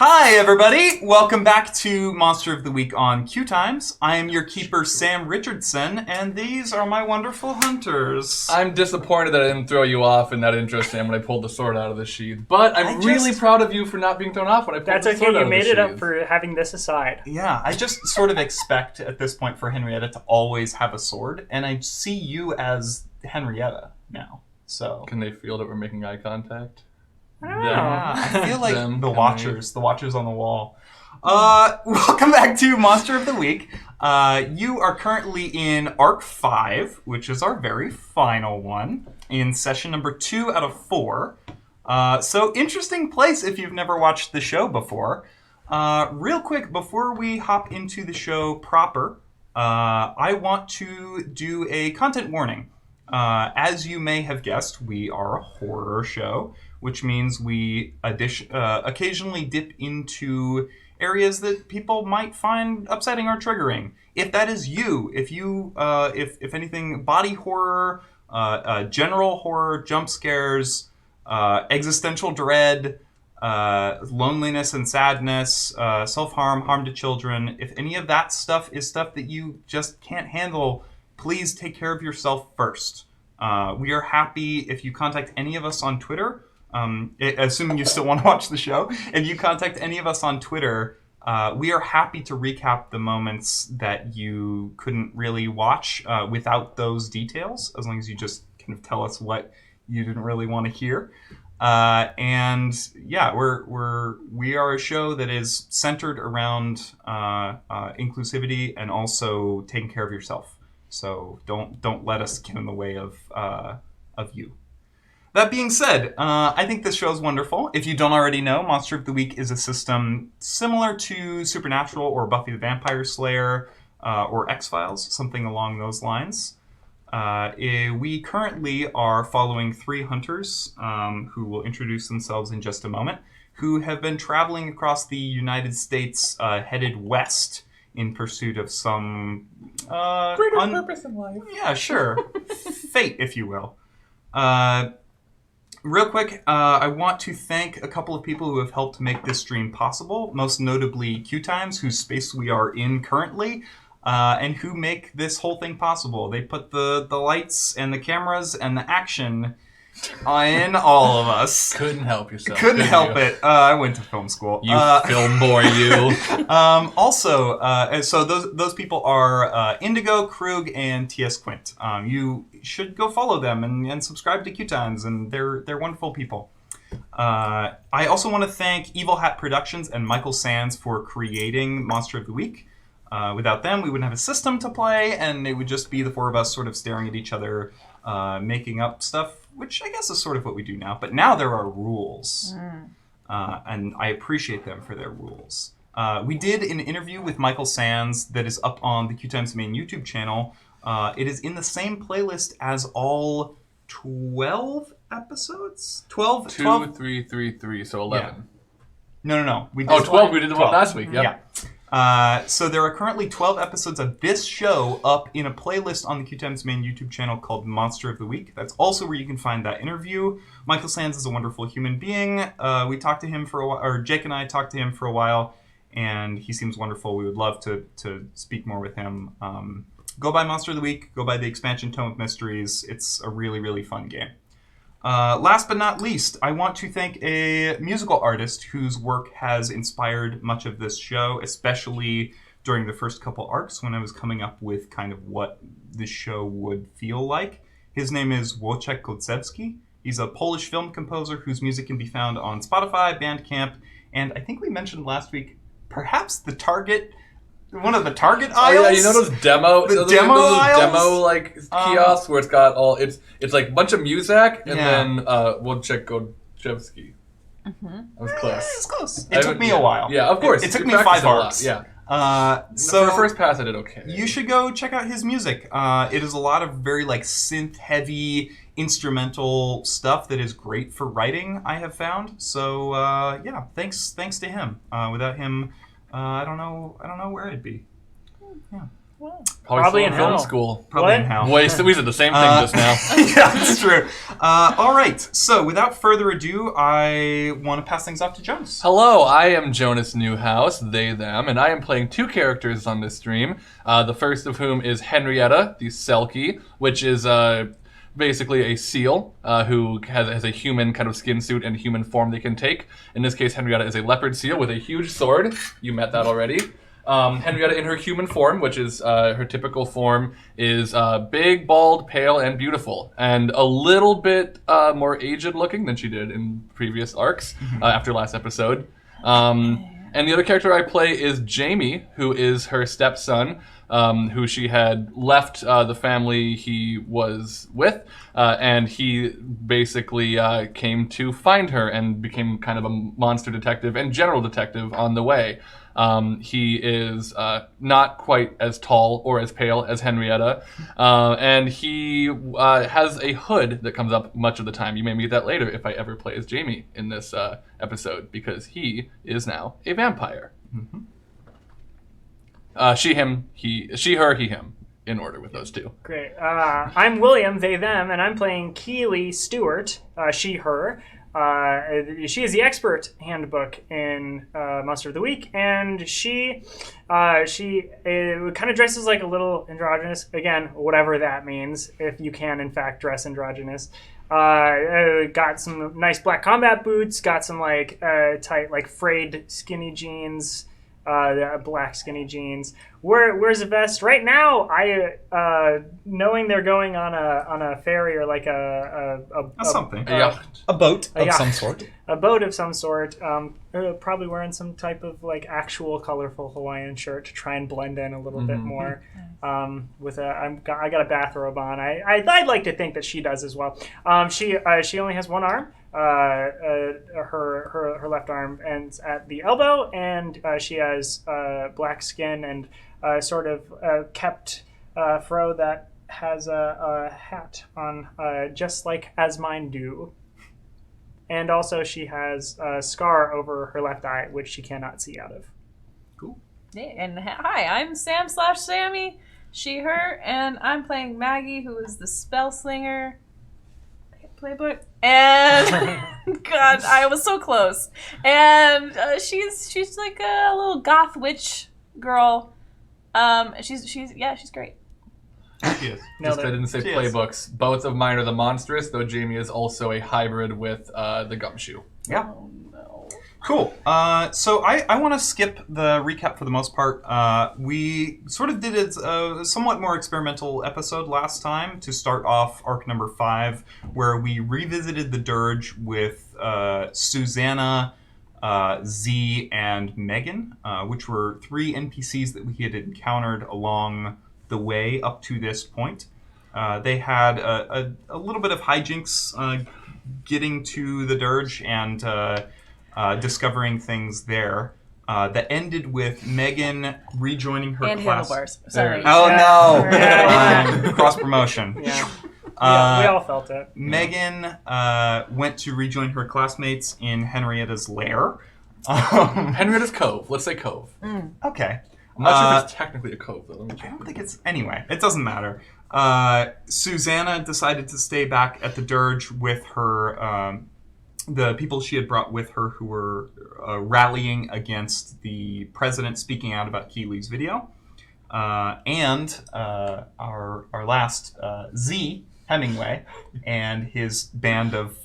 Hi, everybody! Welcome back to Monster of the Week on QueueTimes. I am your keeper, Sam Richardson, and these are my wonderful hunters. I'm disappointed that I didn't throw you off in that intro, Sam, when I pulled the sword out of the sheath. But I'm really proud of you for not being thrown off when I pulled the sword out of the sheath. That's okay, you made it up for having this aside. Yeah, I just sort of expect at this point for Henrietta to always have a sword, and I see you as Henrietta now, so... Can they feel that we're making eye contact? Yeah, I feel like the watchers on the wall. Welcome back to Monster of the Week. You are currently in Arc 5, which is our very final one, in session number 2 out of 4. So interesting place if you've never watched the show before. Real quick, before we hop into the show proper, I want to do a content warning. As you may have guessed, we are a horror show, which means we occasionally dip into areas that people might find upsetting or triggering. If that is you, if anything, body horror, general horror, jump scares, existential dread, loneliness and sadness, self-harm, harm to children, if any of that stuff is stuff that you just can't handle, please take care of yourself first. We are happy if you contact any of us on Twitter. Assuming you still want to watch the show, if you contact any of us on Twitter, we are happy to recap the moments that you couldn't really watch without those details, as long as you just kind of tell us what you didn't really want to hear. And yeah, we are a show that is centered around inclusivity and also taking care of yourself. So don't let us get in the way of you. That being said, I think this show is wonderful. If you don't already know, Monster of the Week is a system similar to Supernatural or Buffy the Vampire Slayer or X-Files, something along those lines. We currently are following 3 hunters who will introduce themselves in just a moment, who have been traveling across the United States headed west in pursuit of some... greater purpose in life. Yeah, sure. Fate, if you will. Real quick, I want to thank a couple of people who have helped make this stream possible, most notably QueueTimes, whose space we are in currently, and who make this whole thing possible. They put the lights and the cameras and the action in all of us. Couldn't help yourself. Couldn't help it. I went to film school. You film boy, you. So those people are Indigo, Krug, and T.S. Quint. You should go follow them and subscribe to QueueTimes, and they're wonderful people. I also want to thank Evil Hat Productions and Michael Sands for creating Monster of the Week. Without them, we wouldn't have a system to play, and it would just be the 4 of us sort of staring at each other, making up stuff, which I guess is sort of what we do now. But now there are rules, and I appreciate them for their rules. We did an interview with Michael Sands that is up on the QueueTimes main YouTube channel. It is in the same playlist as all 12 episodes? 12? 2, 3, 3, 3, so 11. Yeah. No. We did 12. We did the one last week. Yep. Yeah. So there are currently 12 episodes of this show up in a playlist on the QueueTimes main YouTube channel called Monster of the Week. That's also where you can find that interview. Michael Sands is a wonderful human being. We talked to him for a while, or Jake and I talked to him for a while, and he seems wonderful. We would love to speak more with him. Go buy Monster of the Week. Go buy the expansion Tome of Mysteries. It's a really, really fun game. Last but not least, I want to thank a musical artist whose work has inspired much of this show, especially during the first couple arcs when I was coming up with kind of what the show would feel like. His name is Wojciech Kodzewski. He's a Polish film composer whose music can be found on Spotify, Bandcamp, and I think we mentioned last week, perhaps one of the Target aisles. Oh yeah, you know those demo kiosks where it's got all it's like a bunch of music and then Wojciech Kodzewski. That was close. It's close. It took me a while. Yeah, of course. It took me 5 arcs. Yeah. So for the first pass, I did okay. You should go check out his music. It is a lot of very synth-heavy instrumental stuff that is great for writing, I have found. So yeah, thanks to him. Without him, I don't know where I'd be. Yeah. Probably in film hell. school. Probably in hell. We said the same thing just now. Yeah, that's true. All right. So without further ado, I want to pass things off to Jonas. Hello, I am Jonas Newhouse, they, them, and I am playing two characters on this stream. The first of whom is Henrietta, the Selkie, which is basically a seal who has a human kind of skin suit and human form they can take. In this case, Henrietta is a leopard seal with a huge sword. You met that already. Henrietta in her human form, which is her typical form, is big, bald, pale, and beautiful, and a little bit more aged looking than she did in previous arcs after last episode. And the other character I play is Jamie, who is her stepson, who she had left the family he was with, and he basically came to find her and became kind of a monster detective and general detective on the way. He is not quite as tall or as pale as Henrietta, and he has a hood that comes up much of the time. You may meet that later if I ever play as Jamie in this episode, because he is now a vampire. Mm-hmm. She, him, he, she, her, he, him, in order with those two. Great. I'm William, they, them, and I'm playing Keely Stewart, she, her. She is the expert handbook in Monster of the Week, and she kind of dresses like a little androgynous. Again, whatever that means, if you can in fact dress androgynous. Got some nice black combat boots. Got some tight frayed skinny jeans. Black skinny jeans. Wears a vest. Right now, I knowing they're going on a ferry or like a boat of some sort. A boat of some sort. Probably wearing some type of actual colorful Hawaiian shirt to try and blend in a little bit more. I got a bathrobe on. I'd like to think that she does as well. She only has one arm. Her left arm ends at the elbow, and she has black skin and sort of kept fro that has a hat on, just like as mine do. And also she has a scar over her left eye, which she cannot see out of. Cool. And hi, I'm Sam/Sammy, she, her, and I'm playing Maggie, who is the spell slinger playbook. And God, I was so close. And she's like a little goth witch girl. She's great. She is. Just I didn't say playbooks. Both of mine are the monstrous, though Jamie is also a hybrid with the gumshoe. Yeah. Oh, no. Cool. So I want to skip the recap for the most part. We sort of did a somewhat more experimental episode last time to start off arc number 5, where we revisited the Dirge with Susanna, Z, and Megan, which were 3 NPCs that we had encountered along the way up to this point. They had a little bit of hijinks getting to the Dirge and discovering things there that ended with Megan rejoining her and class. handlebars. Sorry. Oh no! Cross promotion. Yeah, we all felt it. Megan went to rejoin her classmates in Henrietta's lair. Henrietta's Cove. Let's say Cove. Okay. I'm not sure if it's technically a cove, though. I don't think it's... Anyway, it doesn't matter. Susanna decided to stay back at the Dirge with her... the people she had brought with her who were rallying against the president speaking out about Keely's video. And our last Z, Hemingway, and his band of...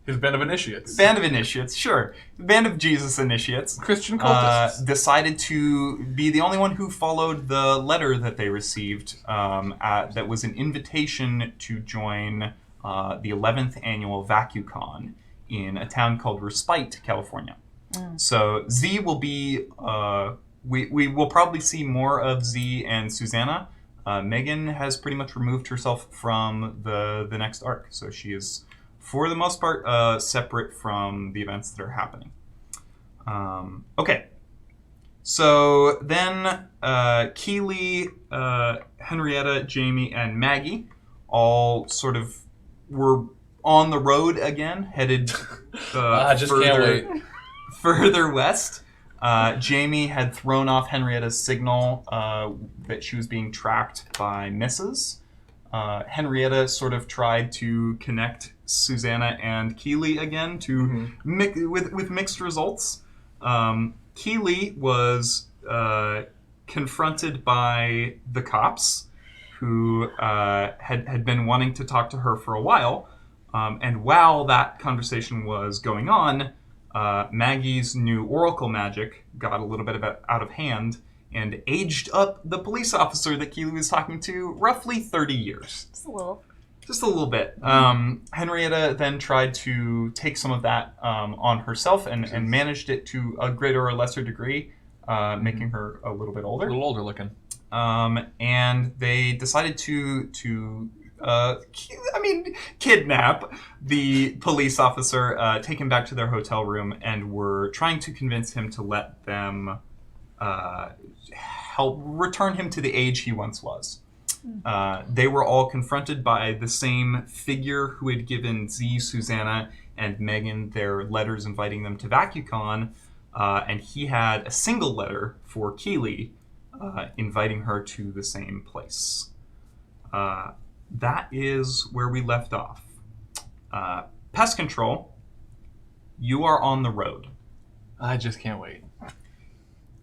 His band of initiates. Band of initiates, sure. Band of Jesus initiates. Christian cultists. Decided to be the only one who followed the letter that they received that was an invitation to join the 11th annual VacuCon in a town called Respite, California. So Z will be... we will probably see more of Z and Susanna. Megan has pretty much removed herself from the next arc, so she is... for the most part, separate from the events that are happening. Okay. So then Keely, Henrietta, Jamie, and Maggie all sort of were on the road again, headed just can't wait. further west. Jamie had thrown off Henrietta's signal that she was being tracked by Mrs. Henrietta sort of tried to connect Susanna and Keely again to with mixed results. Keely was confronted by the cops who had been wanting to talk to her for a while. And while that conversation was going on, Maggie's new oracle magic got a little bit out of hand and aged up the police officer that Keely was talking to roughly 30 years. Just a little bit. Henrietta then tried to take some of that on herself and managed it to a greater or lesser degree, making her a little bit older. A little older looking. And they decided to kidnap the police officer, take him back to their hotel room, and were trying to convince him to let them help return him to the age he once was. They were all confronted by the same figure who had given Z, Susanna, and Megan their letters inviting them to VacuCon, and he had a single letter for Keely inviting her to the same place. That is where we left off. Pest Control, you are on the road. I just can't wait.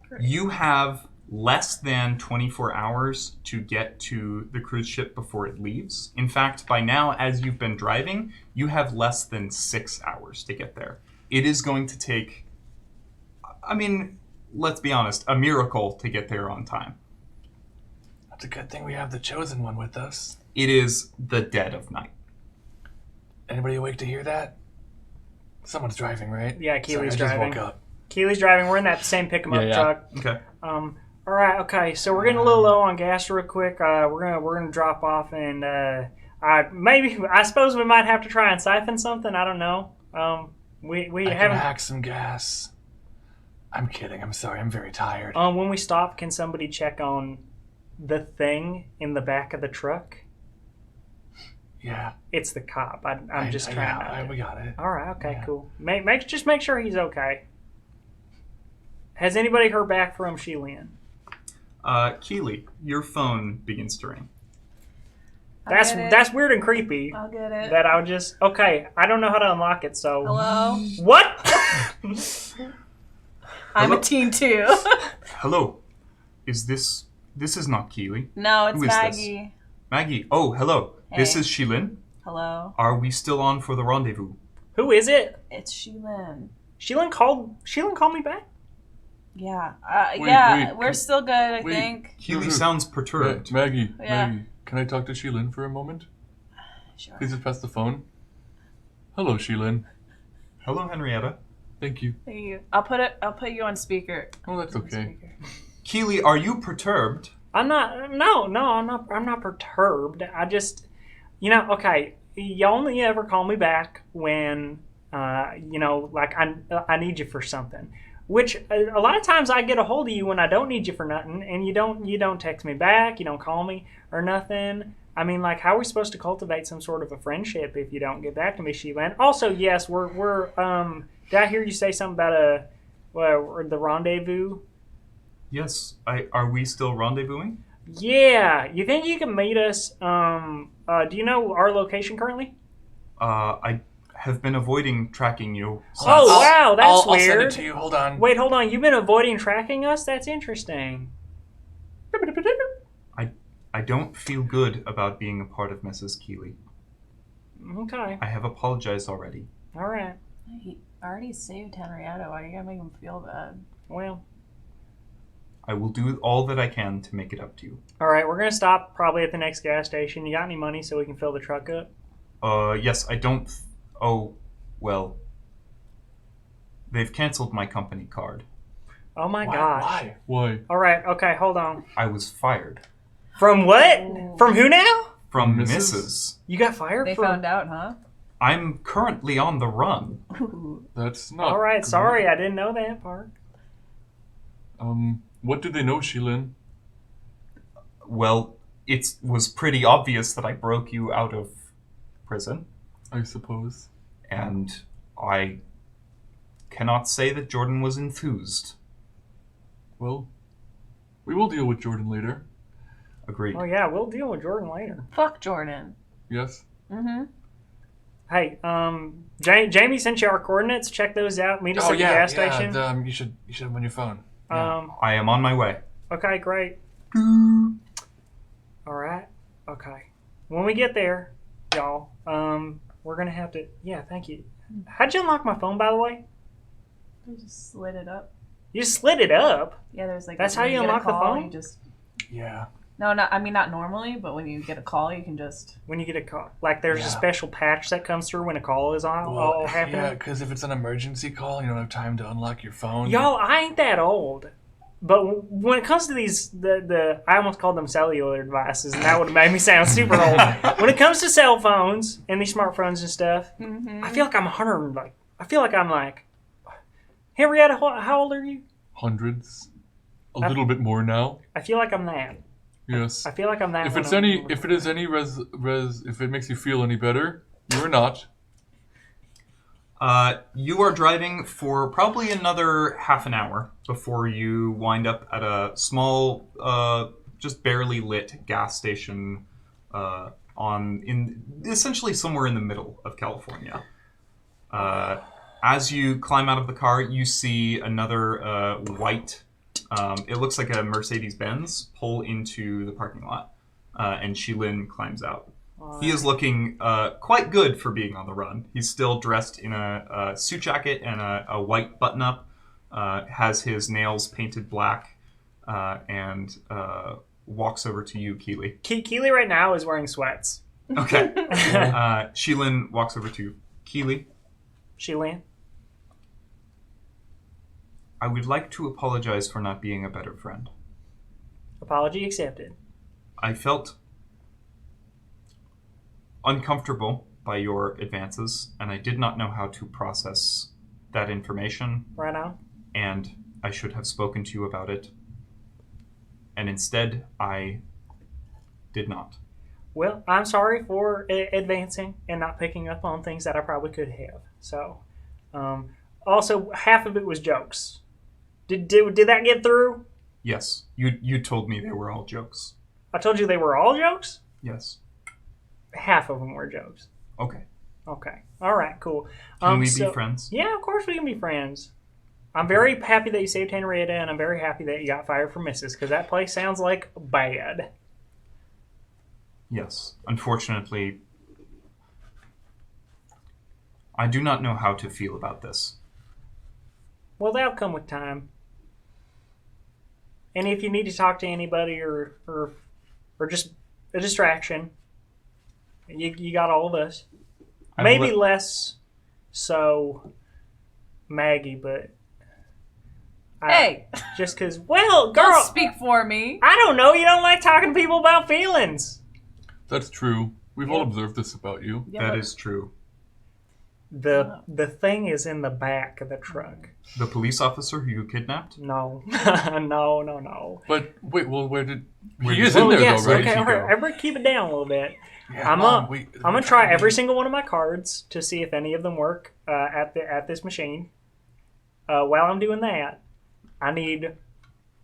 Great. You have less than 24 hours to get to the cruise ship before it leaves. In fact, by now, as you've been driving, you have less than 6 hours to get there. It is going to take, let's be honest, a miracle to get there on time. It's a good thing we have the Chosen One with us. It is the dead of night. Anybody awake to hear that? Someone's driving, right? Yeah, Keely's Sorry, I driving. just woke up. Keely's driving. We're in that same pick-em-up truck. Okay. All right. Okay. So we're getting a little low on gas, real quick. We're gonna drop off, and I suppose we might have to try and siphon something. I don't know. We I haven't. can hack some gas. I'm kidding. I'm sorry. I'm very tired. When we stop, can somebody check on the thing in the back of the truck? Yeah. It's the cop. I'm just trying. Yeah, we got it. All right. Okay. Yeah. Cool. Just make sure he's okay. Has anybody heard back from Sheilyn? Keely, your phone begins to ring. That's weird and creepy. I'll get it. That I would just I don't know how to unlock it. So Hello? What? I'm Hello? a teen too. Hello. Is this is not Keely. No, it's Who is this? Maggie. Maggie. Oh, hello. This Hey. is Sheilyn. Hello. Are we still on for the rendezvous? Who is it? It's Sheilyn. Sheilyn called me back. Yeah. Wait, we're still good, I wait. think. Keely sounds perturbed. Maggie, Yeah. Maggie, can I talk to Sheilyn for a moment? Sure. Please just pass the phone. Hello, Sheilyn. Hello, Henrietta. Thank you. Thank you. I'll put you on speaker. Oh, that's okay. Keely, are you perturbed? I'm not. No, I'm not. I'm not perturbed. I just, okay. You only ever call me back when, like I need you for something. Which a lot of times I get a hold of you when I don't need you for nothing, and you don't text me back, you don't call me or nothing. I mean, like, how are we supposed to cultivate some sort of a friendship if you don't get back to me, Sheilyn? Also, yes, we're did I hear you say something about the rendezvous? Yes. Are we still rendezvousing? Yeah. You think you can meet us? Do you know our location currently? I have been avoiding tracking you. Oh, wow, that's I'll weird. send it to you. Hold on. Wait, hold on. You've been avoiding tracking us? That's interesting. I don't feel good about being a part of Mrs. Keely. Okay. I have apologized already. All right. He already saved Henrietta. Why are you gonna make him feel bad? Well. I will do all that I can to make it up to you. All right, we're going to stop probably at the next gas station. You got any money so we can fill the truck up? Yes, I don't... Oh, well... They've canceled my company card. Oh my gosh. Why? All right, okay, hold on. I was fired. From what? Ooh. From who now? From Mrs.? Mrs. You got fired? They found out, huh? I'm currently on the run. That's not. All right, good. sorry, I didn't know that part. What do they know, Sheilyn? Well, it was pretty obvious that I broke you out of prison, I suppose. and I cannot say that Jordan was enthused. Well, we will deal with Jordan later. Agreed. Oh yeah, we'll deal with Jordan later. Fuck Jordan. Yes? Mm-hmm. Hey, Jamie sent you our coordinates. Check those out. Meet us at the gas station. You should have them on your phone. I am on my way. Okay, great. All right. Okay. When we get there, y'all, we're gonna have to. Yeah, thank you. How'd you unlock my phone, by the way? You just slid it up. You just slid it up. Yeah, there's like. That's how you get a unlock the call, phone? You just. Yeah. No, not normally, but when you get a call, you can just. When you get a call, like there's a special patch that comes through when a call is all happening. Yeah, because if it's an emergency call, you don't have time to unlock your phone. Y'all, I ain't that old. But when it comes to these, I almost called them cellular devices, and that would have made me sound super old. When it comes to cell phones and these smartphones and stuff, I feel like I'm 100. I feel like I'm like, Henrietta, how old are you? Hundreds. A little bit more now. I feel like I'm that. Yes. I feel like I'm that. If it makes you feel any better, you are not. You are driving for probably another half an hour before you wind up at a small, just barely lit gas station essentially somewhere in the middle of California. As you climb out of the car, you see another white, it looks like a Mercedes-Benz, pull into the parking lot, and Shilin climbs out. He is looking quite good for being on the run. He's still dressed in a suit jacket and a white button-up, has his nails painted black, and walks over to you, Keely. Keely right now is wearing sweats. Okay. Shilin walks over to Keely. Shilin? I would like to apologize for not being a better friend. Apology accepted. I felt uncomfortable by your advances, and I did not know how to process that information. Right now? And I should have spoken to you about it. And instead, I did not. Well, I'm sorry for advancing and not picking up on things that I probably could have. So, also, half of it was jokes. Did that get through? Yes. You told me they were all jokes. I told you they were all jokes? Yes. Half of them were jokes. Okay. Okay. All right, cool. Can we be friends? Yeah, of course we can be friends. I'm very happy that you saved Henrietta, and I'm very happy that you got fired from Mrs., because that place sounds like bad. Yes. Unfortunately, I do not know how to feel about this. Well, that'll come with time. And if you need to talk to anybody or just a distraction, you got all of us. Maybe less so Maggie, but... Hey! Just because... Well, girl... Don't speak for me. I don't know. You don't like talking to people about feelings. That's true. We've all observed this about you. Yeah, that is true. The thing is in the back of the truck. The police officer who you kidnapped? No. No. But wait, well, where did Where he did- is in there yes, though, right? okay, he all right. go? Everybody keep it down a little bit. Yeah, I'm Mom, gonna try every single one of my cards to see if any of them work at this machine. While I'm doing that, I need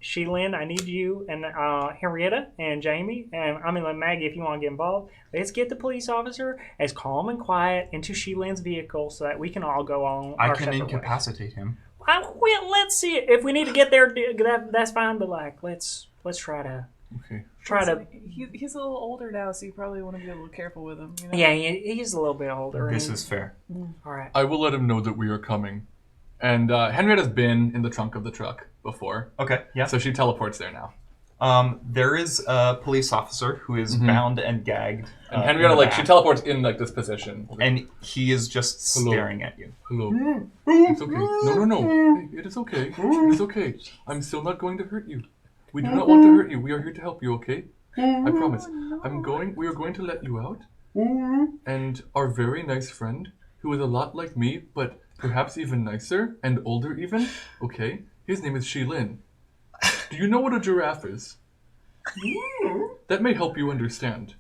Shilin, I need you, and Henrietta, and Jamie, and I mean, like Maggie, if you want to get involved. Let's get the police officer as calm and quiet into Shilin's vehicle so that we can all go on I our can separate ways. incapacitate him. Well, let's see. If we need to get there, that's fine, but like, let's try to... Okay. He's a little older now, so you probably want to be a little careful with him. You know? Yeah, he's a little bit older. This is fair. All right. I will let him know that we are coming. And Henrietta's been in the trunk of the truck before. Okay, yeah. So she teleports there now. There is a police officer who is bound and gagged. And Henrietta, in the like, she back, teleports in, like, this position. and he is just staring at you. Hello. It's okay. No. Hey, it is okay. It is okay. I'm still not going to hurt you. We do not want to hurt you. We are here to help you, okay? I promise. We are going to let you out. And our very nice friend, who is a lot like me, but perhaps even nicer and older even, okay? His name is Shilin. Do you know what a giraffe is? That may help you understand.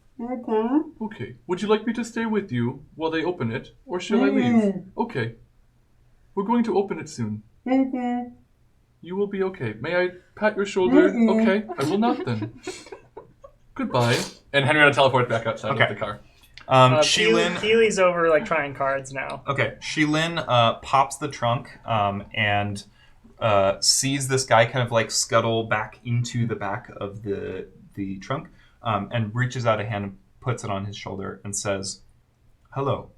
Okay. Would you like me to stay with you while they open it, or shall I leave? Okay. We're going to open it soon. You will be okay. May I pat your shoulder? Okay, I will not then. Goodbye. And Henrietta teleports back outside of the car. Sheilin... Keely's over, like, trying cards now. Okay, Sheilin pops the trunk and sees this guy kind of, like, scuttle back into the back of the trunk and reaches out a hand and puts it on his shoulder and says, "Hello.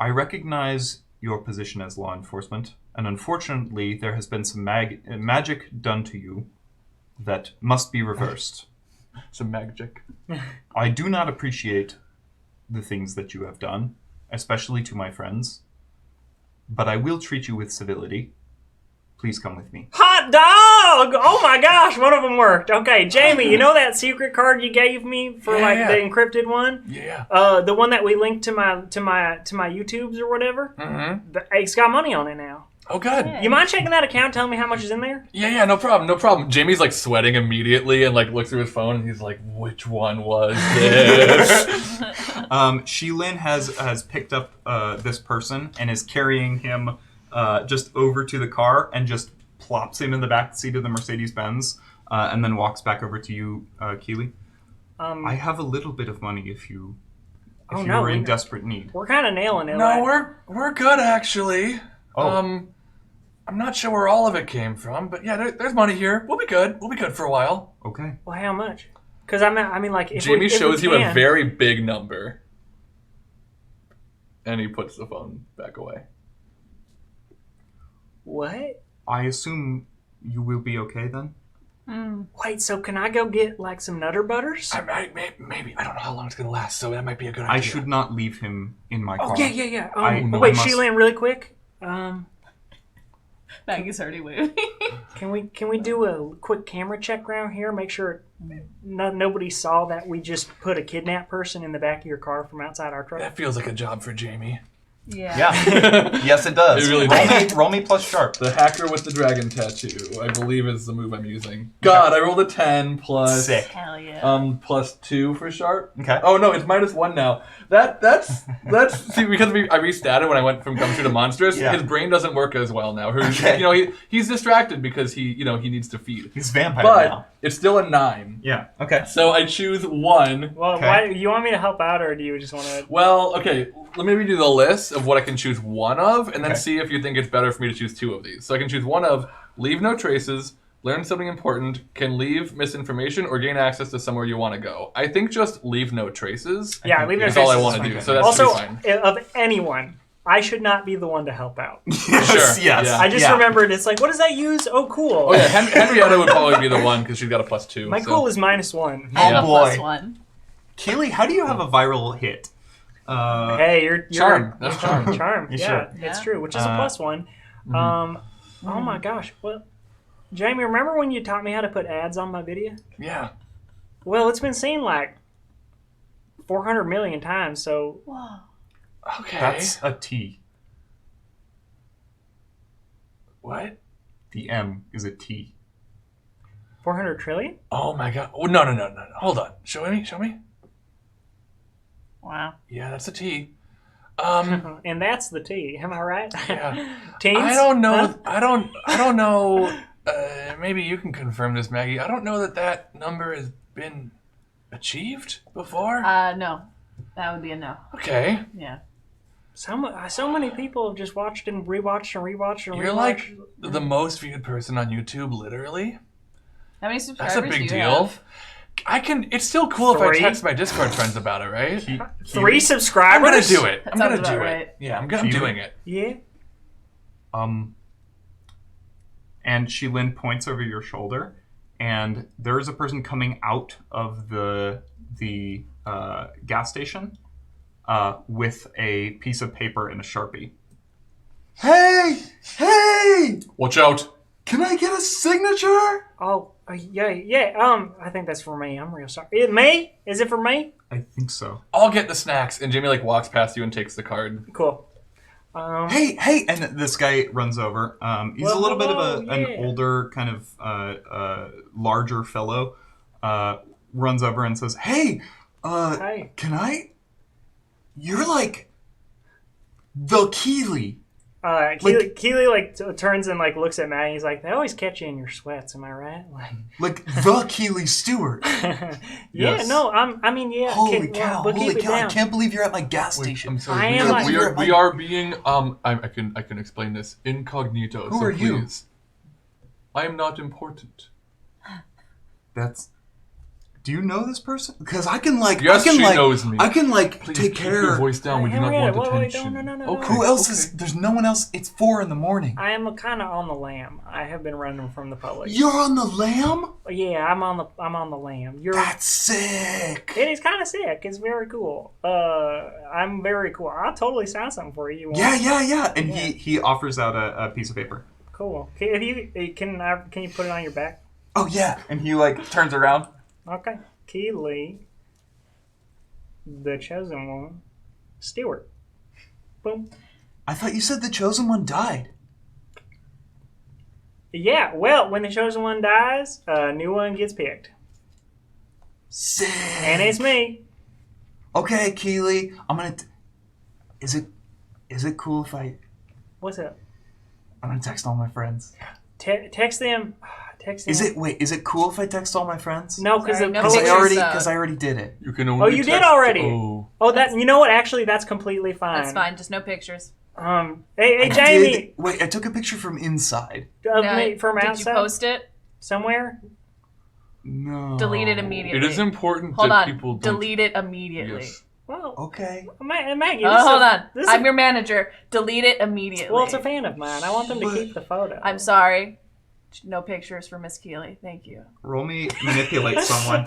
I recognize your position as law enforcement, and unfortunately there has been some magic done to you that must be reversed. Some magic. I do not appreciate the things that you have done, especially to my friends, but I will treat you with civility. Please come with me." Hot dog! Oh my gosh, one of them worked. Okay, Jamie, you know that secret card you gave me for the encrypted one? Yeah. The one that we linked to my YouTubes or whatever? Mm-hmm. It's got money on it now. Oh, good. Yeah. You mind checking that account, telling me how much is in there? Yeah, no problem. Jamie's like sweating immediately and like looks through his phone and he's like, which one was this? Sheilin has picked up this person and is carrying him just over to the car and just plops him in the back seat of the Mercedes-Benz and then walks back over to you, Keely. I have a little bit of money if you are in desperate need. We're kind of nailing it. No, we're good actually. Oh. I'm not sure where all of it came from, but yeah, there's money here. We'll be good. We'll be good for a while. Okay. Well, how much? Because I mean, like, if Jamie if shows we you can, a very big number, and he puts the phone back away. What? I assume you will be okay then? Wait, so can I go get, like, some Nutter Butters? Maybe. I don't know how long it's going to last, so that might be a good idea. I should not leave him in my car. Oh, yeah. I Wait, must- Sheilin, really quick. Maggie's already waving. Can we do a quick camera check around here? Make sure nobody saw that we just put a kidnapped person in the back of your car from outside our truck. That feels like a job for Jamie. Yeah. Yes, it does. It really roll me plus sharp. The hacker with the dragon tattoo, I believe, is the move I'm using. God, I rolled a 10 plus... Sick. Hell yeah. Plus 2 for sharp. Okay. Oh no, it's -1 now. That's see, because I restarted when I went from Gumshoe to Monstrous. Yeah. His brain doesn't work as well now. Okay. He's distracted because he needs to feed. He's vampire But now. it's still a 9. Yeah. Okay. So I choose 1. Well, Okay. why, you want me to help out, or do you just want to... Well, okay. Let me read you the list of what I can choose 1 of, and then Okay. see if you think it's better for me to choose 2 of these. So I can choose 1 of leave no traces, learn something important, can leave misinformation, or gain access to somewhere you want to go. I think just leave no traces. Yeah, leave no That's traces. all I want to do. So that's Also, fine. of anyone, I should not be the one to help out. Yes. Sure. Yes. Yeah. I just remembered, it's like, what does that use? Oh, cool. Oh yeah, Henrietta would probably be the one because she's got a +2. My so. cool is -1. Oh, Yeah. boy. +1. Keely, how do you have a viral hit? Hey, you're Charm. That's charm. Charm. You Yeah, sure? it's true, which is a +1. Mm-hmm. Oh my gosh. Well, Jamie, remember when you taught me how to put ads on my video? Yeah. Well, it's been seen like 400 million times, so... Whoa. Okay. That's a T. What? The M is a T. 400 trillion? Oh my god. Oh, no. Hold on. Show me. Wow. Yeah, that's a T. And that's the T. Am I right? Yeah. Teens? I don't know. Huh? I don't know. Maybe you can confirm this, Maggie. I don't know that number has been achieved before. No. That would be a no. Okay. Yeah. So many people have just watched and rewatched and rewatched and rewatched. You're like the most viewed person on YouTube, literally. How many subscribers That's a big do you deal. have? It's still cool if I 3? text my Discord friends about it, right? 3 subscribers? I'm gonna do it. That I'm gonna sounds do about it. right. Yeah, I'm Keely? doing it. Yeah. And Sheilin points over your shoulder, and there is a person coming out of the gas station with a piece of paper and a Sharpie. Hey! Watch out. Can I get a signature? Oh, yeah. I think that's for me. I'm real sorry. Me? Is it for me? I think so. I'll get the snacks. And Jamie larks past you and takes the card. Cool. Hey! And this guy runs over. He's a little bit of an yeah. older, kind of larger fellow. Runs over and says, "Hey, Hey. can I? You're like the Keely. Keely turns and looks at Maggie. He's like, they always catch you in your sweats. Am I right? Like the Keely Stewart. Yes. No. Yeah. Holy cow! I can't believe you're at my gas station. I'm sorry. We are being I can explain this incognito. Who are you? I am not important. Do you know this person? Because I can Yes, she knows me. I can Please take keep care. your voice down. We do not want attention. No. Okay. Who else is? There's no one else. It's 4 a.m. I am kind of on the lam. I have been running from the public. You're on the lam? Yeah, I'm on the lam. That's sick. It is kind of sick. It's very cool. I'm very cool. I'll totally sign something for you. Yeah. And he offers out a piece of paper. Cool. Can you put it on your back? Oh yeah. And he turns around. Okay. Keely, the chosen one, Stewart. Boom. I thought you said the chosen one died. Yeah, well, when the chosen one dies, a new one gets picked. Sick. And it's me. Okay, Keely, I'm gonna. Is it cool if I? What's up? I'm gonna text all my friends. Text them. Is it cool if I text all my friends? No, because I already did it. You can only you did already. Oh, you know what? Actually, that's completely fine. That's fine. Just no pictures. Hey, Jamie. Wait, I took a picture from inside. From outside. Did you post it somewhere? No. Delete it immediately. It is important Hold that on. people delete it immediately. Yes. Well, okay. Maggie. Hold on. I'm your manager. Delete it immediately. Well, it's a fan of mine. I want them to keep the photo. I'm sorry. No pictures for Miss Keely. Thank you. Roll me manipulate someone.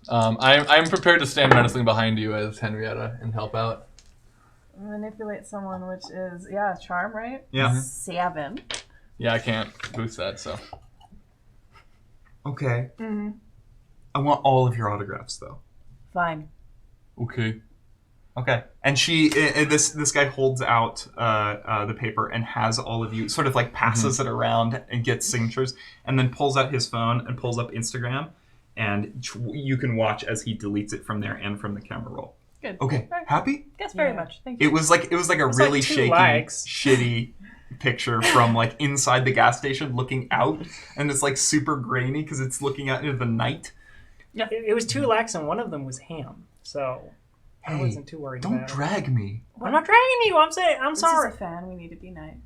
I'm prepared to stand menacingly behind you as Henrietta and help out. Manipulate someone, which is charm, right? Yeah. 7. Yeah, I can't boost that, so. Okay. Mm-hmm. I want all of your autographs, though. Fine. Okay. Okay. And this guy holds out the paper and has all of you, sort of passes it around and gets signatures, and then pulls out his phone and pulls up Instagram, and you can watch as he deletes it from there and from the camera roll. Good. Okay. Happy? Yes, very much. Thank you. It was like a really shaky, shitty picture from inside the gas station looking out, and it's super grainy because it's looking out into the night. Yeah. It was 2 likes and one of them was him. So I wasn't too worried about it. Don't drag me. I'm not dragging you. I'm sorry. This is a fan. We need to be nice.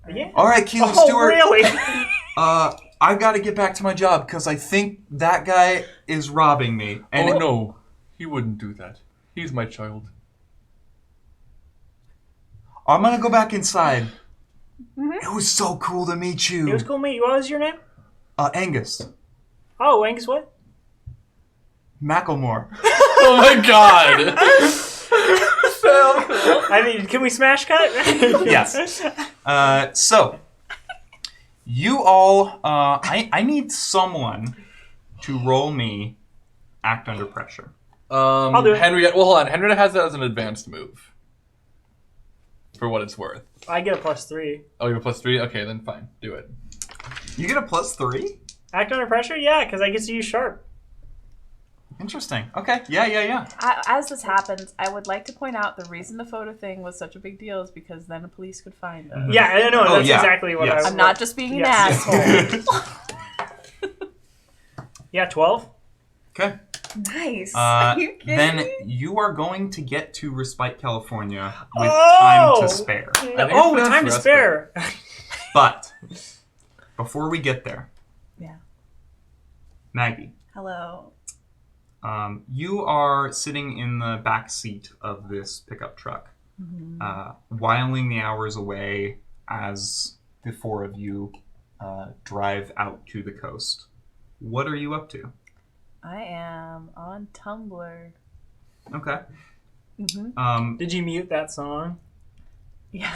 Yeah. All right, Keely Stewart. Really? I've got to get back to my job because I think that guy is robbing me. And no, he wouldn't do that. He's my child. I'm gonna go back inside. Mm-hmm. It was so cool to meet you. It was cool to meet you. What was your name? Angus. Oh, Angus what? Macklemore. Oh my god! So cool. I mean, can we smash cut? Yes. So, you all, I need someone to roll me act under pressure. I'll do it. Henrietta, well, hold on. Henrietta has that as an advanced move. For what it's worth. I get a +3. Oh, you have a +3? Okay, then fine. Do it. You get a +3? Act under pressure? Yeah, because I get to use sharp. Interesting. Okay. Yeah. As this happens, I would like to point out the reason the photo thing was such a big deal is because then the police could find us. Yeah, I know. That's exactly what I was. I'm not just being an asshole. Yeah, 12. Okay. Nice. Are you kidding then me? you are going to get to Respite, California with time to spare. Time to spare. But before we get there, Maggie. Hello. You are sitting in the back seat of this pickup truck, whiling the hours away as the 4 of you drive out to the coast. What are you up to? I am on Tumblr. Okay. Mm-hmm. Did you mute that song? Yeah,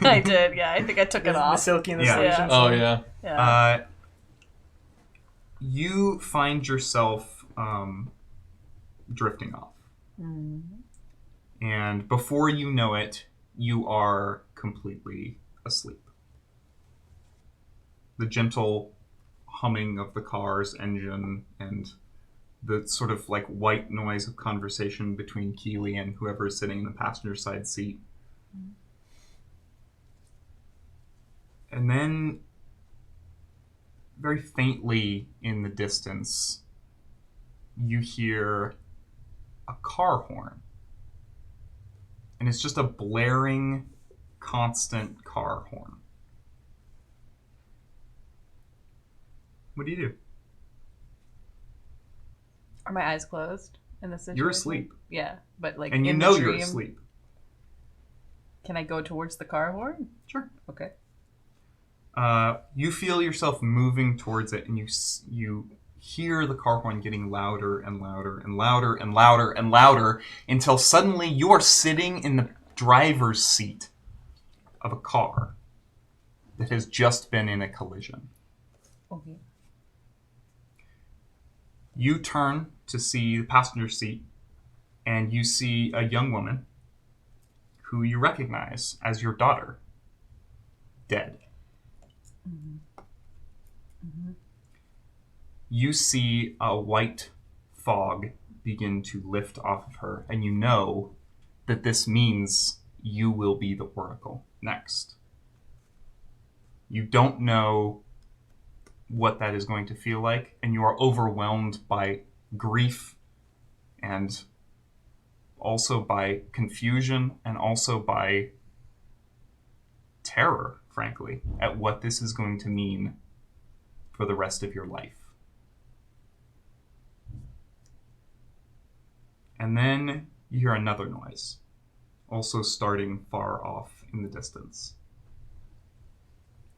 I did. Yeah, I think I took it off. The Silky and the Solution Oh, song. yeah. You find yourself drifting off. And before you know it, you are completely asleep. The gentle humming of the car's engine and the sort of white noise of conversation between Keely and whoever is sitting in the passenger side seat And then, very faintly in the distance, you hear a car horn. And it's just a blaring, constant car horn. What do you do? Are my eyes closed in this situation? You're asleep. Yeah, but like And you in know the dream, you're asleep. Can I go towards the car horn? Sure. Okay. You feel yourself moving towards it, and you hear the car horn getting louder and louder and louder and louder and louder until suddenly you are sitting in the driver's seat of a car that has just been in a collision. Okay. You turn to see the passenger seat, and you see a young woman who you recognize as your daughter, dead. Mm-hmm. Mm-hmm. You see a white fog begin to lift off of her, and you know that this means you will be the Oracle next. You don't know what that is going to feel like, and you are overwhelmed by grief and also by confusion and also by terror, frankly, at what this is going to mean for the rest of your life. And then you hear another noise, also starting far off in the distance.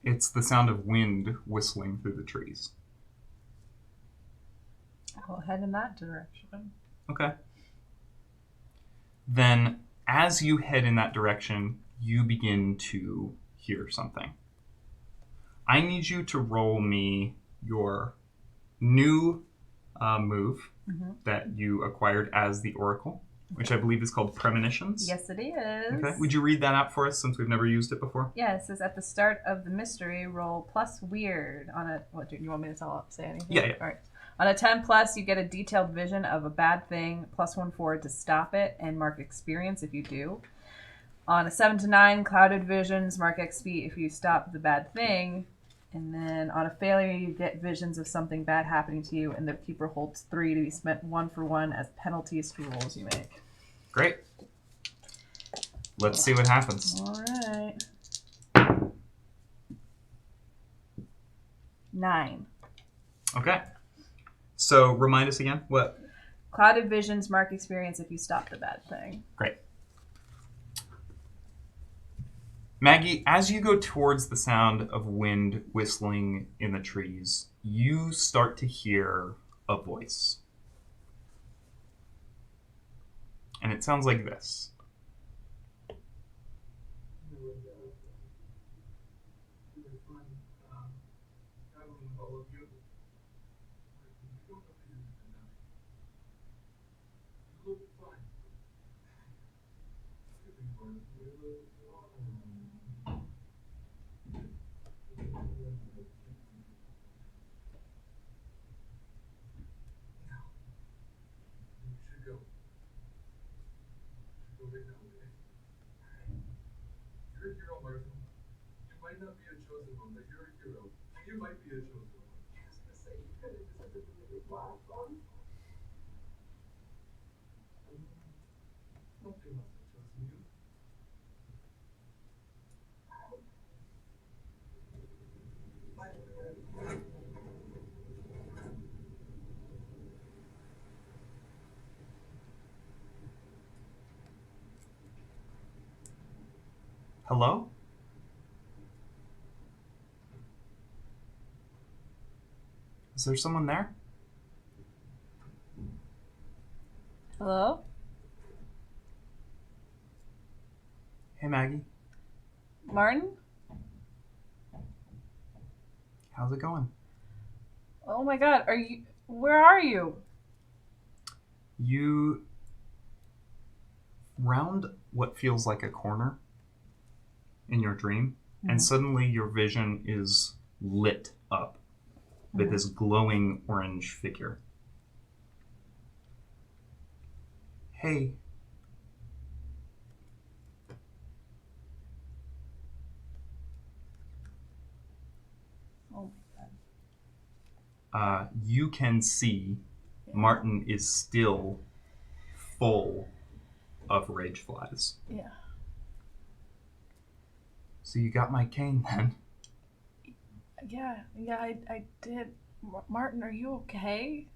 It's the sound of wind whistling through the trees. I'll head in that direction. Okay. Then, as you head in that direction, you begin to hear something. I need you to roll me your new move that you acquired as the Oracle, which I believe is called Premonitions. Yes, it is. Okay. Would you read that out for us since we've never used it before? Yeah, it says at the start of the mystery, roll plus weird on a... What, do you want me to say anything? Yeah. All right. On a 10 plus, you get a detailed vision of a bad thing, plus 1 forward to stop it, and mark experience if you do. On a 7 to 9, clouded visions, mark XP if you stop the bad thing. And then on a failure, you get visions of something bad happening to you, and the keeper holds 3 to be spent 1 for 1 as penalties to rolls you make. Great. Let's see what happens. All right. 9. Okay. So, remind us again, what? Clouded visions, mark experience if you stop the bad thing. Great. Maggie, as you go towards the sound of wind whistling in the trees, you start to hear a voice. And it sounds like this. You're a hero, Martha. You might not be a chosen one, but you're a hero. You might be a chosen one. I was gonna say, you could have just had to be really wild one. Something must have chosen you. Hello? Is there someone there? Hello? Hey, Maggie. Martin? How's it going? Oh my god, where are you? You round what feels like a corner in your dream, and suddenly your vision is lit up with this glowing orange figure. Hey. Oh my god. You can see Martin is still full of rage flies. Yeah. So you got my cane then? Yeah, I did. Martin, are you okay?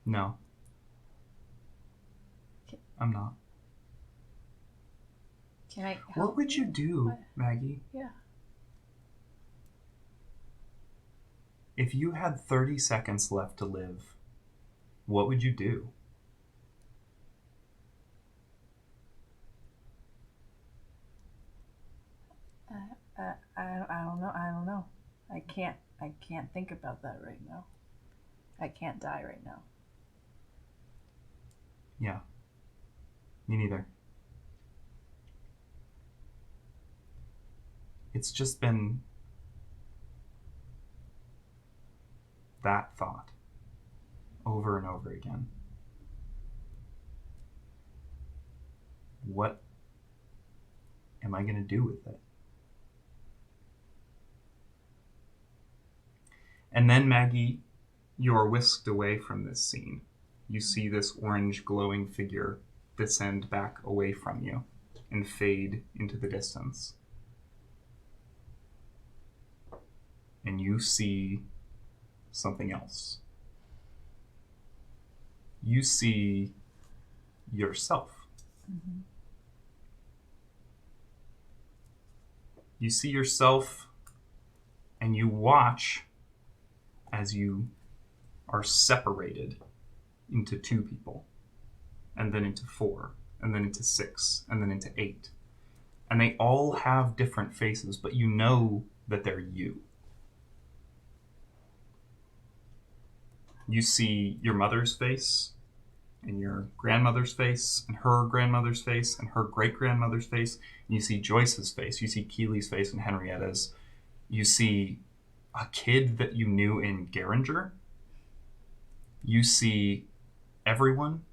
No. I'm not. Can I help What would you do, What? Maggie? Yeah. If you had 30 seconds left to live, what would you do? I don't know. I don't know. I can't think about that right now. I can't die right now. Yeah. Me neither. It's just been that thought over and over again. What am I going to do with it? And then, Maggie, you are whisked away from this scene. You see this orange glowing figure descend back away from you and fade into the distance. And you see something else. You see yourself. Mm-hmm. You see yourself and you watch as you are separated into 2 people, and then into 4, and then into 6, and then into 8. And they all have different faces, but you know that they're you. You see your mother's face, and your grandmother's face, and her grandmother's face, and her great-grandmother's face, and you see Joyce's face, you see Keely's face and Henrietta's, you see a kid that you knew in Geringer, you see everyone,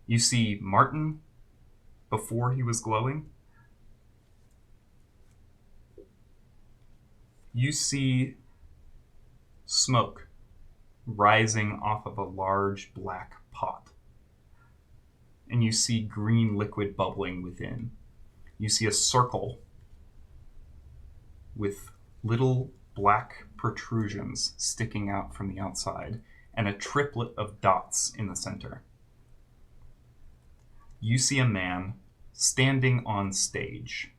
you see Martin before he was glowing, you see smoke rising off of a large black pot, and you see green liquid bubbling within. You see a circle with little black protrusions sticking out from the outside and a triplet of dots in the center. You see a man standing on stage,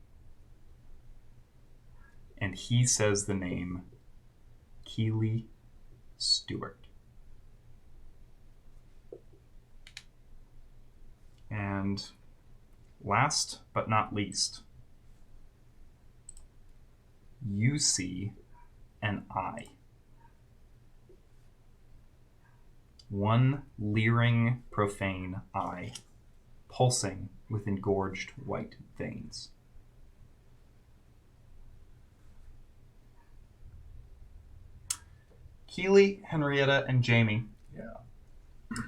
and he says the name Keely Stewart. And last but not least, you see an eye. One leering, profane eye, pulsing with engorged white veins. Keely, Henrietta, and Jamie. Yeah.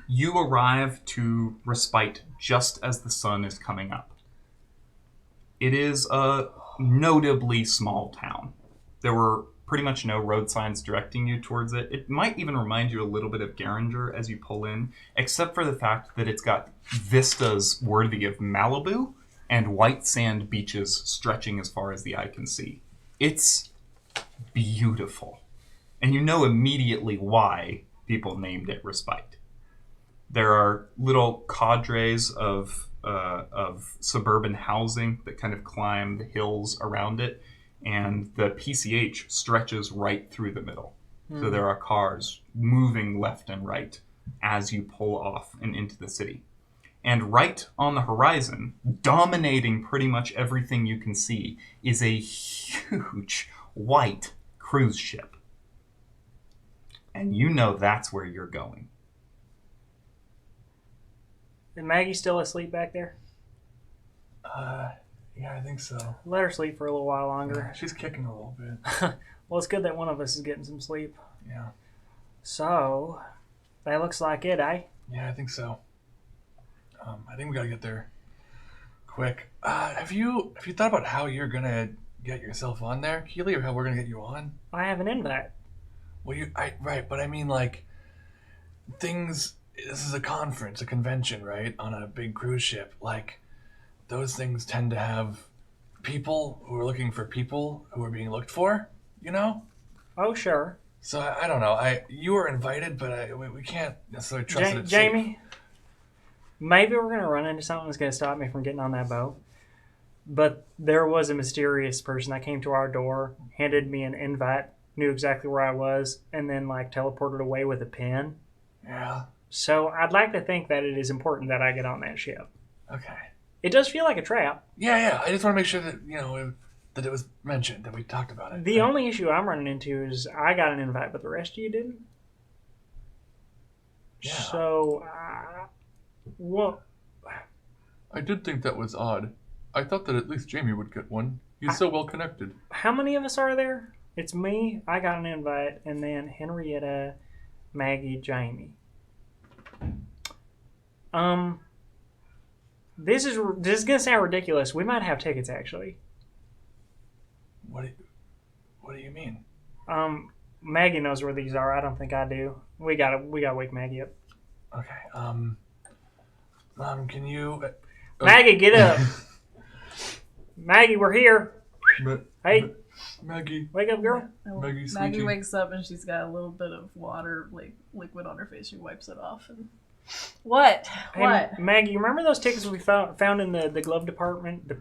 You arrive to Respite just as the sun is coming up. It is a notably small town. There were pretty much no road signs directing you towards it. It might even remind you a little bit of Geringer as you pull in, except for the fact that it's got vistas worthy of Malibu and white sand beaches stretching as far as the eye can see. It's beautiful. And you know immediately why people named it Respite. There are little cadres of suburban housing that kind of climb the hills around it, and the PCH stretches right through the middle. So there are cars moving left and right as you pull off and into the city. And right on the horizon, dominating pretty much everything you can see, is a huge white cruise ship. And you know that's where you're going. Is Maggie still asleep back there? Yeah, I think so. Let her sleep for a little while longer. Yeah, she's kicking a little bit. Well, it's good that one of us is getting some sleep. Yeah. So, that looks like it, eh? Yeah, I think so. I think we gotta get there quick. Have you thought about how you're gonna get yourself on there, Keely, or how we're gonna get you on? I have an invite. Well, right, but I mean, like, things. This is a conference, a convention, right? On a big cruise ship. Like, those things tend to have people who are looking for people who are being looked for. You know? Oh, sure. So I don't know. You were invited, but we can't necessarily trust that it's Jamie, safe. maybe we're gonna run into something that's gonna stop me from getting on that boat. But there was a mysterious person that came to our door, handed me an invite, knew exactly where I was, and then like teleported away with a pen. Yeah. So I'd like to think that it is important that I get on that ship. Okay. It does feel like a trap. Yeah. I just want to make sure that that it was mentioned, that we talked about it. The only issue I'm running into is I got an invite, but the rest of you didn't. Yeah. So, well, I did think that was odd. I thought that at least Jamie would get one. He's so well connected. how many of us are there? It's me. I got an invite, and then Henrietta, Maggie, Jamie. This is gonna sound ridiculous. We might have tickets actually. What do you mean? Maggie knows where these are. I don't think I do. We gotta wake Maggie up. Okay. Can you? Maggie, get up. Maggie, we're here. Hey, Maggie. wake up, girl. Maggie, Maggie sweetie. wakes up and she's got a little bit of water, like liquid on her face. She wipes it off. And what? Hey, What? Maggie, you remember those tickets we found in the glove department? the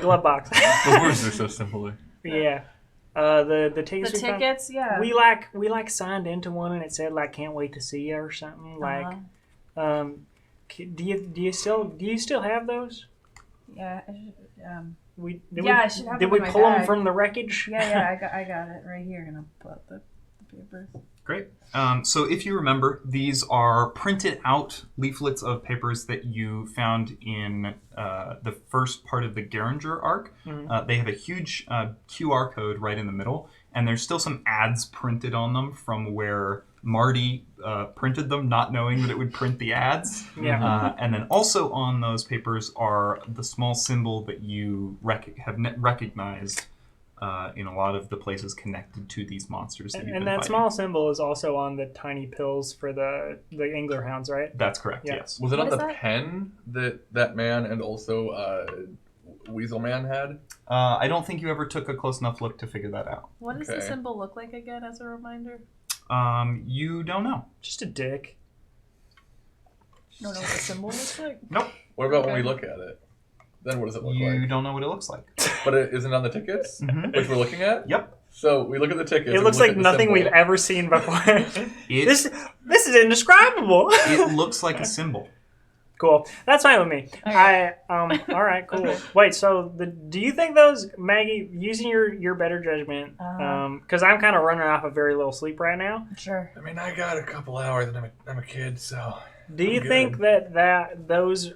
glove box. The words are so simple. Yeah. The tickets. The tickets, yeah. We signed into one and it said like can't wait to see you or something like. Do you still have those? Yeah. I should have Did them we in my pull them bag. from the wreckage? Yeah. I got it right here. And I'll pull out the papers. Great. So if you remember, these are printed out leaflets of papers that you found in the first part of the Geringer arc. Mm-hmm. They have a huge QR code right in the middle, and there's still some ads printed on them from where Marty printed them, not knowing that it would print the ads. Yeah. And then also on those papers are the small symbol that you have recognized in a lot of the places connected to these monsters that you've been And that fighting. small symbol is also on the tiny pills for the angler hounds, right? That's correct, Yeah. yes. Was it What on is the that? pen that man and also Weasel Man had? I don't think you ever took a close enough look to figure that out. What does the Okay. symbol look like again, as a reminder? You don't know. Just a dick. You don't know what the symbol looks like? Nope. What about when we Okay. look at it? Then what does it look You like? don't know what it looks like. But it isn't on the tickets, Mhm. which we're looking at? Yep. So we look at the tickets. It and looks we look like at the nothing symbol. we've ever seen before. It, This is indescribable. it looks like a symbol. Cool. That's fine with me. Okay. All right, cool. Okay. Wait, so do you think those, Maggie, using your better judgment, because I'm kind of running off of very little sleep right now. Sure. I mean, I got a couple hours and I'm a kid, so... Do you I'm think good. that those,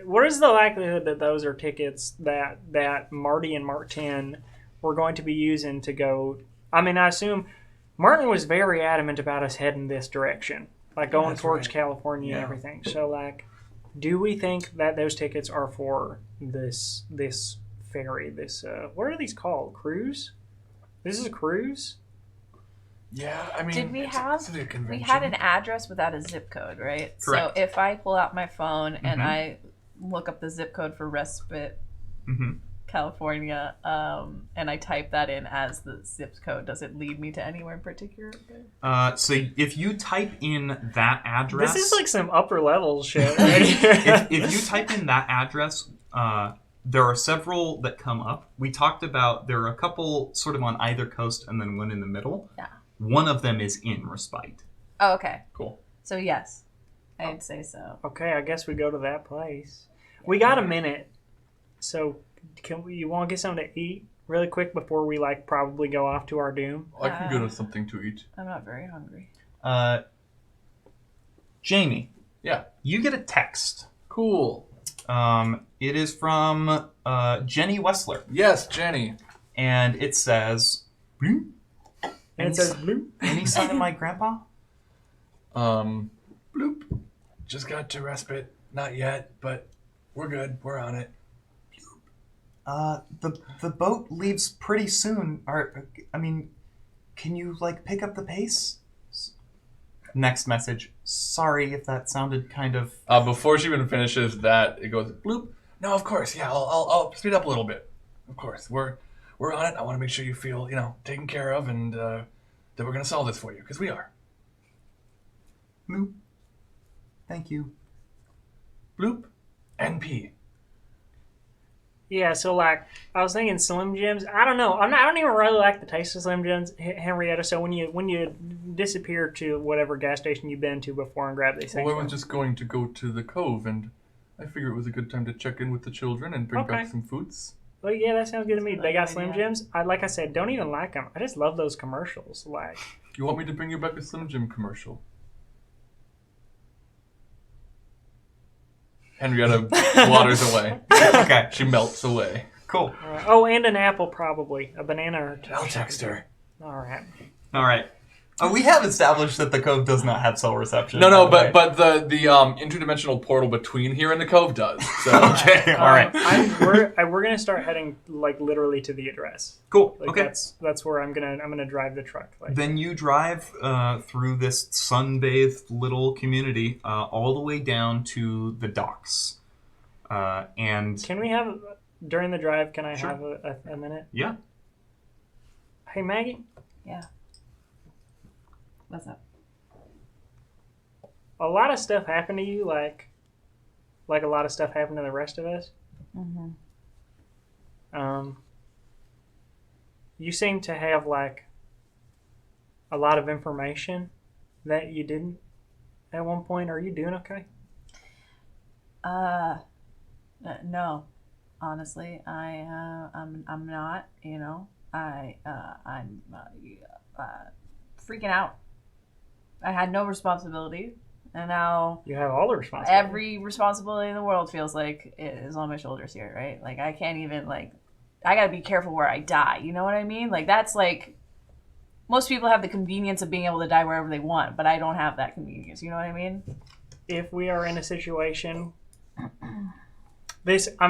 what is the likelihood that those are tickets that Marty and Martin were going to be using to go? I mean, I assume Martin was very adamant about us heading this direction, like going That's towards right. California and Yeah. everything. So, like, do we think that those tickets are for this ferry? What are these called? Cruise? This is a cruise? Yeah, I mean... Did we it's have? a convention. We had an address without a zip code, right? Correct. So if I pull out my phone and Mhm. I look up the zip code for Respite, Mm-hmm. California, and I type that in as the zip code, does it lead me to anywhere in particular? So if you type in that address... This is like some upper level shit right here. if you type in that address, there are several that come up. We talked about there are a couple sort of on either coast and then one in the middle. Yeah. One of them is in Respite. Oh, okay. Cool. So yes, I'd say so. Okay, I guess we go to that place. We got a minute, so you want to get something to eat really quick before we like probably go off to our doom? I can go to something to eat. I'm not very hungry. Jamie. Yeah. You get a text. Cool. It is from Jenny Wessler, Yes, Jenny. and it says, "Bloop. And it says blue. Any sign of my grandpa?" Bloop. just got to Respite. Not yet, but we're good. We're on it. The boat leaves pretty soon. Can you, pick up the pace? Next message. Sorry if that sounded kind of... Before she even finishes that, it goes, bloop. No, of course, yeah, I'll speed up a little bit. Of course, we're on it. I want to make sure you feel, taken care of, and that we're going to solve this for you, because we are. Bloop. Thank you. Bloop. NP. Yeah, so I was thinking Slim Jims. I don't know. I don't even really like the taste of Slim Jims, Henrietta. So when you disappear to whatever gas station you've been to before and grab these things, Well, I was just going to go to the Cove, and I figured it was a good time to check in with the children and bring back some foods. Well, yeah, that sounds good to me. They got Slim Jims. Like I said, don't even like them. I just love those commercials. You want me to bring you back a Slim Jim commercial? Henrietta waters away. Okay. She melts away. Cool. Oh, and an apple probably. A banana or two. I'll text her. All right. We have established that the Cove does not have cell reception. No, but the interdimensional portal between here and the Cove does. So. Okay, all right. We're gonna start heading literally to the address. Cool. Okay. That's where I'm gonna drive the truck. Then you drive through this sunbathed little community all the way down to the docks. And can we have during the drive? Can I Sure. have a minute? Yeah. Hey, Maggie. Yeah. What's up? A lot of stuff happened to you, like a lot of stuff happened to the rest of us. Mm-hmm. You seem to have a lot of information that you didn't at one point. Are you doing okay? No, honestly, I'm not. I'm freaking out. I had no responsibility, and now you have all the responsibility. Every responsibility in the world feels like it is on my shoulders here, right? I can't even I gotta be careful where I die. You know what I mean? That's most people have the convenience of being able to die wherever they want, but I don't have that convenience. You know what I mean? If we are in a situation, I'm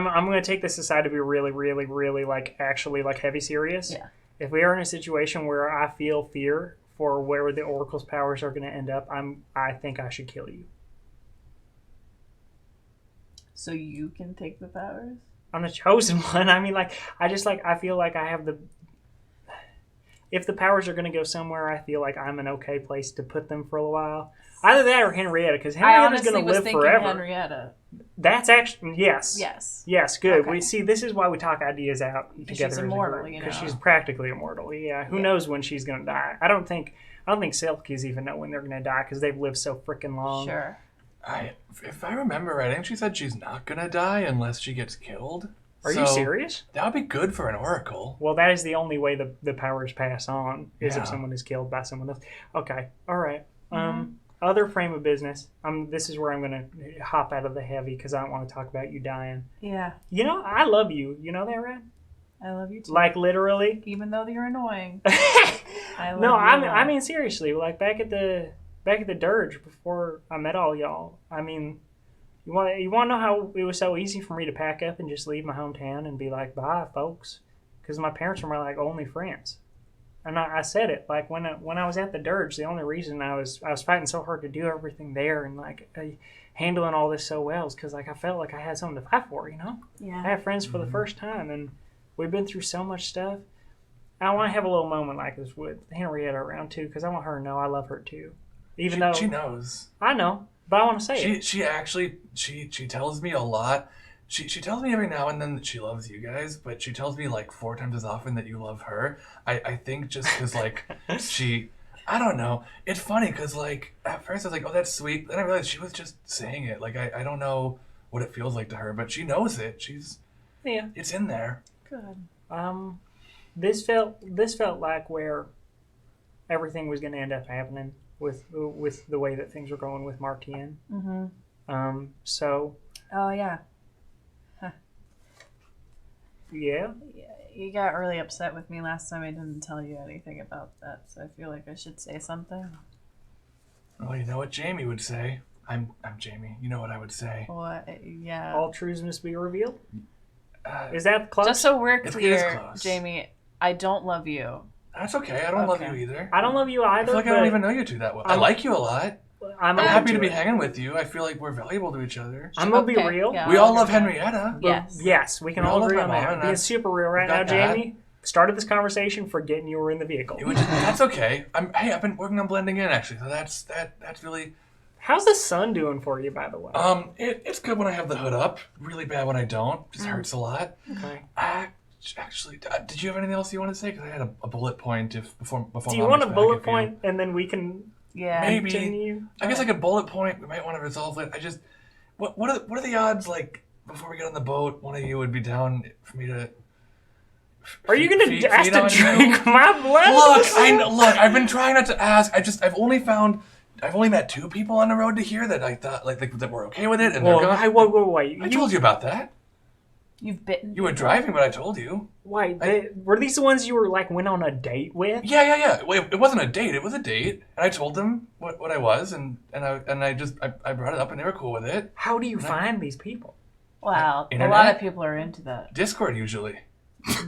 going to take this aside to be really, really, really actually heavy serious. Yeah. If we are in a situation where I feel fear for where the Oracle's powers are going to end up, I think I should kill you. So you can take the powers? I'm the chosen one. I feel like I have the... If the powers are going to go somewhere, I feel like I'm an okay place to put them for a while. Either that or Henrietta, because Henrietta's going to live forever. Henrietta. That's actually... Yes. Yes, good. Okay. We see, this is why we talk ideas out together. She's immortal, because she's practically immortal. Yeah. Who knows when she's going to die? I don't think Selkies even know when they're going to die because they've lived so freaking long. Sure. If I remember right, I think she said she's not going to die unless she gets killed. Are you serious? That would be good for an oracle. Well, that is the only way the powers pass on, is if someone is killed by someone else. Okay. All right. Mm-hmm. Other frame of business. This is where I'm going to hop out of the heavy because I don't want to talk about you dying. Yeah. I love you. You know that, right? I love you too. Literally. Even though you're annoying. I mean seriously. Back at the Dirge before I met all y'all. You want to know how it was so easy for me to pack up and just leave my hometown and be like, bye, folks, because my parents were my only friends. And I said it when I was at the Dirge, the only reason I was fighting so hard to do everything there and handling all this so well is because I felt like I had something to fight for, Yeah. I have friends for the first time, and we've been through so much stuff. I want to have a little moment like this with Henrietta around too, because I want her to know I love her too, even though she knows. I know, but I want to say it. She actually tells me a lot. She tells me every now and then that she loves you guys, but she tells me 4 times as often that you love her. I think just because I don't know. It's funny because at first I was like, oh, that's sweet. Then I realized she was just saying it. I don't know what it feels like to her, but she knows it. It's in there. Good. This felt like where everything was going to end up happening with the way that things were going with Martien. Mm-hmm. So. Oh yeah. Yeah? You got really upset with me last time I didn't tell you anything about that, so I feel like I should say something. Well, you know what Jamie would say. I'm Jamie. You know what I would say. What? Yeah. All truths must be revealed. Is that close? Just so we're It is clear, close. Jamie, I don't love you. That's okay. I don't love you either. I don't love you either. I feel like I don't even know you two that well. I like you a lot. I'm I'm happy to be it. hanging with you. I feel like we're valuable to each other. I'm gonna be Okay, real. yeah. We all love Henrietta. Yes. We can We all all agree love on my mom, that. and Being that's- super real right now, got that. Jamie. Started this conversation forgetting you were in the vehicle. That's okay. I've been working on blending in actually, so that's really. How's the sun doing for you, by the way? It's good when I have the hood up. Really bad when I don't. Just hurts a lot. Okay. Actually, did you have anything else you want to say? Because I had a bullet point before. Do you want a bullet point, and then we can Maybe. continue? I guess like a bullet point. We might want to resolve it. I just, what are the odds? Like before we get on the boat, one of you would be down for me to. Are you going to ask feed to on drink you? my blood? Look. I've been trying not to ask. I've only met 2 people on the road to here that I thought like that were okay with it, and they're gone. Wait. I told you about that. You've bitten. You were driving, but I told you. Were these the ones you were like went on a date with? Yeah. Wait, it wasn't a date. It was a date, and I told them what I was, and I brought it up, and they were cool with it. How do you find these people? Wow. A Internet? lot of people are into that. Discord usually.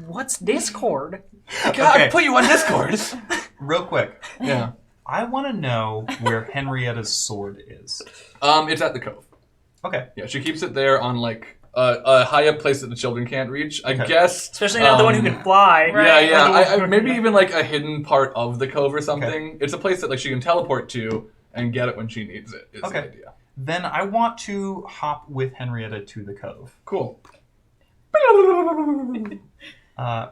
What's Discord? God, Okay. I put you on Discord. Real quick. Yeah. I want to know where Henrietta's sword is. It's at the cove. Okay. Yeah, she keeps it there on like a high up place that the children can't reach. I guess. Especially not the one who can fly. Right. Yeah. I maybe even like a hidden part of the cove or something. It's a place that like she can teleport to and get it when she needs it. Is the idea. Then I want to hop with Henrietta to the cove. Cool.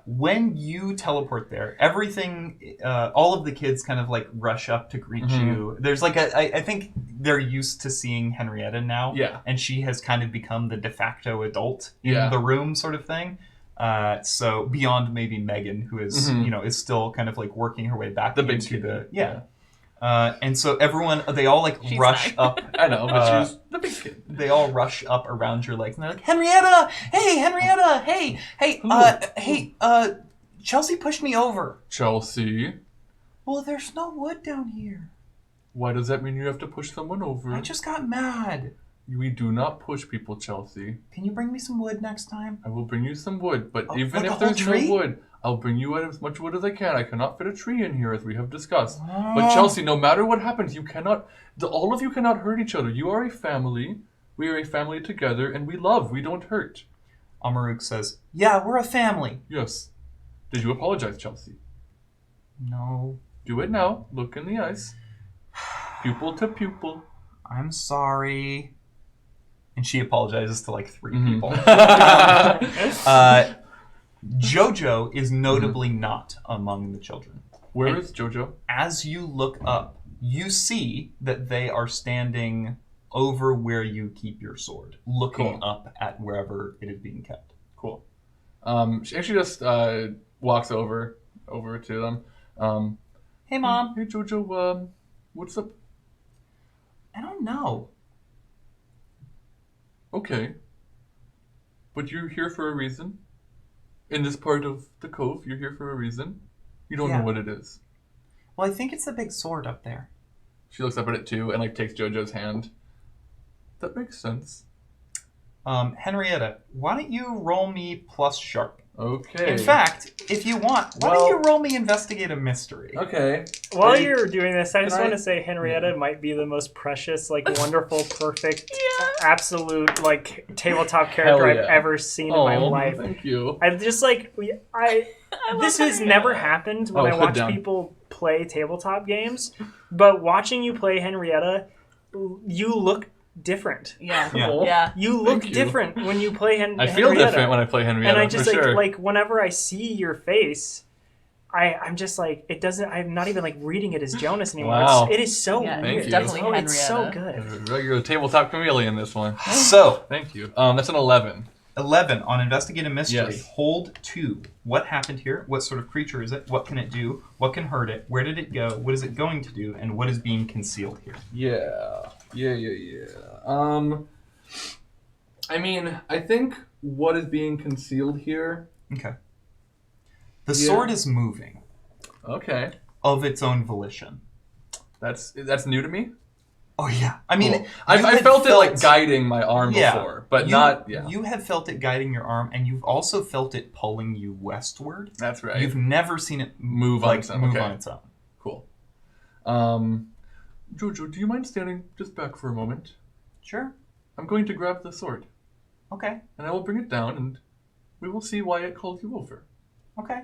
When you teleport there, everything, all of the kids kind of like rush up to greet you. There's like I think they're used to seeing Henrietta now. Yeah. And she has kind of become the de facto adult in the room sort of thing. So beyond maybe Megan, who is, is still kind of like working her way back The big into kid. the, and so everyone, they all like rush up. I know, but she's the big kid. They all rush up around your legs and they're like, Henrietta! Hey, Chelsea pushed me over. Chelsea, Well, there's no wood down here. why does that mean you have to push someone over? I just got mad. We do not push people, Chelsea. Can you bring me some wood next time? I will bring you some wood, but Oh, even like a if whole there's tree? no wood, I'll bring you as much wood as I can. I cannot fit a tree in here, as we have discussed. But Chelsea, no matter what happens, all of you cannot hurt each other. You are a family. We are a family together, and we love. We don't hurt. Amaruk says, yeah, we're a family. Yes. Did you apologize, Chelsea? No, Do it now. Look in the eyes. Pupil to pupil. I'm sorry. And she apologizes to like 3 people. Jojo is notably not among the children. Where is Jojo? As you look up, you see that they are standing over where you keep your sword, looking up at wherever it is being kept. Cool. She actually just walks over to them. Hey, Mom. Hey, Jojo. What's up? I don't know. Okay. But you're here for a reason. In this part of the cove, you're here for a reason. You don't know what it is. Well, I think it's the big sword up there. She looks up at it too and like takes Jojo's hand. That makes sense. Henrietta, why don't you roll me plus sharp? Okay. In fact, if you want, why don't you roll me investigate a mystery? Okay. While you're doing this, I just Can I- want to say Henrietta might be the most precious, like wonderful, perfect, absolute, like tabletop character Hell yeah. I've ever seen in my life. Thank you. I just like this has never happened when I hood watch down. people play tabletop games, but watching you play Henrietta, you look different. Yeah. Yeah. Yeah. You look Thank you. different when you play I feel Henrietta. different when I play Henrietta, And I just for sure. like whenever I see your face, I'm just like it doesn't. I'm not even like reading it as Jonas anymore. Wow. It is so Yeah, weird. Thank you. definitely Oh, it's so Henrietta. good. You're a tabletop chameleon, this one. So, Thank you. That's an 11. 11 on investigate a mystery. Yes. Hold 2. What happened here? What sort of creature is it? What can it do? What can hurt it? Where did it go? What is it going to do? And what is being concealed here? Yeah. I mean, I think what is being concealed here. Okay. The sword is moving Okay. of its own volition. That's new to me. Oh yeah, I mean, cool. I felt it like guiding my arm before, but You have felt it guiding your arm, and you've also felt it pulling you westward. That's right. You've never seen it move on its own. On its own. Cool. Jojo, do you mind standing just back for a moment? Sure. I'm going to grab the sword. Okay. And I will bring it down, and we will see why it called you over. Okay.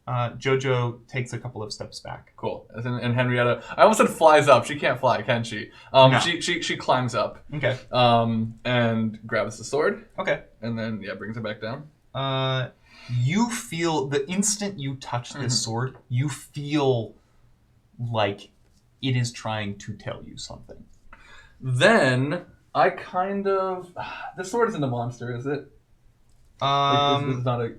Jojo takes a couple of steps back. Cool. And Henrietta, I almost said flies up. She can't fly, can she? No. She climbs up. Okay. And grabs the sword. Okay. And then brings it back down. You feel the instant you touch this sword, you feel like it is trying to tell you something. Then I kind of the sword isn't a monster, is it? This is not a.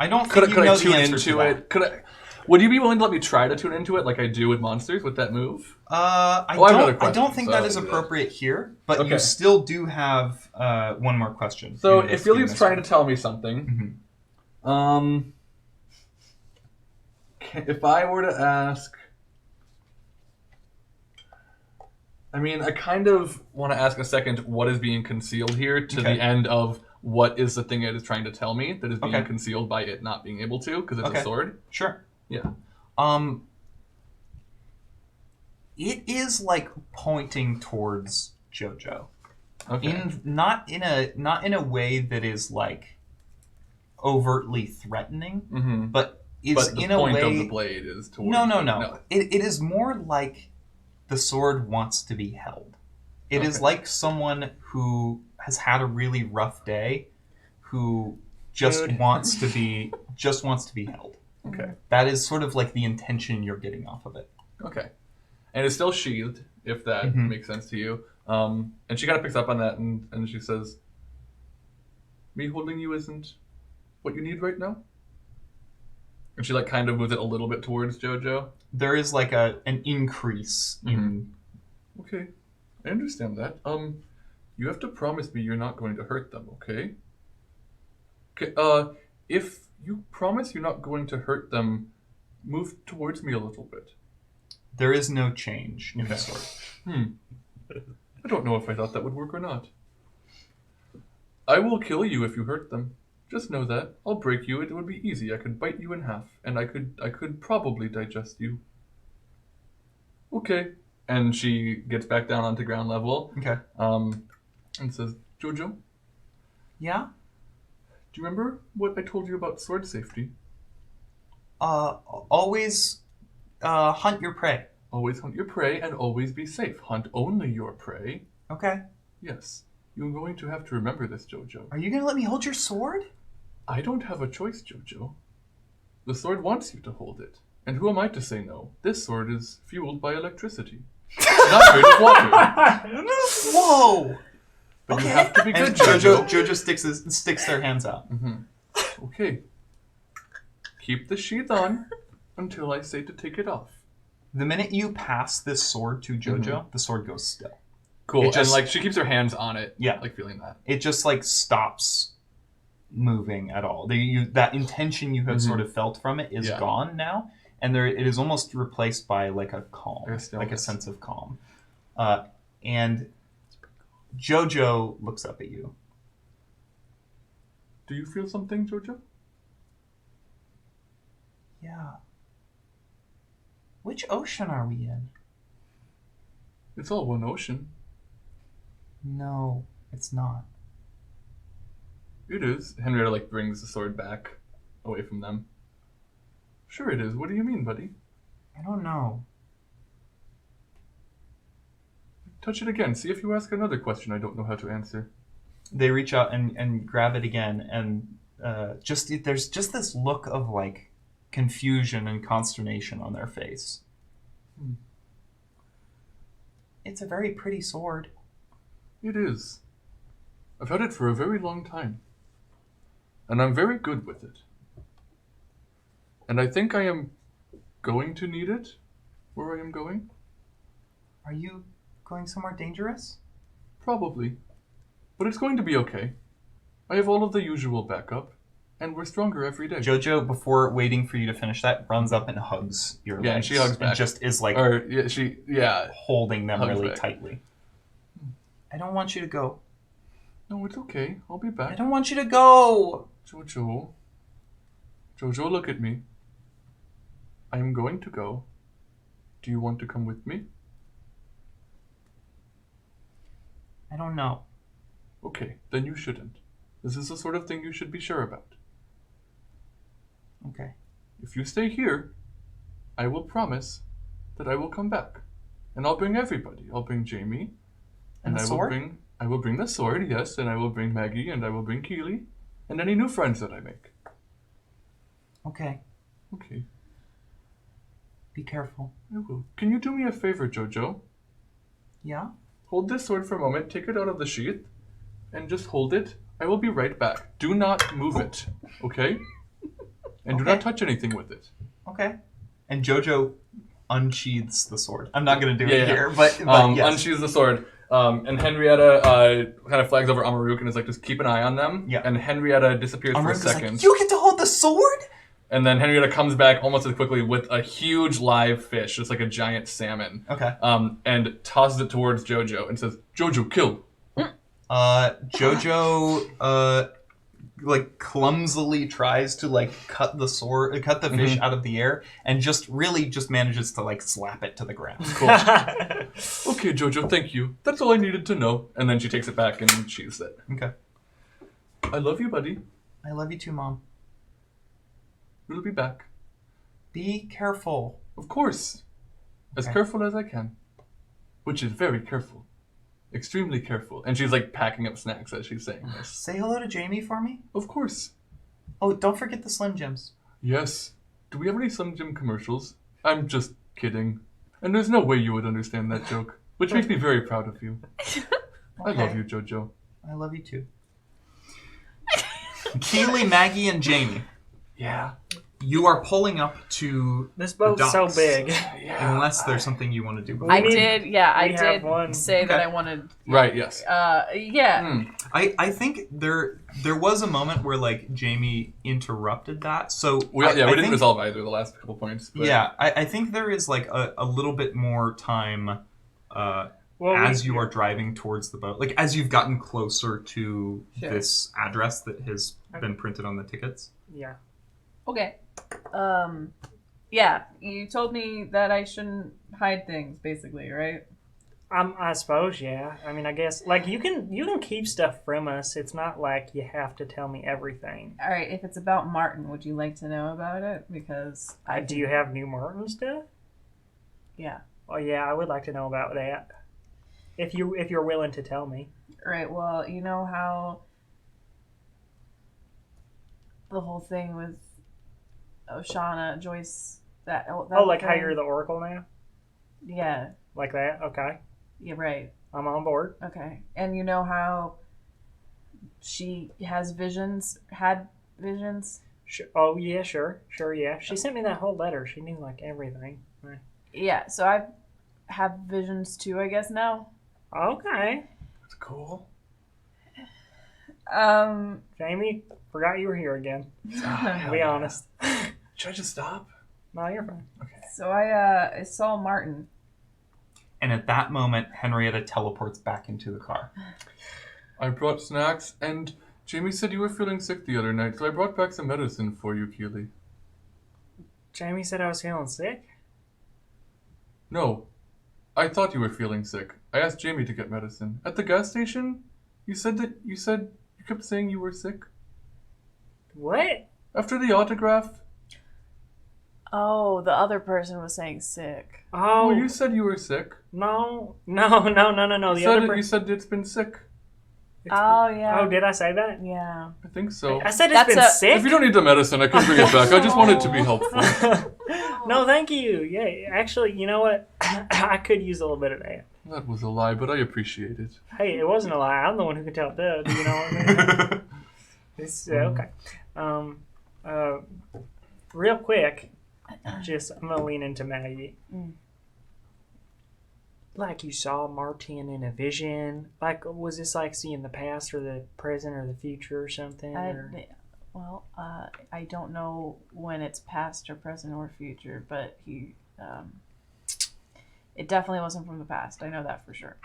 I don't think you could know I tune the answer into to that. it? Could I? Would you be willing to let me try to tune into it like I do with monsters with that move? I don't think that is appropriate here, but you still do have one more question. So if Billy's trying to tell me something, if I were to ask, I mean, I kind of want to ask a second what is being concealed here to the end of what is the thing it is trying to tell me that is being concealed by it not being able to because it's a sword. Sure. Yeah. It is like pointing towards Jojo. Okay. Not in a way that is like overtly threatening, but is in a way. But the point of the blade is towards. No. It is more like the sword wants to be held. It is like someone who has had a really rough day, who just wants to be held. Okay. That is sort of like the intention you're getting off of it. Okay. And it's still sheathed, if that makes sense to you. And she kind of picks up on that and she says, me holding you isn't what you need right now? And she like kind of moves it a little bit towards Jojo. There is like an increase in... Okay. I understand that. You have to promise me you're not going to hurt them, okay? Okay, if you promise you're not going to hurt them, move towards me a little bit. There is no change in the sword. I don't know if I thought that would work or not. I will kill you if you hurt them. Just know that. I'll break you. It would be easy. I could bite you in half, and I could probably digest you. Okay. And she gets back down onto ground level. Okay. And says, Jojo? Yeah? Do you remember what I told you about sword safety? Always hunt your prey. Always hunt your prey and always be safe. Hunt only your prey. Okay. Yes. You're going to have to remember this, Jojo. Are you going to let me hold your sword? I don't have a choice, Jojo. The sword wants you to hold it. And who am I to say no? This sword is fueled by electricity. Not made of water. Whoa! But you have to be good, and Jojo. Jojo sticks their hands out. Okay. Keep the sheath on until I say to take it off. The minute you pass this sword to Jojo, the sword goes still. Cool. And like she keeps her hands on it. Yeah. Like feeling that. It just like stops moving at all. That intention you have sort of felt from it is gone now. And it is almost replaced by like a calm, like a sense of calm. And Jojo looks up at you. Do you feel something, Jojo? Yeah. Which ocean are we in? It's all one ocean. No, it's not. It is. Henrietta like brings the sword back away from them. Sure it is. What do you mean, buddy? I don't know. Touch it again. See if you ask another question I don't know how to answer. They reach out and grab it again, and there's just this look of like confusion and consternation on their face. It's a very pretty sword. It is. I've had it for a very long time. And I'm very good with it. And I think I am going to need it where I am going. Are you going somewhere dangerous? Probably. But it's going to be okay. I have all of the usual backup, and we're stronger every day. Jojo, before waiting for you to finish that, runs up and hugs your legs. And she hugs back. And just is like holding them really back. tightly. I don't want you to go. No, it's okay. I'll be back. I don't want you to go. Jojo, look at me. I am going to go. Do you want to come with me? I don't know. Okay, then you shouldn't. This is the sort of thing you should be sure about. Okay. If you stay here, I will promise that I will come back. And I'll bring everybody. I'll bring Jamie. And the sword? I will bring the sword, yes, and I will bring Maggie, and I will bring Keely, and any new friends that I make. Okay. Okay, Be careful. I will. Can you do me a favor, Jojo? Yeah? Hold this sword for a moment, take it out of the sheath, and just hold it. I will be right back. Do not move it, okay? And do not touch anything with it. Okay. And Jojo unsheathes the sword. I'm not going to do Yeah, it yeah. here, but yes. Unsheathes the sword. And Henrietta kind of flags over Amaruk and is like, just keep an eye on them. Yeah. And Henrietta disappears for a Amaruk is second. like, you get to hold the sword? And then Henrietta comes back almost as quickly with a huge live fish, just like a giant salmon. Okay. And tosses it towards Jojo and says, Jojo, kill. Jojo, like clumsily tries to like cut the fish out of the air, and just manages to like slap it to the ground. Cool. Okay, Jojo, thank you. That's all I needed to know. And then she takes it back and sheaths it. Okay. I love you, buddy. I love you too, Mom. We'll be back. Be careful. Of course. As Okay. careful as I can. Which is very careful. Extremely careful. And she's like packing up snacks as she's saying this. Say hello to Jamie for me. Of course. Oh, don't forget the Slim Jims. Yes. Do we have any Slim Jim commercials? I'm just kidding. And there's no way you would understand that joke. Which makes me very proud of you. I love you, Jojo. I love you too. Keely, Maggie, and Jamie. Yeah. You are pulling up to This boat's so docks. big. Yeah. Unless there's something you want to do before. I need- did have one. say that Okay. I wanted. Right, yes. Yeah. I think there was a moment where like Jamie interrupted that. So We I didn't think, resolve either the last couple points. But Yeah, I think there is like a little bit more time Well, as you are driving towards the boat, like as you've gotten closer to Sure. this address that has been printed on the tickets. Yeah. Okay. Yeah. You told me that I shouldn't hide things, basically, right? I suppose, yeah. I mean, I guess like you can keep stuff from us. It's not like you have to tell me everything. All right. If it's about Martin, would you like to know about it? Because Do you have New Martin stuff? Yeah. Oh yeah, I would like to know about that. If you're willing to tell me. Right. Well, you know how the whole thing with Oshana, Joyce, that Oh, like how thing? you're the Oracle now? Yeah. Like that? Okay. Yeah. Right. I'm on board. Okay. And you know how she has visions, had visions? Sure. Oh yeah, sure, yeah. She sent me that whole letter. She knew like everything. Right. Yeah, so I have visions too, I guess, now. Okay. That's cool. Jamie, forgot you were here again. To be honest. Should I just stop? No, you're fine. Okay. So I saw Martin. And at that moment, Henrietta teleports back into the car. I brought snacks, and Jamie said you were feeling sick the other night, so I brought back some medicine for you, Keely. Jamie said I was feeling sick. No, I thought you were feeling sick. I asked Jamie to get medicine. At the gas station, you kept saying you were sick. What? After the autograph, Oh, the other person was saying sick. Oh, you said you were sick. no. The You other you person. said it's been sick. Oh, yeah. Oh, did I say that? Yeah. I think so. I said it's That's been a- sick. If you don't need the medicine, I can bring it back. I just wanted to be helpful. No, thank you. Yeah, actually, you know what? I could use a little bit of that. That was a lie, but I appreciate it. Hey, it wasn't a lie. I'm the one who can tell Doug. You know what I mean? It's okay. Real quick, I'm gonna lean into Maggie. Like you saw Martin in a vision. Like, was this like seeing the past or the present or the future or something? I don't know when it's past or present or future, but it definitely wasn't from the past. I know that for sure.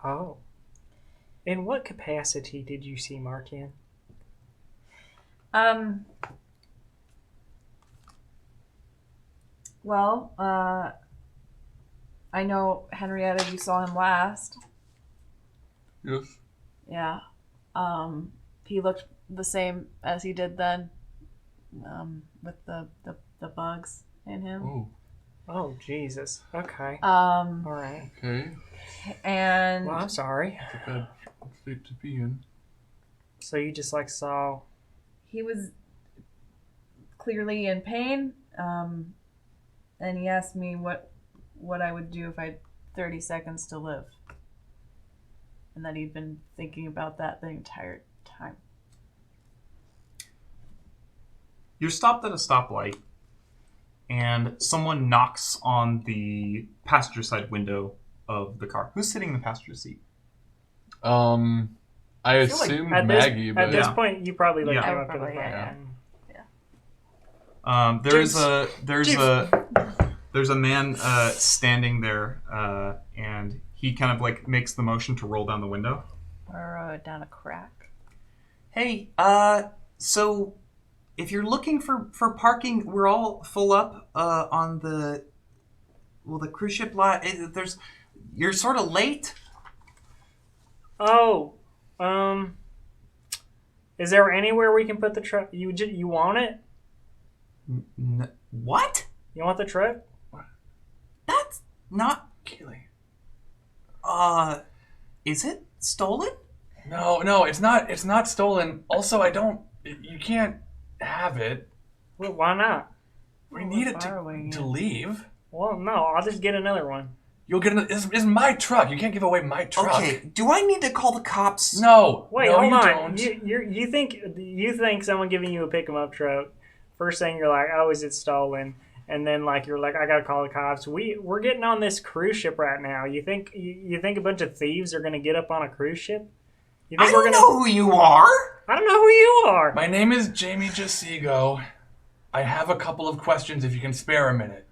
Oh. In what capacity did you see Mark in? Well, I know Henrietta, you saw him last. Yes. Yeah. He looked the same as he did then, with the bugs in him. Oh. Oh, Jesus. Okay. All right. Okay. And Well, I'm sorry. It's a bad state to be in. So you just saw... he was clearly in pain, and he asked me what I would do if I had 30 seconds to live. And that he'd been thinking about that the entire time. You're stopped at a stoplight, and someone knocks on the passenger side window of the car. Who's sitting in the passenger seat? I assumed Maggie, but at this point, you probably came up to the front. There's a man standing there, and he kind of makes the motion to roll down the window. Or down a crack. Hey, so if you're looking for parking, we're all full up on the cruise ship lot. You're sort of late. Oh, is there anywhere we can put the truck? You want it? What? You want the truck? That's not Keely. Is it stolen? No, it's not. It's not stolen. Also, you can't have it. Well, why not? We need it to leave. Well, no, I'll just get another one. You'll get it's my truck. You can't give away my truck. Okay, do I need to call the cops? No. Wait, no, hold you on. Don't. You think someone giving you a pick 'em up truck? First thing you're like, oh, is it stolen? And then you're like, I gotta call the cops. We're getting on this cruise ship right now. You think a bunch of thieves are gonna get up on a cruise ship? You think I don't know who you are. I don't know who you are. My name is Jamie Jasigo. I have a couple of questions if you can spare a minute.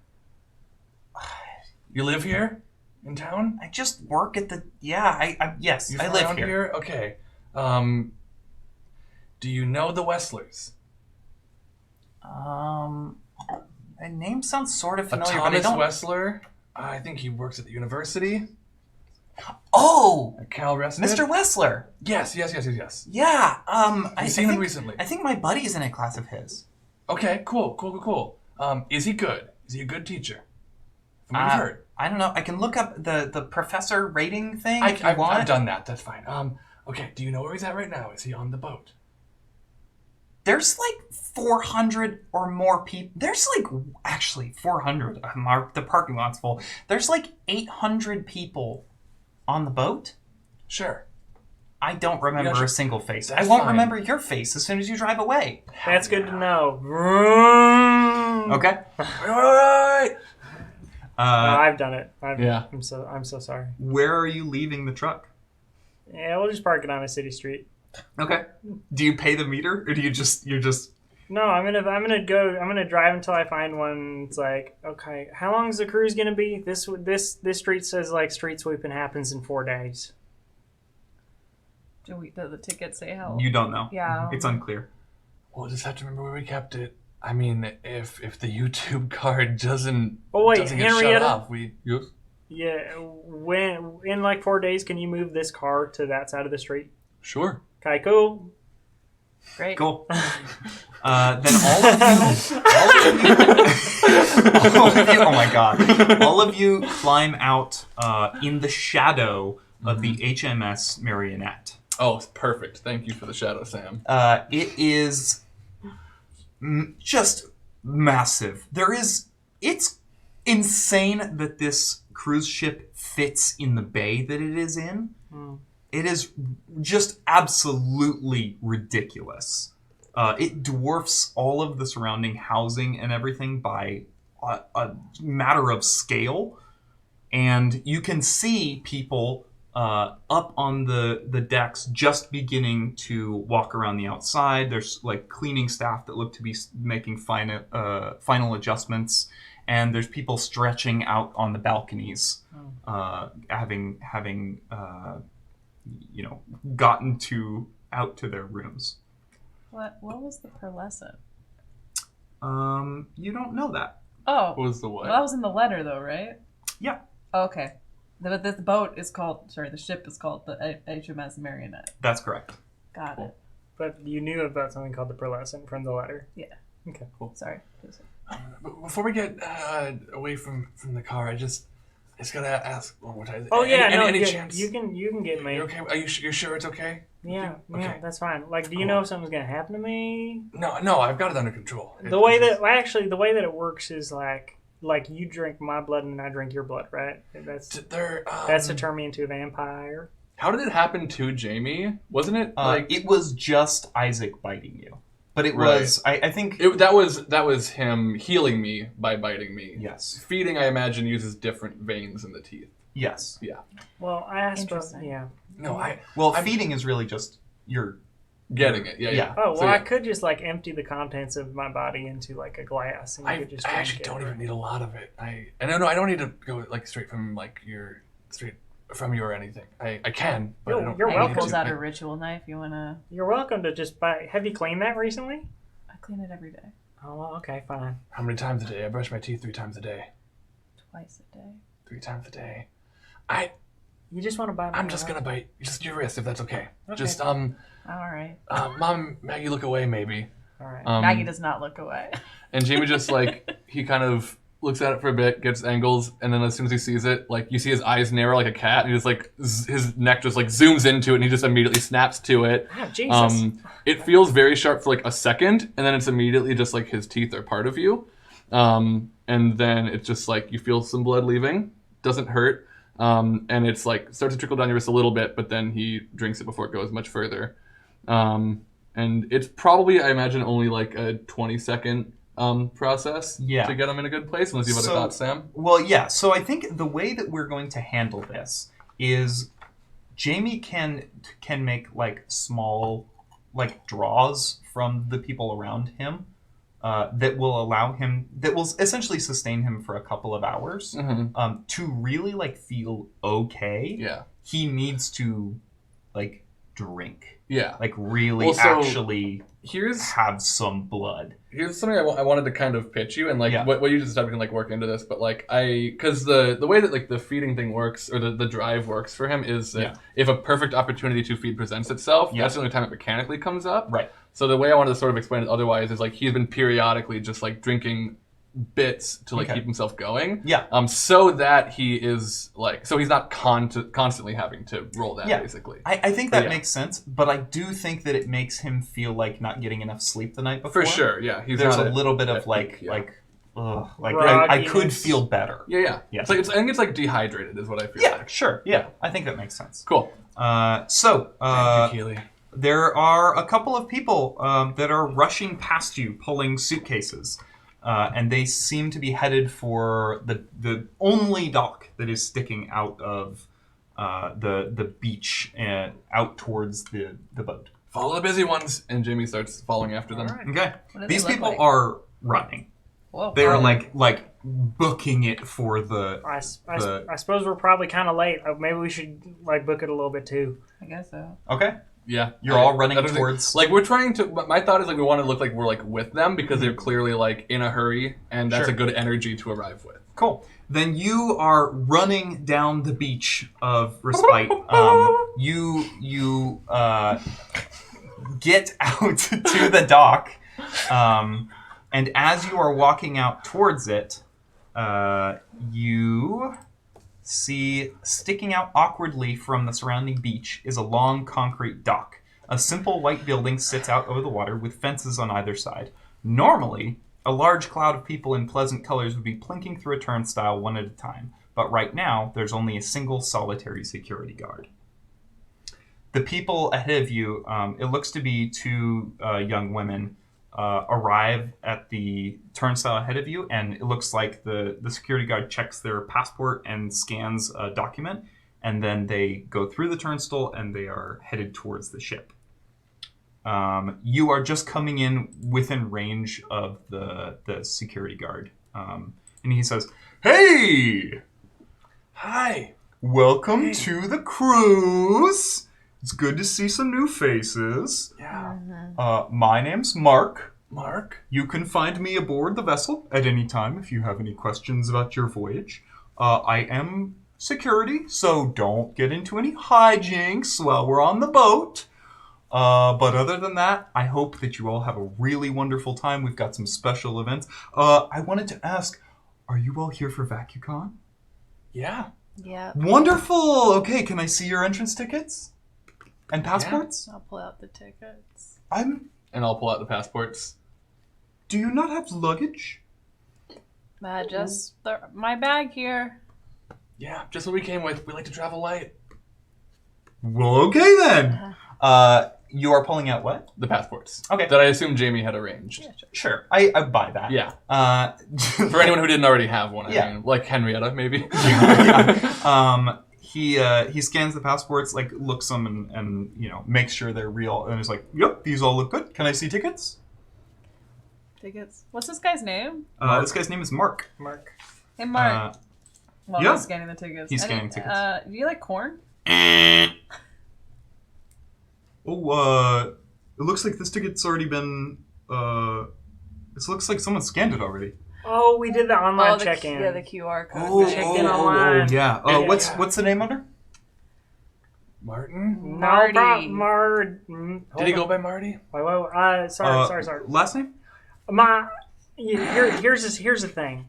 You live here in town? I just work at the... Yeah, yes, I live here. Okay. Do you know the Westlers? The name sounds sort of familiar, Thomas but I don't... Wessler? I think he works at the university. Oh! Cal Respite? Mr. Wessler. Yes. Yeah, You've seen him recently. I think my buddy's in a class of his. Okay, cool. Is he good? Is he a good teacher? From what you've heard. I don't know. I can look up the professor rating thing if you want. I've done that. That's fine. Okay, do you know where he's at right now? Is he on the boat? There's 400 or more people. There's actually 400. The parking lot's full. There's 800 people on the boat. Sure. I don't remember a single face. I That's won't fine. remember your face as soon as you drive away. That's good to know. Okay. Right. No, I've done it. Yeah. I'm so sorry. Where are you leaving the truck? Yeah, we'll just park it on a city street. Okay. Do you pay the meter, or do you're just? No, I'm gonna drive until I find one. It's okay, how long is the cruise gonna be? This street says street sweeping happens in 4 days. Does the ticket say how? You don't know. Yeah. It's unclear. We'll just have to remember where we kept it. I mean, if the YouTube card doesn't get shut Henrietta? off, yes. Yeah, when in 4 days, can you move this car to that side of the street? Sure. Okay, cool. Great. Cool. Then all of you, oh my god, all of you climb out in the shadow of the HMS Marionette. Oh, perfect. Thank you for the shadow, Sam. It is just massive. It's insane that this cruise ship fits in the bay that it is in. It is just absolutely ridiculous. It dwarfs all of the surrounding housing and everything by a matter of scale. And you can see people up on the decks just beginning to walk around the outside. There's cleaning staff that look to be making final adjustments. and there's people stretching out on the balconies, having gotten out to their rooms. What was the pearlescent? You don't know that. Oh. What was the what? Well, that was in the letter, though, right? Yeah. Okay. The ship is called the HMS Marionette. That's correct. Got it. But you knew about something called the pearlescent from the letter. Yeah. Okay. Cool. Sorry. Before we get away from the car, I just gotta ask one more time. Oh yeah, any chance? You can get me. You're okay? Are you sure it's okay? Yeah, Okay. that's fine. Like, do you know if something's gonna happen to me? No, I've got it under control. The way that it works is like you drink my blood and I drink your blood, right? That's to turn me into a vampire. How did it happen to Jamie? Wasn't it it was just Isaac biting you, but it was I think that was him healing me by biting me. Yes. Feeding, I imagine, uses different veins in the teeth. Yes. Yeah. Well, I suppose, yeah. No, feeding is really just you're getting it. Yeah. Oh, well, I could just like empty the contents of my body into like a glass, and you could just. I actually don't even need a lot of it. I don't need to go like straight from you or anything. I can, but I don't. You're welcome. He pulls out a ritual knife. You wanna? You're welcome to just buy. Have you cleaned that recently? I clean it every day. Oh, well, okay, fine. How many times a day? I brush my teeth 3 times a day. Twice a day. 3 times a day. You just want to buy. I'm just gonna bite just your wrist if that's okay. Just All right. Mom, Maggie, look away maybe. All right. Maggie does not look away. And Jamie just he kind of looks at it for a bit, gets angles, and then as soon as he sees it, you see his eyes narrow like a cat, and he just his neck just zooms into it, and he just immediately snaps to it. Oh, Jesus. It feels very sharp for a second, and then it's immediately just his teeth are part of you. And then it's just you feel some blood leaving. Doesn't hurt. And it's starts to trickle down your wrist a little bit, but then he drinks it before it goes much further. And it's probably, I imagine, only a 20-second process to get him in a good place. Unless you have other thoughts, Sam? Well, yeah. So I think the way that we're going to handle this is Jamie can make small draws from the people around him. That will essentially sustain him for a couple of hours. Mm-hmm. To really feel okay, he needs to drink. Yeah. Really actually have some blood. Here's something I wanted to kind of pitch you, and what you just said, we can work into this, but because the way that the feeding thing works, or the drive works for him is that if a perfect opportunity to feed presents itself, that's the only time it mechanically comes up. Right. So the way I wanted to sort of explain it otherwise is he's been periodically just drinking bits to keep himself going. Yeah. So that he is so he's not constantly having to roll that basically. I think that makes sense, but I do think that it makes him feel not getting enough sleep the night before. For sure, yeah. There's a little bit of I could feel better. Yeah. I think it's dehydrated is what I feel. Yeah, sure. Yeah, I think that makes sense. Cool. Thank you, Keely. There are a couple of people that are rushing past you, pulling suitcases, and they seem to be headed for the only dock that is sticking out of the beach and out towards the boat. Follow the busy ones, and Jamie starts following after them. Right. Okay, these people are running. Whoa. They are booking it for the. I suppose we're probably kind of late. Maybe we should book it a little bit too. I guess so. Okay. Yeah, you're all running towards. We're trying to. My thought is we want to look like we're with them because they're clearly in a hurry, and that's a good energy to arrive with. Cool. Then you are running down the beach of Respite. You get out to the dock, and as you are walking out towards it, you see sticking out awkwardly from the surrounding beach is a long concrete dock. A simple white building sits out over the water with fences on either side. Normally, a large cloud of people in pleasant colors would be plinking through a turnstile one at a time, but right now there's only a single solitary security guard. The people ahead of you, it looks to be 2 young women, arrive at the turnstile ahead of you, and it looks like the security guard checks their passport and scans a document, and then they go through the turnstile and they are headed towards the ship. You are just coming in within range of the security guard. And he says, "Hey! Hi. Welcome to the cruise. It's good to see some new faces. Yeah. My name's Mark. Mark? You can find me aboard the vessel at any time if you have any questions about your voyage. I am security, so don't get into any hijinks while we're on the boat. But other than that, I hope that you all have a really wonderful time. We've got some special events. I wanted to ask, are you all here for VacuCon? Yeah. Yeah. Wonderful! Okay, can I see your entrance tickets? And passports? I'll pull out the tickets. And I'll pull out the passports. Do you not have luggage? Just my bag here. Yeah, just what we came with. We like to travel light. Well, okay then. You are pulling out what? The passports. Okay. That I assume Jamie had arranged. Yeah, Sure, I buy that. Yeah. For For anyone who didn't already have one, Yeah. I mean, like Henrietta, maybe. He scans the passports, like looks them and makes sure they're real, and is like, "Yep, these all look good. Can I see tickets?" Tickets. What's this guy's name? This guy's name is Mark. Mark. Hey, Mark. Well, yeah. he's scanning the tickets. He's scanning tickets. Do you like corn? Oh, it looks like this ticket's already been. It looks like someone scanned it already. Oh, we did the online the check-in. Yeah, the QR code. Oh, checked in online. yeah. Yeah. What's the name under? Martin? Marty. Did he go by Marty? Wait. Sorry. Last name? Here's the thing.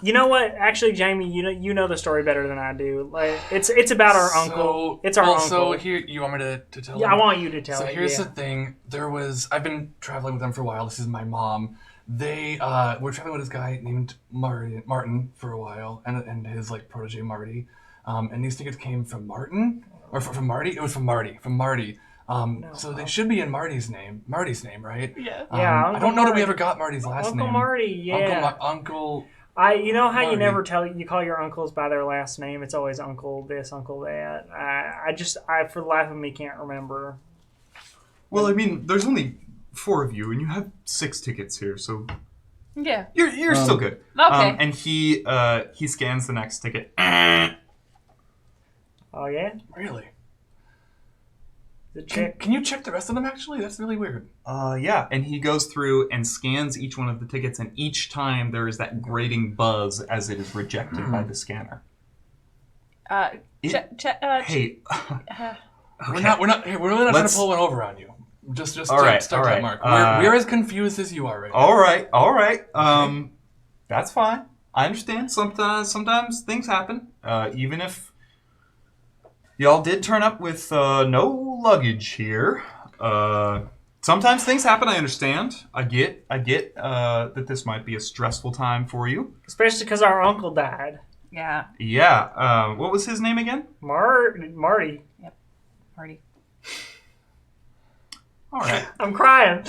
You know what? Actually, Jamie, you know the story better than I do. Like, it's about our uncle. It's our uncle. So here, you want me to tell? Yeah, him? I want you to tell. So here's the thing. I've been traveling with them for a while. This is my mom. They were traveling with this guy named Martin for a while, and his like protege Marty. And these tickets came from Martin or from Marty. It was from Marty. So they should be in Marty's name, right? Yeah. I don't know that we ever got Marty's last name. Uncle Marty, yeah. Uncle. You know how Marty. you never you call your uncles by their last name? It's always Uncle this, Uncle that. I for the life of me can't remember. Well, I mean, there's only 4 of you, and you have 6 tickets here, so Yeah. you're still good. Okay. And he scans the next ticket. Oh yeah. Really? The check. Can you check the rest of them? Actually, that's really weird. Yeah, and he goes through and scans each one of the tickets, and each time there is that grating buzz as it is rejected by the scanner. Hey, Okay. we're really not trying to pull one over on you. Just All right, start all that, right. Mark. We're as confused as you are right now. All right. That's fine. I understand. Sometimes things happen. Even if y'all did turn up with no luggage here. Sometimes things happen. I understand. I get that this might be a stressful time for you. Especially because our uncle died. Yeah. Yeah. What was his name again? Marty. Yep. Marty. All right. I'm crying.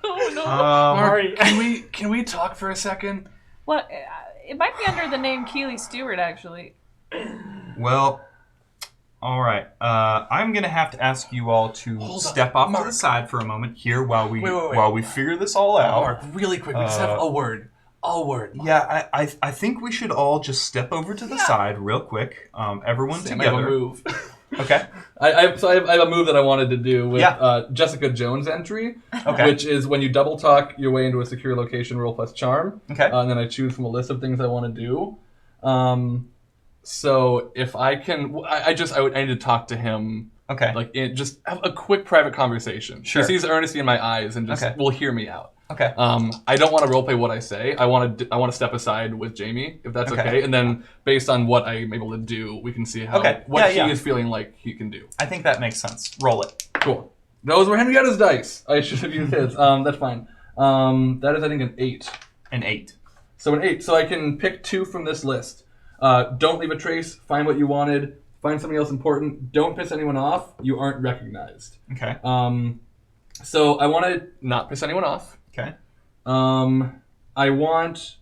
Oh no. Mark, can we talk for a second? What? It might be under the name Keely Stewart, actually. Well, all right. I'm gonna have to ask you all to step off to the side for a moment here while we while we figure this all out. Mark, really quick, we just have a word. Yeah, I think we should all just step over to the side real quick. Everyone Sam, together. I have a move. Okay. I have a move that I wanted to do with Jessica Jones' entry, which is when you double talk your way into a secure location, roll plus charm. Okay. And then I choose from a list of things I want to do. So if I can, I need to talk to him. Okay. Like just have a quick private conversation. Sure. He sees earnesty in my eyes and just will hear me out. Okay. I don't want to roleplay what I say. I want to step aside with Jamie, if that's okay. And then based on what I'm able to do, we can see how what he is feeling like he can do. I think that makes sense. Roll it. Cool. Those were Henrietta's dice. I should have used his. That's fine. That is, I think, an 8. An 8. So an 8. So I can pick 2 from this list. Don't leave a trace. Find what you wanted. Find something else important. Don't piss anyone off. You aren't recognized. Okay. So I want to not piss anyone off. Okay. I want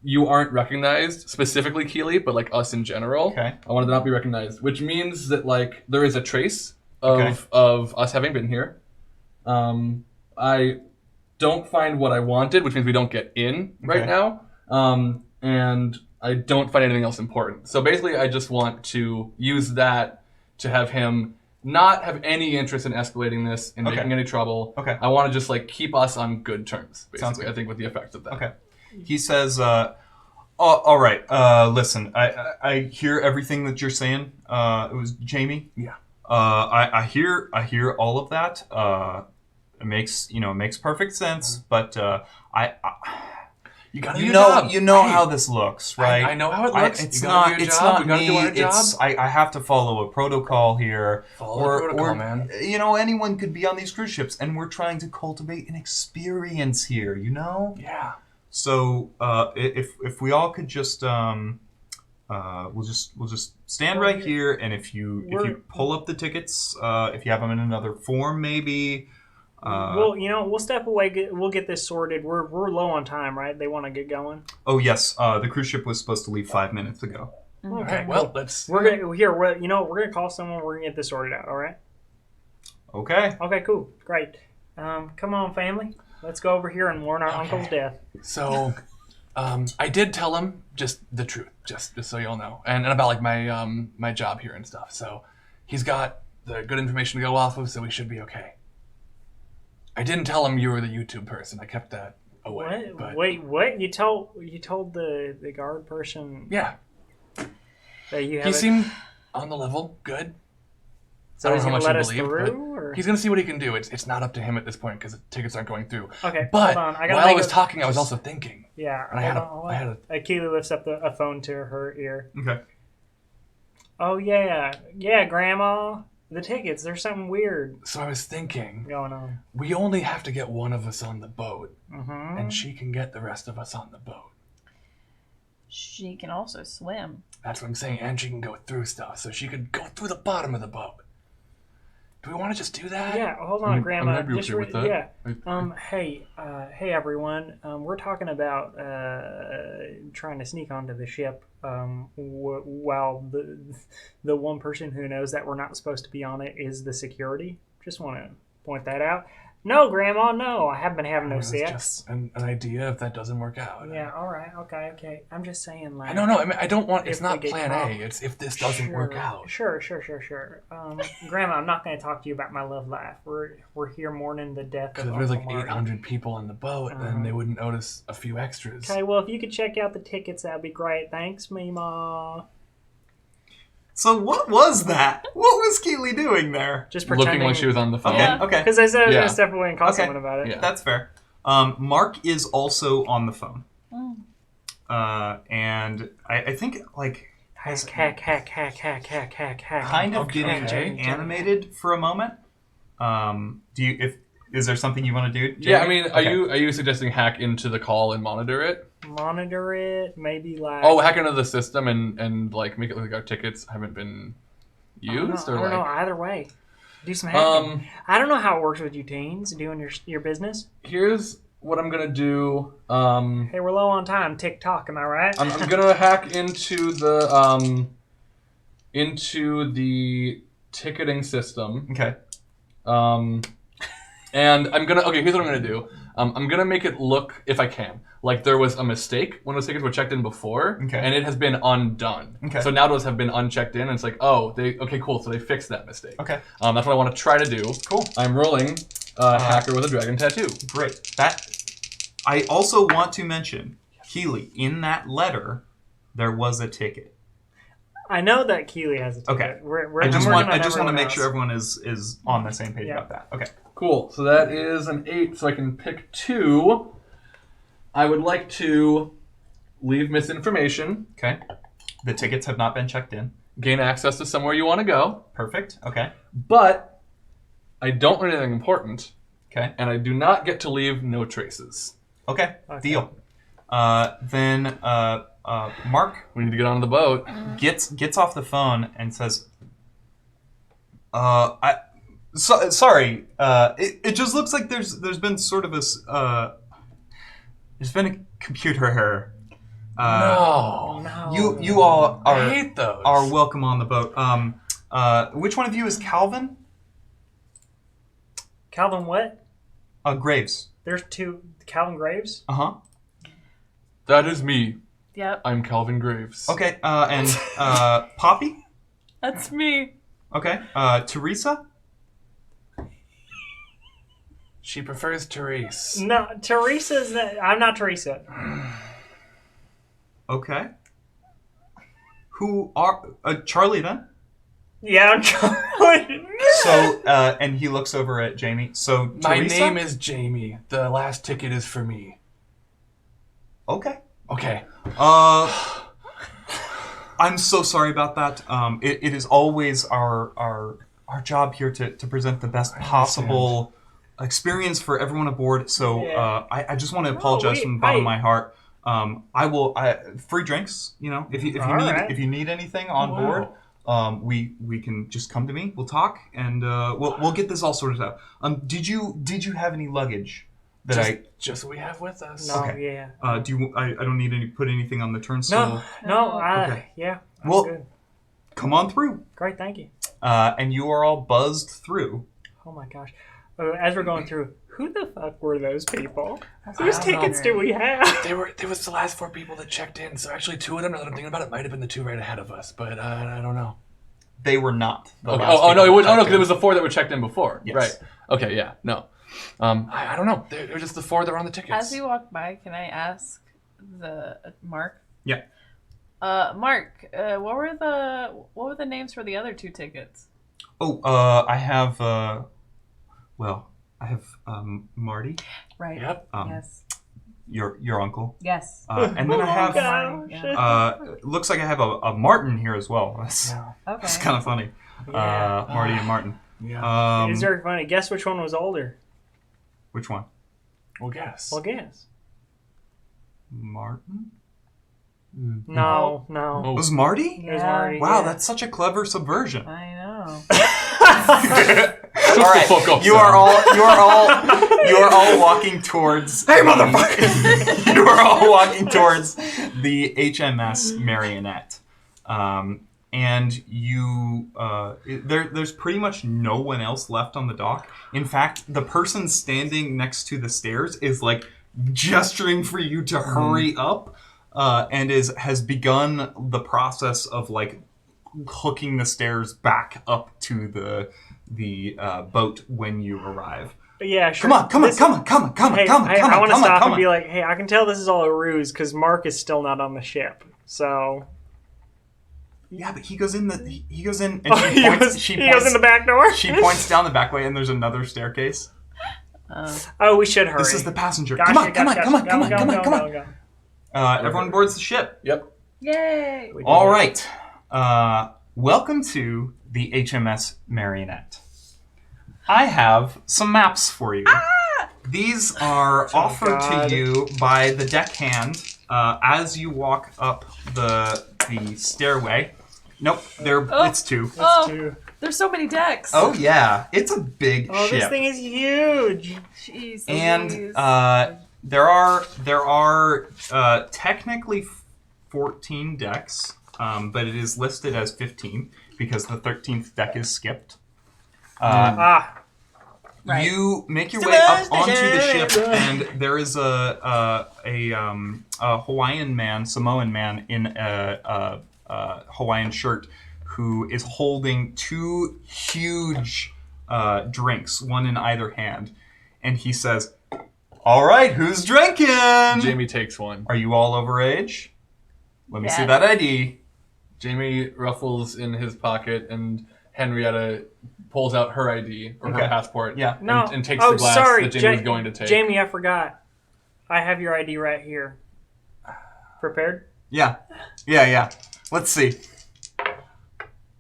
you aren't recognized, specifically Keely, but like us in general. Okay. I want it to not be recognized, which means that like there is a trace of us having been here. I don't find what I wanted, which means we don't get in right now. And I don't find anything else important. So basically, I just want to use that to have him not have any interest in escalating this and making any trouble. I want to just like keep us on good terms, basically, I think, with the effects of that. He says, all right, listen, I hear everything that you're saying. It was Jamie? Yeah. I hear all of that. It makes perfect sense, but you gotta do your job. You know how this looks, right? I know how it looks. It's not me. I have to follow a protocol here. Follow the protocol, man. Anyone could be on these cruise ships, and we're trying to cultivate an experience here. Yeah. So if we all could just we'll just stand right here, and if you pull up the tickets, if you have them in another form, maybe. We'll step away. We'll get this sorted. We're low on time, right? They want to get going. Oh yes, the cruise ship was supposed to leave 5 minutes ago. Okay. All right, well, let's. We're gonna call someone. We're gonna get this sorted out. All right. Okay. Okay. Cool. Great. Come on, family. Let's go over here and mourn our uncle's death. So, I did tell him just the truth, just so y'all know, and about like my job here and stuff. So, he's got the good information to go off of, so we should be okay. I didn't tell him you were the YouTube person. I kept that away. What? But... Wait, what? You told the guard person? Yeah. That you have he seemed on the level, good. So he's going to let us through? Or? He's going to see what he can do. It's not up to him at this point because the tickets aren't going through. Okay, but hold on. while I was talking, I was also thinking. Yeah. And I had a... Keely lifts up a phone to her ear. Okay. Oh, yeah. Yeah, Grandma. The tickets, there's something weird. So I was thinking, going on. We only have to get one of us on the boat, mm-hmm. and she can get the rest of us on the boat. She can also swim. That's what I'm saying, and she can go through stuff, so she could go through the bottom of the boat. Do we want to just do that? Yeah, hold on, Grandma. I'd be okay with that. Yeah. Hey, everyone. We're talking about trying to sneak onto the ship while the one person who knows that we're not supposed to be on it is the security. Just want to point that out. No, Grandma, no. I haven't been having no sex. Just an idea if that doesn't work out. Yeah, all right, okay. I'm just saying, like... I don't know. I mean, I don't want... It's not plan A. It's if this doesn't work out. Sure. Grandma, I'm not going to talk to you about my love life. We're here mourning the death of Uncle Because there's like Marty. 800 people on the boat, and they wouldn't notice a few extras. Okay, well, if you could check out the tickets, that'd be great. Thanks, Meemaw. So what was that? What was Keely doing there? Just pretending. Looking like she was on the phone. Okay. Because I said I was going to step away and call someone about it. Yeah. That's fair. Mark is also on the phone. And I think, like... Hack. Kind of getting animated for a moment. Is there something you want to do, Jamie? Yeah, I mean, are you suggesting hack into the call and monitor it? Monitor it, maybe like... Oh, hack into the system and like make it look like our tickets haven't been used? I don't know, either way. Do some hacking. I don't know how it works with you teens doing your business. Here's what I'm going to do. Hey, we're low on time. TikTok, am I right? I'm going to hack into the ticketing system. Okay. And I'm going to... Okay, here's what I'm going to do. I'm going to make it look, if I can, like there was a mistake when those tickets were checked in before, and it has been undone. Okay. So now those have been unchecked in, and it's like, okay, cool, so they fixed that mistake. Okay. That's what I want to try to do. Cool. I'm rolling hacker with a dragon tattoo. Great. I also want to mention, Keely, in that letter, there was a ticket. I know that Keely has a ticket. Okay. I just want to make sure everyone is on the same page about that. Okay. Cool. So that is an 8, so I can pick 2. I would like to leave misinformation. Okay. The tickets have not been checked in. Gain access to somewhere you want to go. Perfect. Okay. But I don't learn anything important. Okay. And I do not get to leave no traces. Okay. Deal. Then Mark... We need to get on the boat. Gets off the phone and says, sorry. It just looks like there's been sort of there's been a computer error. No. You all I hate those. are welcome on the boat. Which one of you is Calvin? Calvin what? Graves. There's 2 Calvin Graves. That is me. Yep. I'm Calvin Graves. Okay. And Poppy. That's me. Okay. Teresa. She prefers Therese. No, Teresa's not. I'm not Teresa. Okay. Who are Charlie then? Yeah, I'm Charlie. So, and he looks over at Jamie. So, My Teresa? name is Jamie. The last ticket is for me. Okay. Okay. I'm so sorry about that. It is always our job here to present the best possible experience for everyone aboard. So, I just want to apologize from the bottom of my heart. I will free drinks. You know, if you need anything on board. We can just come to me. We'll talk, and we'll get this all sorted out. Did you have any luggage that just what we have with us? No, okay. yeah. Do you? I don't need any. Put anything on the turnstile. No. Okay. Yeah. Well, good. Come on through. Great, thank you. And you are all buzzed through. Oh my gosh. As we're going through, who the fuck were those people? Whose tickets do we have? They was the last 4 people that checked in. So actually 2 of them, now that I'm thinking about it, might have been the 2 right ahead of us, but I don't know. They were not. Okay. No, it would. Oh no, because it was the 4 that were checked in before. Yes. Right. Okay. Yeah. No. I don't know. They're just the 4 that were on the tickets. As we walk by, can I ask the Mark? Yeah. Mark, what were the names for the other 2 tickets? Oh, I have. I have Marty. Right. Yep. Yes. Your uncle. Yes. And then I have. Gosh. Looks like I have a Martin here as well. That's Okay. kind of funny. Yeah. Marty and Martin. Yeah. It's very funny. Guess which one was older? Which one? Well, guess. Well, guess. Martin? No. Oh. Was Marty? It was Yeah. Marty. Wow, yeah. that's such a clever subversion. I know. All right, fuck up, you are all walking towards. Hey, motherfucker! You are all walking towards the HMS Marionette, and you there's pretty much no one else left on the dock. In fact, the person standing next to the stairs is like gesturing for you to hurry up, and has begun the process of like hooking the stairs back up to the boat when you arrive. Yeah, sure. Come on. I want to stop and be like, hey, I can tell this is all a ruse because Mark is still not on the ship. So. Yeah, but he goes in and he goes in the back door. She points down the back way, and there's another staircase. Oh, we should hurry. This is the passenger. Gotcha, Come on. Everyone boards the ship. Yep. Yay! All right. Welcome to the HMS Marionette. I have some maps for you. These are offered to you by the deckhand as you walk up the stairway. Nope, it's 2. Two. There's so many decks. Oh yeah, it's a big Oh, ship. this thing is huge. Jeez. And Louise. there are technically 14 decks, but it is listed as 15 because the 13th deck is skipped. Right. You make your way up onto the ship, and there is a Hawaiian man, Samoan man in a Hawaiian shirt, who is holding 2 huge drinks, one in either hand, and he says, "All right, who's drinking?" Jamie takes one. Are you all over age? Let me see Yes. that ID. Jamie ruffles in his pocket, and Henrietta pulls out her ID or her passport. Yeah. No. And takes the glass that Jamie was going to take. Jamie, I forgot. I have your ID right here. Prepared? Yeah. Let's see.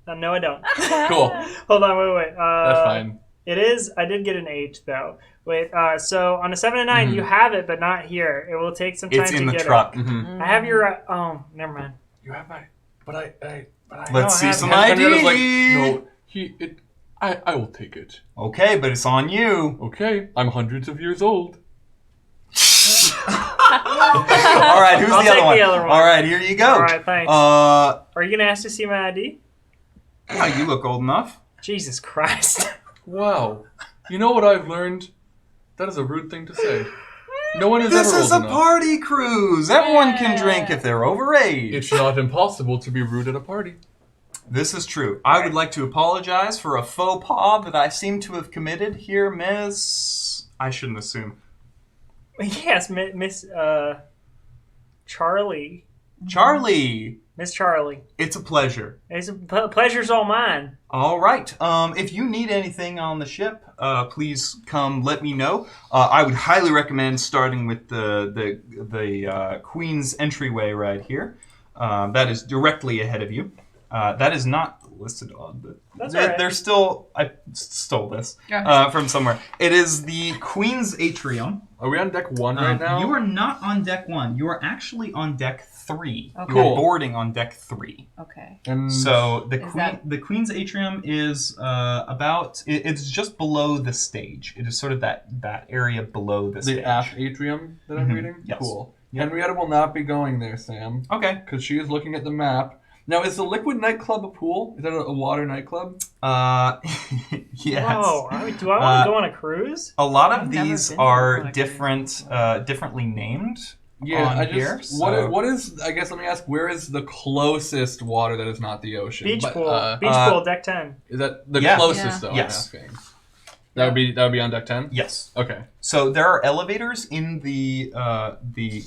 No, I don't. Cool. Hold on, wait. That's fine. It is. I did get an 8 though. Wait. So on a 7 and 9, you have it, but not here. It will take some time It's to in the get truck. it. I have your. Oh, never mind. You have my... But I Let's see have some it. ID. Henrietta's like, no, I will take it. Okay, but it's on you. Okay, I'm hundreds of years old. All right, who's I'll the other take one? the other one. All right, here you go. All right, thanks. Oh, Are you gonna ask to see my ID? you look old enough. Jesus Christ. Wow. You know what I've learned? That is a rude thing to say. No one is This ever is a old enough. party cruise. Everyone can drink if they're over age. It's not impossible to be rude at a party. This is true. I would like to apologize for a faux pas that I seem to have committed here, Miss... I shouldn't assume. Yes, Miss Charlie. Charlie! Miss Charlie. It's a pleasure. It's pleasure's all mine. All right. If you need anything on the ship, please come let me know. I would highly recommend starting with the Queen's entryway right here. That is directly ahead of you. That is not listed on the... That's all right. They're still... I stole this from somewhere. It is the Queen's Atrium. Are we on deck 1 right now? You are not on deck 1. You are actually on deck 3. Okay. You are boarding on deck 3. Okay. And So Is the Queen's Atrium is about... It's just below the stage. It is sort of that area below the stage. the aft atrium that I'm reading? Yes. Cool. Yep. Henrietta will not be going there, Sam, Okay. because she is looking at the map. Now, is the Liquid nightclub a pool? Is that a water nightclub? Yes. Whoa, do I want to go on a cruise? A lot of I've never these been to a are water differently named. Yeah, on I just here, so- what is? I guess let me ask. Where is the closest water that is not the ocean? Beach But, pool. Beach pool, deck 10. Is that the Yeah. closest Yeah. though? Yes. I'm asking. That would be on deck 10. Yes. Okay. So there are elevators in the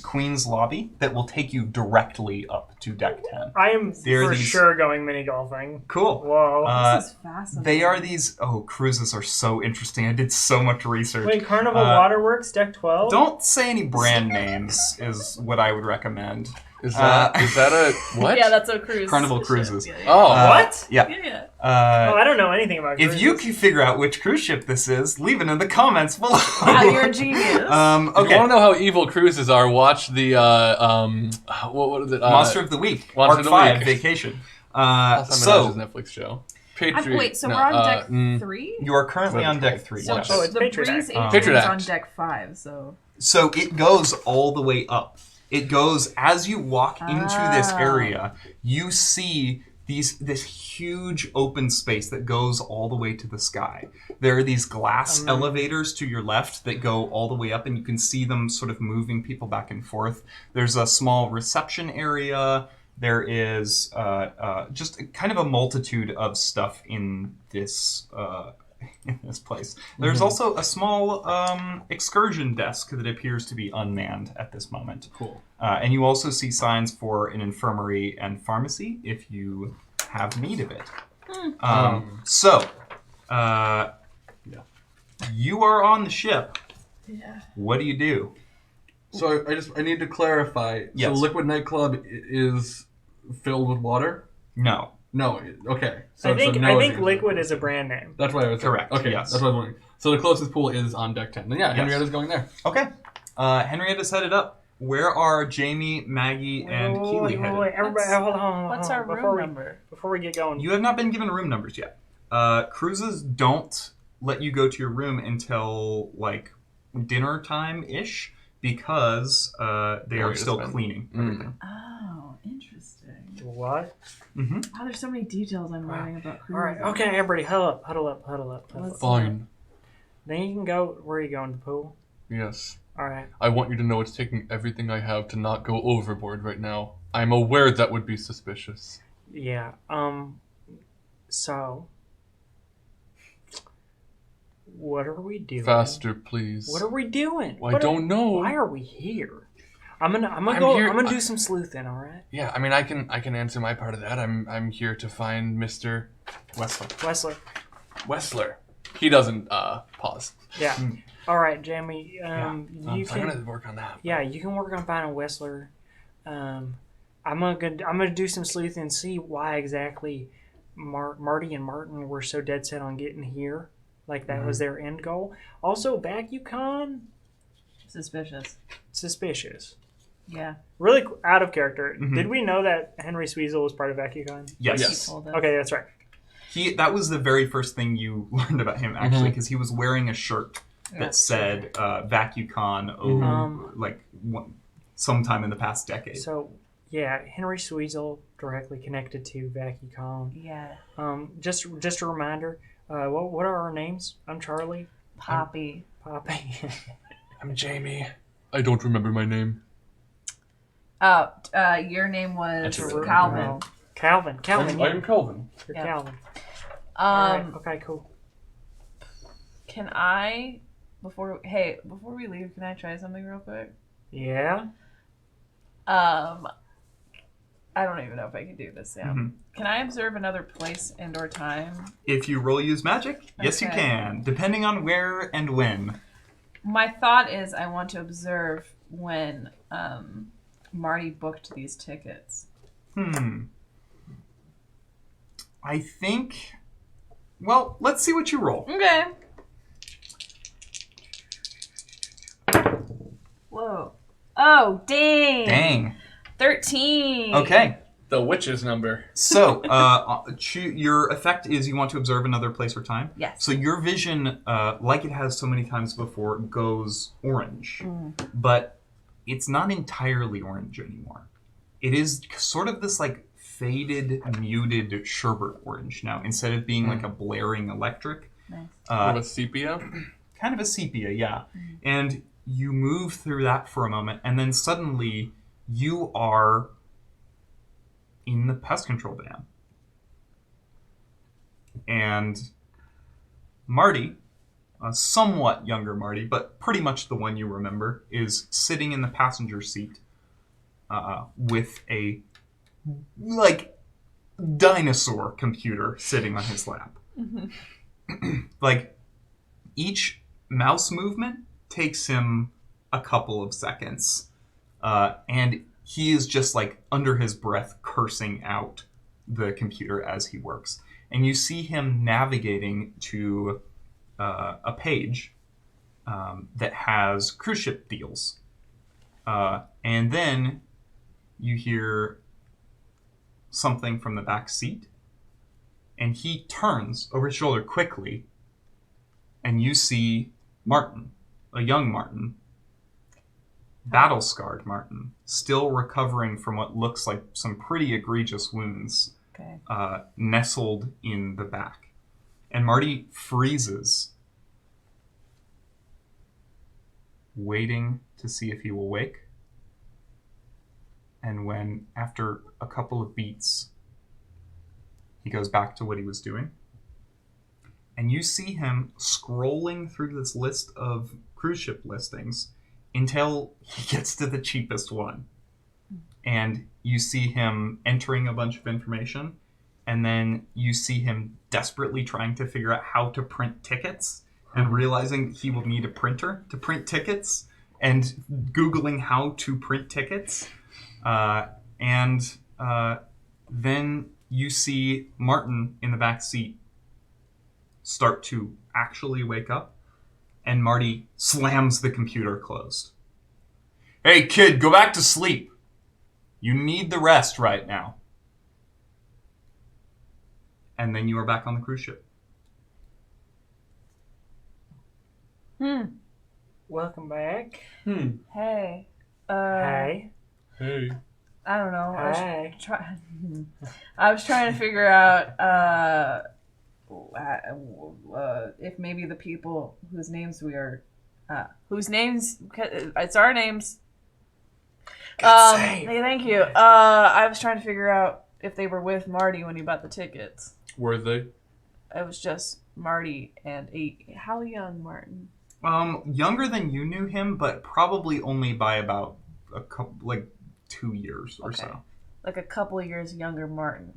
Queen's lobby that will take you directly up to deck 10. I am There are for these- sure going mini golfing. Cool. Whoa. This is fascinating. They are these... Oh, cruises are so interesting. I did so much research. Wait, Carnival Waterworks, deck 12? Don't say any brand names is what I would recommend. Is that a what? Yeah, that's a cruise. Carnival ship. Cruises. Yeah, Oh. What? Yeah. yeah. Oh, I don't know anything about cruises. If you can figure out which cruise ship this is, leave it in the comments below. Wow, you're a genius. If you Okay. want to know how evil cruises are, watch the what is it? Monster of the Week. Monster Arc of the 5 Week. Vacation. Last So time Netflix show. Wait, Patriot. so no, we're on deck mm, 3? you are currently on deck 3. So Yes. Oh, it's the Patriot Breeze Act. Atrium Patriot is on Act. deck 5, so... So it goes all the way up. It goes as you walk into this area, you see this huge open space that goes all the way to the sky. There are these glass elevators to your left that go all the way up, and you can see them sort of moving people back and forth. There's a small reception area. There is just kind of a multitude of stuff in this place. There's also a small excursion desk that appears to be unmanned at this moment. Cool. And you also see signs for an infirmary and pharmacy if you have need of it. You are on the ship. Yeah. What do you do? So I need to clarify. Yes. So Liquid Nightclub is filled with water? No. No. Okay. So I think no is the Liquid answer. is a brand name. That's what I was Correct, Okay. yes. That's what I was wondering. So the closest pool is on deck 10. Then yeah, Yes. Henrietta's going there. Okay. Henrietta's headed up. Where are Jamie, Maggie, and Keely headed? Wait, everybody, hold on. What's our Before room number? Before we get going. You have not been given room numbers yet. Cruises don't let you go to your room until like dinner time-ish because they are it's still been- cleaning everything. Oh, interesting. What? Mm-hmm. Wow, there's so many details I'm learning about cruises. All right, okay, everybody, huddle up. Let's- Fine. Then you can go. Where are you going? The pool? Yes. All right. I want you to know it's taking everything I have to not go overboard right now. I'm aware that would be suspicious. Yeah. So, what are we doing? Faster, please. What are we doing? I don't know. Why are we here? I'm gonna I'm go. here- I'm gonna do some sleuthing. All right, Yeah, I mean, I can answer my part of that. I'm here to find Mr. Wessler. Wessler. He doesn't pause. Yeah. All right, Jamie. You I'm can. gonna work on that. Yeah, you can work on finding Wessler. I'm gonna do some sleuthing and see why exactly Marty and Martin were so dead set on getting here. Like that was their end goal. Also, VacuCon, suspicious. Yeah. Really out of character. Mhm. Did we know that Henry Sweezel was part of VacuCon? Yes. Yes. He told us. Okay, that's right. That was the very first thing you learned about him, actually, because he was wearing a shirt that said VacuCon sometime in the past decade. So, yeah, Henry Sweezel directly connected to VacuCon. Yeah. Just a reminder. What are our names? I'm Charlie. Poppy. I'm Jamie. I don't remember my name. Oh, your name was Calvin. Calvin. I'm Calvin. You're Yeah. Calvin. All right. Okay, cool. Can I, before we leave, can I try something real quick? Yeah. I don't even know if I can do this, Sam. Can I observe another place and or time? If you roll use magic, yes you can, depending on where and when. My thought is I want to observe when Marty booked these tickets. I think... Well, let's see what you roll. Okay. Whoa. Oh, dang. 13. Okay. The witch's number. So, your effect is you want to observe another place or time. Yes. So your vision, like it has so many times before, goes orange. But it's not entirely orange anymore. It is sort of this like faded, muted sherbet orange now, instead of being like a blaring electric. Nice. Of a sepia? Kind of a sepia, yeah. And you move through that for a moment, and then suddenly you are in the pest control van. And Marty, a somewhat younger Marty, but pretty much the one you remember, is sitting in the passenger seat with a, like, dinosaur computer sitting on his lap. Like, each mouse movement takes him a couple of seconds. And he is just, like, under his breath cursing out the computer as he works. And you see him navigating to a page that has cruise ship deals. And then you hear something from the back seat. And he turns over his shoulder quickly. And you see Martin, a young Martin, battle-scarred Martin, still recovering from what looks like some pretty egregious wounds, nestled in the back. And Marty freezes, waiting to see if he will wake. And when, after a couple of beats, he goes back to what he was doing, and you see him scrolling through this list of cruise ship listings until he gets to the cheapest one. And you see him entering a bunch of information, and then you see him desperately trying to figure out how to print tickets, and realizing he will need a printer to print tickets, and Googling how to print tickets. Then you see Martin in the back seat start to actually wake up, and Marty slams the computer closed. Hey, kid, go back to sleep. You need the rest right now. And then you are back on the cruise ship. Welcome back. Hey. Hey. Hey. I don't know. Hey. I was trying to figure out if maybe the people whose names we are, it's our names. Hey, thank you. I was trying to figure out if they were with Marty when he bought the tickets. Were they? It was just Marty and how young Martin? Younger than you knew him, but probably only by about a couple, like 2 years or so. Like a couple of years younger Martin.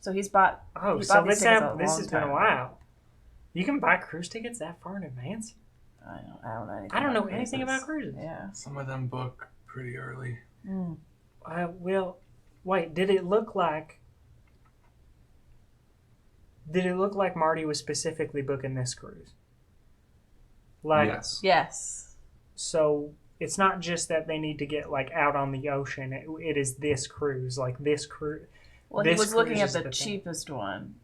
So he's bought. Oh, so this has been a while. You can buy cruise tickets that far in advance? I don't know anything about cruises. Yeah. Some of them book pretty early. Well, wait. Did it look like Marty was specifically booking this cruise? Like, yes. Yes. So it's not just that they need to get like out on the ocean. It is this cruise, like this cruise. Well, he was looking at the cheapest one,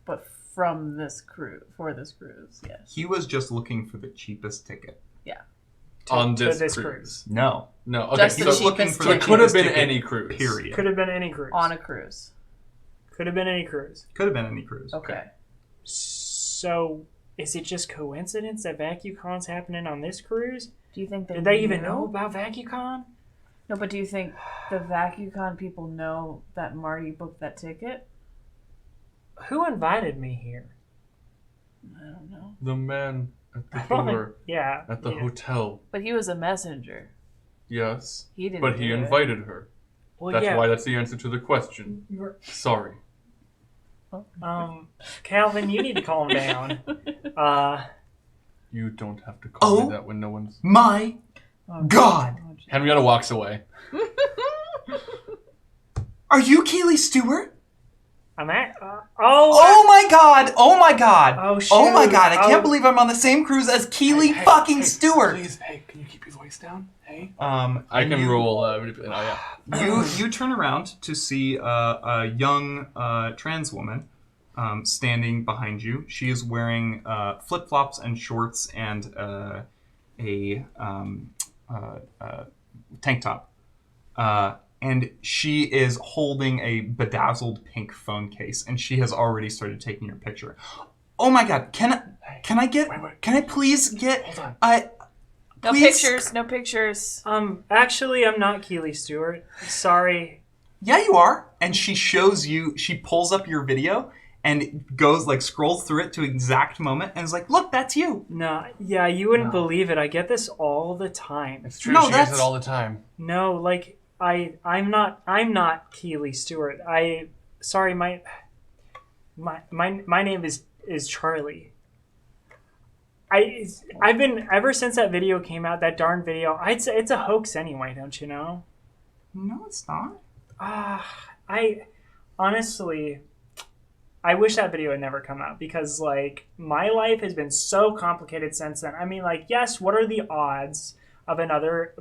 but from this cruise, for this cruise, yes. He was just looking for the cheapest ticket. Yeah. On this cruise. No. Okay. Just he the was looking cheapest for So the it could have cheapest been ticket, any cruise. Period. Could have been any cruise. On a cruise. Could have been any cruise. Could have been any cruise. Okay. So is it just coincidence that VacuCon's happening on this cruise? Do you think Did they even know about VacuCon? No, but do you think the VacuCon people know that Marty booked that ticket? Who invited me here? I don't know. The man at the door Yeah. at the hotel. But he was a messenger. Yes. He didn't. But he invited her. Well, That's why that's the answer to the question. Sorry. Calvin, you need to calm down. You don't have to call me that when no one's... My God! Henrietta walks away. Are you Keely Stewart? I'm at. Oh my God! Oh my God! Oh shoot! Oh my God! I can't believe I'm on the same cruise as Keely fucking Stewart. Please, hey, can you keep your voice down? Hey. I can roll. You turn around to see a young trans woman standing behind you. She is wearing flip flops and shorts and a tank top. And she is holding a bedazzled pink phone case, and she has already started taking your picture. Oh my God! Can I please get? Hold on. No pictures. No pictures. Actually, I'm not Keely Stewart. Sorry. Yeah, you are. And she shows you. She pulls up your video and goes scrolls through it to exact moment, and is like, "Look, that's you." No. Yeah, you wouldn't believe it. I get this all the time. It's true. She gets it all the time. No, I'm not Keely Stewart. Sorry, my name is Charlie. I've been, ever since that video came out, that darn video, I'd say it's a hoax anyway, don't you know? No, it's not. I honestly, I wish that video had never come out, because my life has been so complicated since then. I mean, yes, what are the odds of another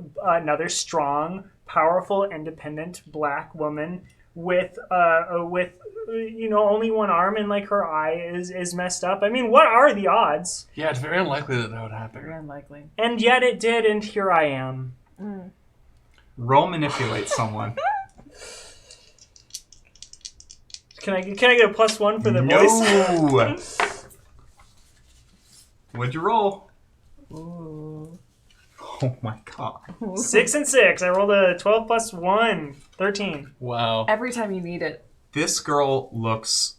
strong, powerful, independent black woman with only one arm and her eye is messed up? I mean, what are the odds? Yeah, it's very unlikely that would happen. Very unlikely. And yet it did, and here I am. Roll manipulate someone. Can I get a +1 for the voice? What'd you roll? Ooh. Oh my God. 6 and 6. I rolled a 12 plus 1. 13. Wow. Every time you need it. This girl looks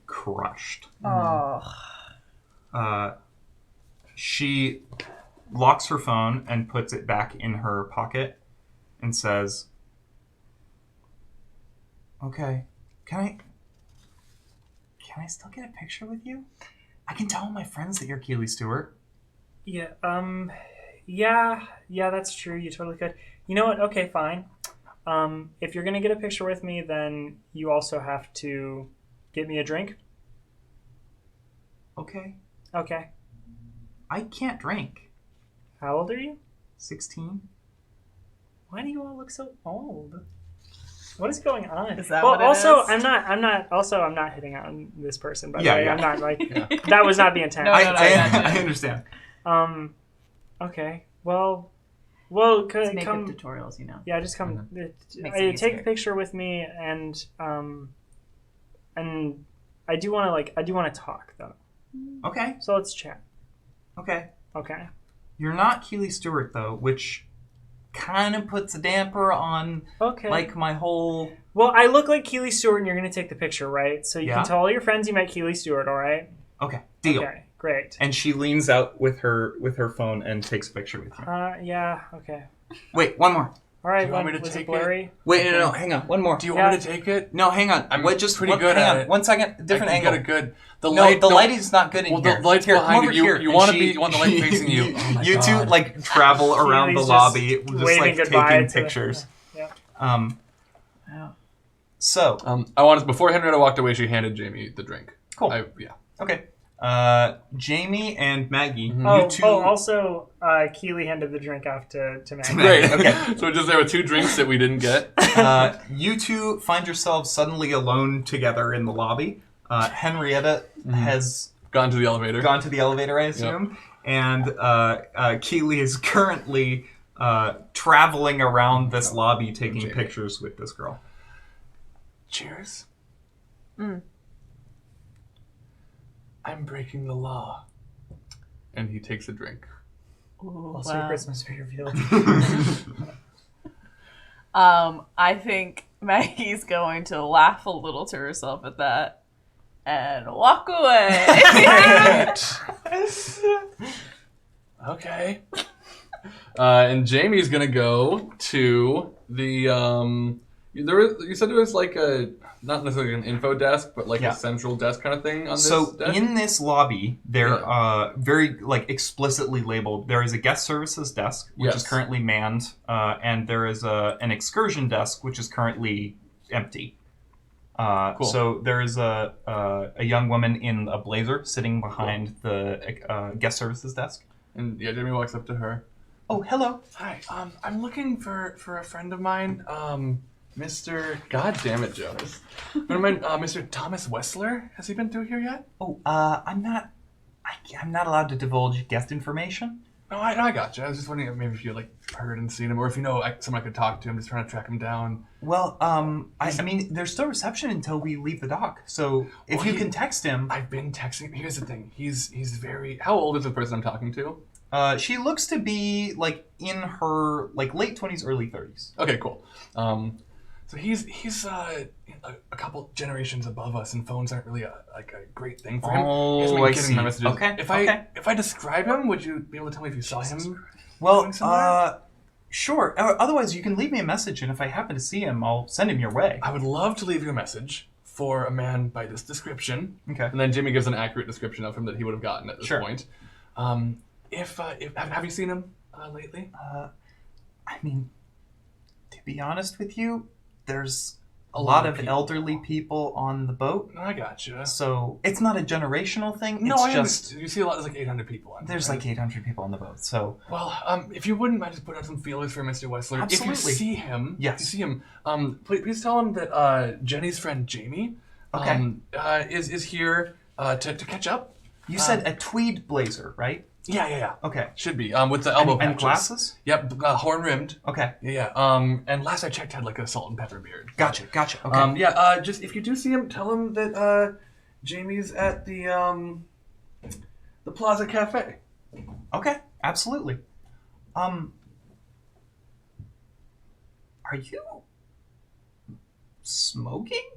crushed. Oh. She locks her phone and puts it back in her pocket and says, "Okay, can I still get a picture with you? I can tell my friends that you're Keely Stewart." Yeah, yeah, that's true. You totally could. You know what? Okay, fine. If you're going to get a picture with me, then you also have to get me a drink. Okay. Okay. I can't drink. How old are you? 16. Why do you all look so old? What is going on? Is that well, what it also, is? I'm not hitting on this person, by the Yeah, way. yeah. I'm not that was not the intent. No, I understand. Okay. Well, It's makeup come. tutorials, you know. Yeah, just come. Makes it Take easier. a picture with me, and I do want to talk though. Okay. So let's chat. Okay. Okay. You're not Keely Stewart, though, which kind of puts a damper on, Okay. my whole... Well, I look like Keely Stewart, and you're going to take the picture, right? So you Yeah. can tell all your friends you met Keely Stewart, all right? Okay, deal. Okay, great. And she leans out with her phone and takes a picture with you. Yeah, okay. Wait, one more. All right, Do you want me to was take it blurry? Wait, no, hang on. One more. Do you want me to take it? No, hang on. I'm just pretty good hang at on. it. 1 second. Different I angle. can get a good... The lighting's not good in well, here. the light's Here, come behind over you. here. You And want the light facing you. Oh my you God. two travel around the Keely's lobby, just just waving goodbye taking to- pictures. Yeah. Wow. So I wanted before Henrietta walked away, she handed Jamie the drink. cool. Yeah. Okay. Jamie and Maggie, Mhm. you two. Also, Keely handed the drink off to Maggie. Great. Okay. So just there were 2 drinks that we didn't get. You two find yourselves suddenly alone together in the lobby. Henrietta has Gone to the elevator. gone to the elevator, I assume, and Keely is currently traveling around this lobby taking Jamie. pictures with this girl. Cheers. I'm breaking the law. and he takes a drink. Ooh, Also, Christmas tree revealed. I think Maggie's going to laugh a little to herself at that and walk away. Okay. And Jamie's gonna go to the you said there was like a not necessarily an info desk, but like a central desk kind of thing on this desk? In this lobby, they're very like explicitly labeled. There is a guest services desk, which is currently manned, and there is an excursion desk, which is currently empty. Cool. So there is a young woman in a blazer sitting behind the guest services desk. And Jamie walks up to her. Oh, hello. Hi. I'm looking for a friend of mine. Mr. God damn it, Jonas. Mr. Thomas Wessler. Has he been through here yet? Oh, I'm not allowed to divulge guest information. No, I gotcha. I was just wondering if maybe if you like heard and seen him, or if you know someone I could talk to. I'm just trying to track him down. Well, I mean, there's still reception until we leave the dock. So if you can text him. I've been texting. Here's the thing. He's very. How old is the person I'm talking to? She looks to be like in her like late 20s, early 30s. Okay, cool. So he's a couple generations above us, and phones aren't really a great thing for him. Oh, I see. My messages. Okay. If I describe him, would you be able to tell me if you saw him? Well, sure. Otherwise, you can leave me a message, and if I happen to see him, I'll send him your way. I would love to leave you a message for a man by this description. Okay. And then Jimmy gives an accurate description of him that he would have gotten at this point. If have you seen him lately? I mean, to be honest with you, there's a lot of elderly people on the boat. I gotcha. So it's not a generational thing. No, it's just you see a lot. There's like 800 people. There's like 800 people on the boat. So if you wouldn't mind just putting out some feelers for Mr. Wessler. Absolutely. If you see him, please tell him that Jenny's friend Jamie, is here to catch up. You said a tweed blazer, right? Yeah. Okay. Should be. With the elbow patches. And glasses? Yep, horn rimmed. Okay. Yeah. And last I checked, had like a salt and pepper beard. Gotcha. Okay. Just if you do see him, tell him that Jamie's at the Plaza Cafe. Okay. Absolutely. Are you smoking?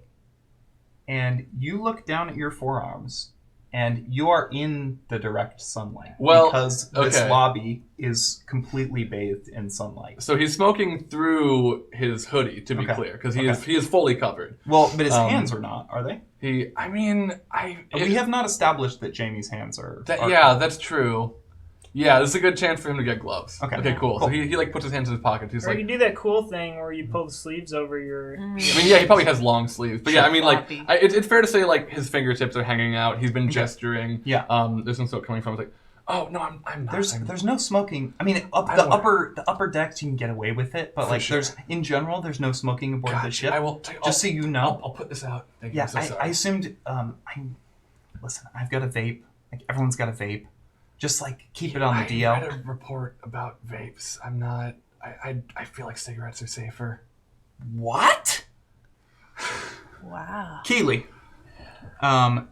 And you look down at your forearms. And you are in the direct sunlight because this lobby is completely bathed in sunlight. So he's smoking through his hoodie, to be clear, because he is fully covered. Well, but his hands are not, are they? We have not established that Jamie's hands are. That's true. Yeah, this is a good chance for him to get gloves. Okay, cool. So he like puts his hands in his pocket. He's or like, you do that cool thing where you pull the sleeves over your. I mean, he probably has long sleeves, but it's fair to say like his fingertips are hanging out. He's been gesturing. Yeah. There's some smoke coming from. It's like, oh no, I'm not. There's no smoking. I mean, the upper decks you can get away with it, but there's in general there's no smoking aboard the ship. I will just so you know. I'll put this out. Thank you. I'm so sorry. I assumed. Listen, I've got a vape. Like everyone's got a vape. Just keep it on the DL. I read a report about vapes. I'm not. I feel like cigarettes are safer. What? Wow. Keely.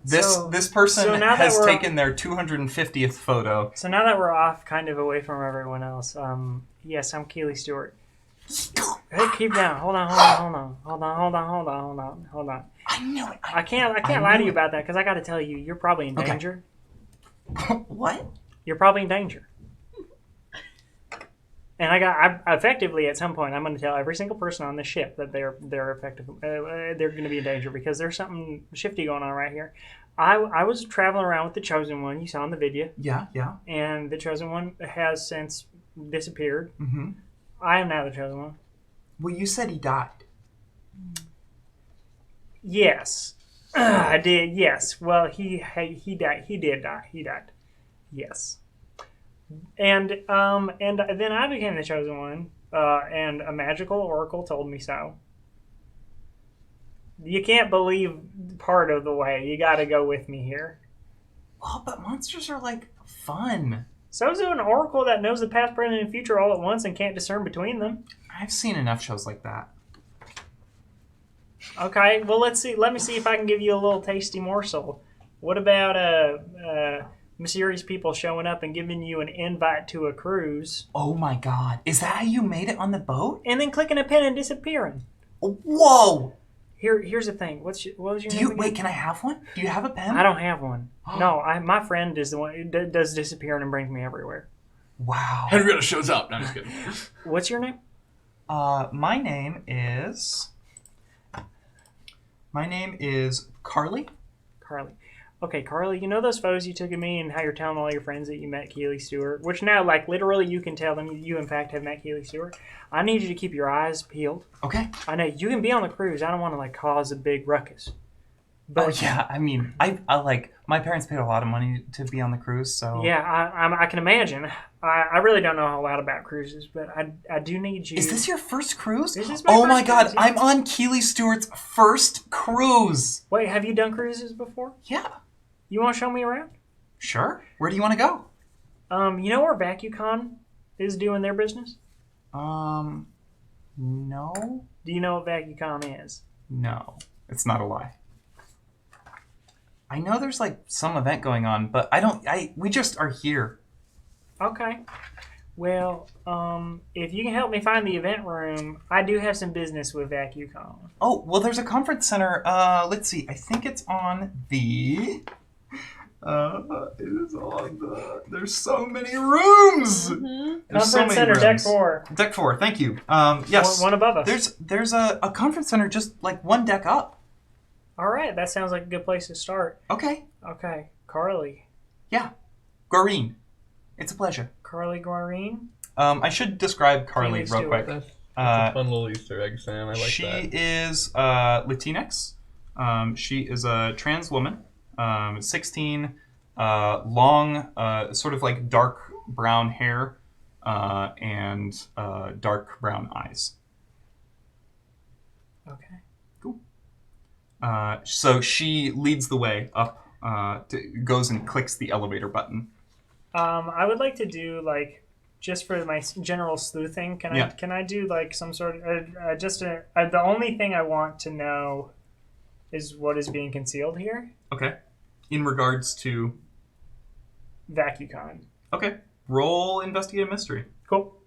This person has taken their 250th photo. So now that we're off, kind of away from everyone else. Yes, I'm Keely Stewart. Hey, keep down. Hold on. I knew it. I can't lie to you about that because I got to tell you, you're probably in danger. What? You're probably in danger. And I effectively at some point I'm going to tell every single person on the ship that they're effective. They're going to be in danger because there's something shifty going on right here. I was traveling around with the Chosen One. You saw in the video. Yeah. And the Chosen One has since disappeared. Mm-hmm. I am now the Chosen One. Well, you said he died. Yes. I did, yes. Well, he died. He did die. He died. Yes. And then I became the Chosen One, and a magical oracle told me so. You can't believe part of the way. You got to go with me here. Well, but monsters are fun. So's an oracle that knows the past, present, and future all at once and can't discern between them. I've seen enough shows like that. Okay, well let's see. Let me see if I can give you a little tasty morsel. What about mysterious people showing up and giving you an invite to a cruise. Oh my god. Is that how you made it on the boat? And then clicking a pen and disappearing. Whoa! Here's the thing. What was your name again? Wait, can I have one? Do you have a pen? I don't have one. No, my friend is the one who does disappearing and brings me everywhere. Wow. Henrietta shows up. No, I'm just kidding. What's your name? My name is Carly. Carly. Okay, Carly, you know those photos you took of me and how you're telling all your friends that you met Keely Stewart? Which now, like, literally you can tell them you in fact have met Keely Stewart. I need you to keep your eyes peeled. Okay. I know, you can be on the cruise. I don't want to, like, cause a big ruckus. But yeah, I mean, I like, my parents paid a lot of money to be on the cruise, so... Yeah, I can imagine. I really don't know a whole lot about cruises, but I do need you... Is this your first cruise? This is my oh first my god, cruise, yeah. I'm on Keely Stewart's first cruise! Wait, have you done cruises before? Yeah. You want to show me around? Sure. Where do you want to go? You know where VacuCon is doing their business? No. Do you know what VacuCon is? No. It's not a lie. I know there's like some event going on, but we just are here. Okay. Well, if you can help me find the event room, I do have some business with VacuCon. Oh, well, there's a conference center. Let's see. I think it's on the... There's so many rooms! Mm-hmm. Conference center, rooms. Deck 4. Deck 4, thank you. Yes. One above us. There's a conference center just like one deck up. All right, that sounds like a good place to start. Okay. Okay, Carly. Yeah. Goreen. It's a pleasure. Carly Guarine? I should describe Carly real quick. That's a fun little Easter egg, Sam. I like that. She is Latinx. She is a trans woman. 16, long, sort of like dark brown hair, and dark brown eyes. Okay. Cool. So she leads the way up, goes and clicks the elevator button. I would like to do, like, just for my general sleuthing, can I do, like, some sort of, the only thing I want to know is what is being concealed here. Okay. In regards to? VacuCon. Okay. Roll Investigate a Mystery. Cool.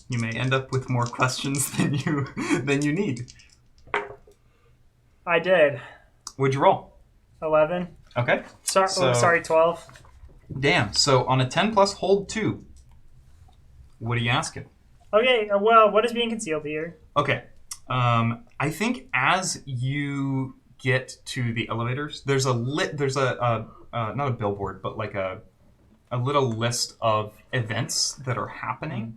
You may end up with more questions than you need. I did. What'd you roll? 11. Okay. Sorry, 12. Damn. So on a 10 plus, hold 2. What are you asking? Okay. Well, what is being concealed here? Okay. I think as you get to the elevators, there's not a billboard, but like a little list of events that are happening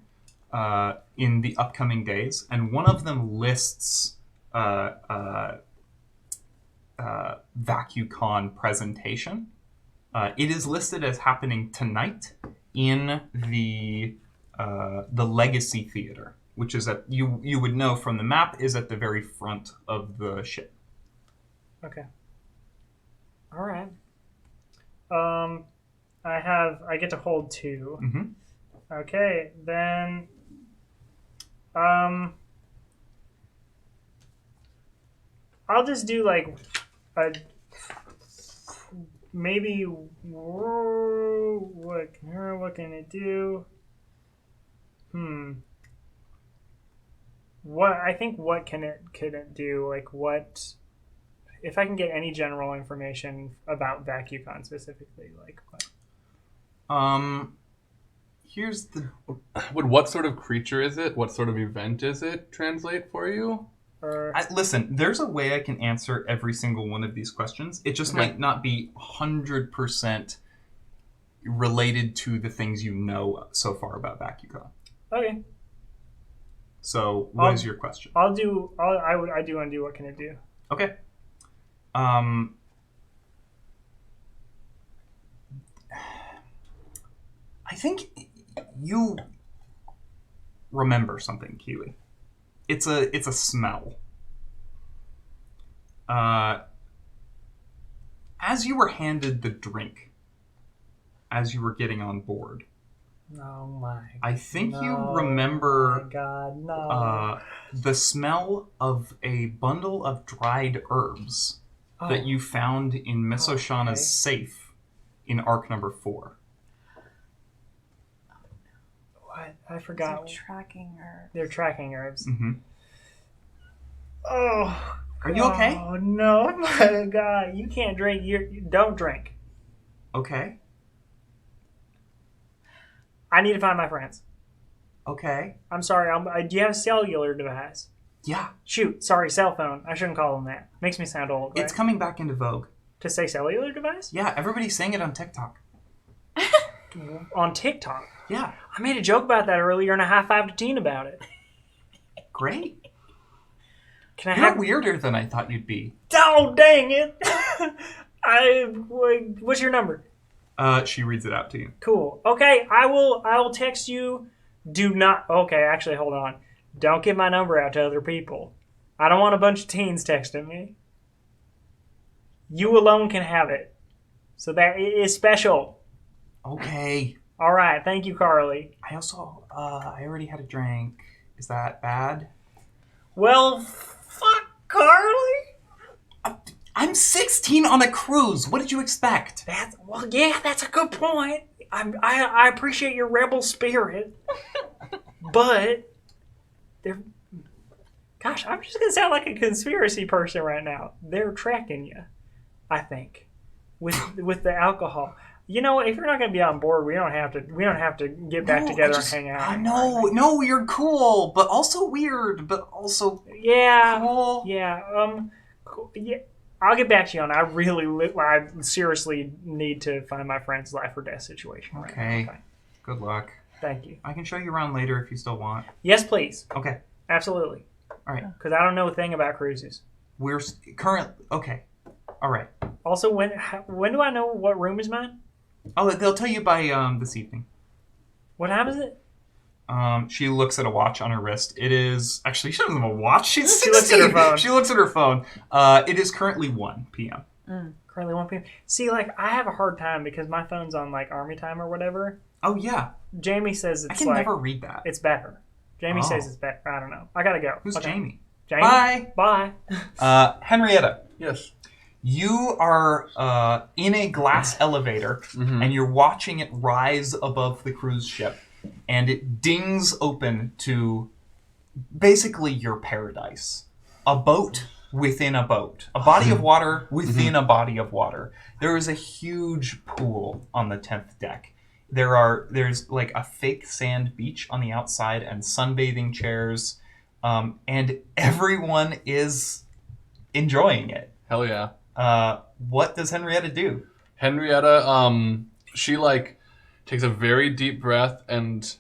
in the upcoming days, and one of them lists VacuCon presentation. It is listed as happening tonight in the Legacy Theater, which is at you would know from the map is at the very front of the ship. Okay. All right. I get to hold 2. Mm-hmm. Okay, then. I'll just do like maybe what can it do? What can it do? Like what? If I can get any general information about VacuCon specifically, like what? Here's the... What sort of creature is it? What sort of event is it? Translate for you? Listen, there's a way I can answer every single one of these questions. It just might not be 100% related to the things you know so far about VacuCon. Okay. So, what is your question? I do want to do what can it do? Okay. I think you remember something, Keely. It's a smell. As you were handed the drink, as you were getting on board. Oh my! I think you remember. Oh my God, no! The smell of a bundle of dried herbs that you found in Miss Oshana's safe in arc number 4. What? I forgot. They're tracking her. They're tracking herbs. Mm-hmm. Oh. Are you okay? Oh, no. My God. You can't drink. You don't drink. Okay. I need to find my friends. Okay. I'm sorry. Do you have a cellular device? Yeah. Shoot. Sorry, cell phone. I shouldn't call them that. Makes me sound old. Right? It's coming back into vogue. To say cellular device? Yeah, everybody's saying it on TikTok. On TikTok? Yeah. I made a joke about that earlier and I high-fived Teen about it. Great. Can I You're have... weirder than I thought you'd be. Oh, dang it. What's your number? She reads it out to you. Cool. Okay, I will text you. Do not... Okay, actually, hold on. Don't give my number out to other people. I don't want a bunch of teens texting me. You alone can have it. So that is special. Okay. All right. Thank you, Carly. I also, I already had a drink. Is that bad? Well, fuck, Carly. I'm 16 on a cruise. What did you expect? That's a good point. I appreciate your rebel spirit, but gosh, I'm just gonna sound like a conspiracy person right now. They're tracking you, I think, with the alcohol. You know, if you're not gonna be on board, we don't have to get back together and hang out. No, you're cool, but also weird, but also cool. Yeah. Cool. Yeah. I'll get back to you on that. I seriously need to find my friend's life or death situation. Okay. Good luck. Thank you. I can show you around later if you still want. Yes, please. Okay. Absolutely. All right. Because I don't know a thing about cruises. We're okay. All right. Also, when do I know what room is mine? Oh, they'll tell you by this evening. What time is it? She looks at a watch on her wrist. It is... Actually, she doesn't have a watch. She's 16. She looks at her phone. She looks at her phone. It is currently 1 p.m. Currently 1 p.m. See, I have a hard time because my phone's on, Army time or whatever. Oh, yeah. Jamie says it's I can never read that. It's better. Jamie says it's better. I don't know. I gotta go. Who's Jamie? Jamie? Bye. Henrietta. Yes. You are in a glass elevator, and you're watching it rise above the cruise ship, and it dings open to basically your paradise. A boat within a boat. A body of water within a body of water. There is a huge pool on the 10th deck. There's a fake sand beach on the outside and sunbathing chairs, and everyone is enjoying it. Hell yeah. What does Henrietta do? Henrietta, she takes a very deep breath and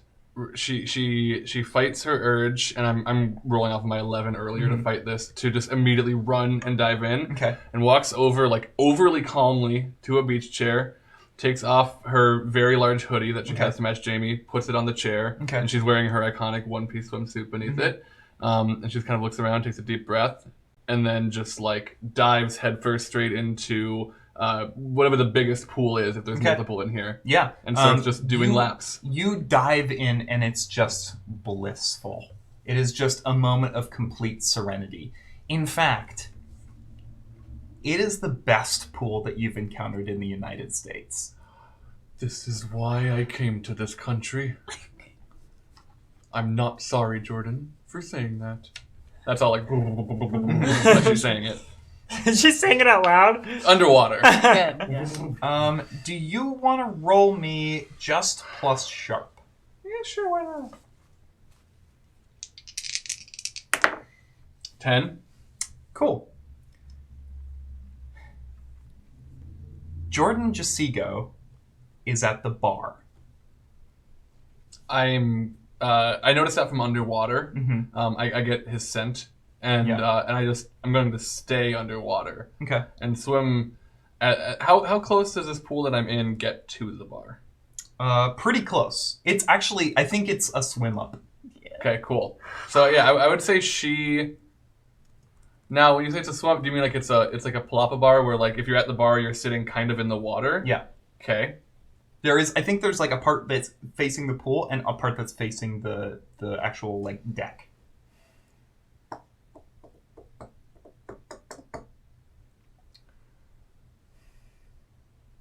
she fights her urge, and I'm rolling off of my 11 earlier to fight this, to just immediately run and dive in. Okay. And walks over overly calmly to a beach chair, takes off her very large hoodie that she has to match Jamie, puts it on the chair, and she's wearing her iconic one-piece swimsuit beneath it. And she just kind of looks around, takes a deep breath, and then just dives headfirst straight into whatever the biggest pool is, if there's multiple in here. Yeah. And starts just doing laps. You dive in and it's just blissful. It is just a moment of complete serenity. In fact, it is the best pool that you've encountered in the United States. This is why I came to this country. I'm not sorry, Jordan, for saying that. That's all like she's saying it. She's saying it out loud? Underwater. Good. Yeah. Do you want to roll me just plus sharp? Yeah, sure, why not? 10. Cool. Jordan Jasigo is at the bar. I noticed that from underwater. I get his scent, and I'm going to stay underwater. Okay. And swim. How close does this pool that I'm in get to the bar? Pretty close. It's actually, I think it's a swim up. Yeah. Okay, cool. So yeah, I would say she. Now, when you say it's a swim up, do you mean it's like a palapa bar where if you're at the bar, you're sitting kind of in the water? Yeah. Okay. I think there's a part that's facing the pool and a part that's facing the actual deck.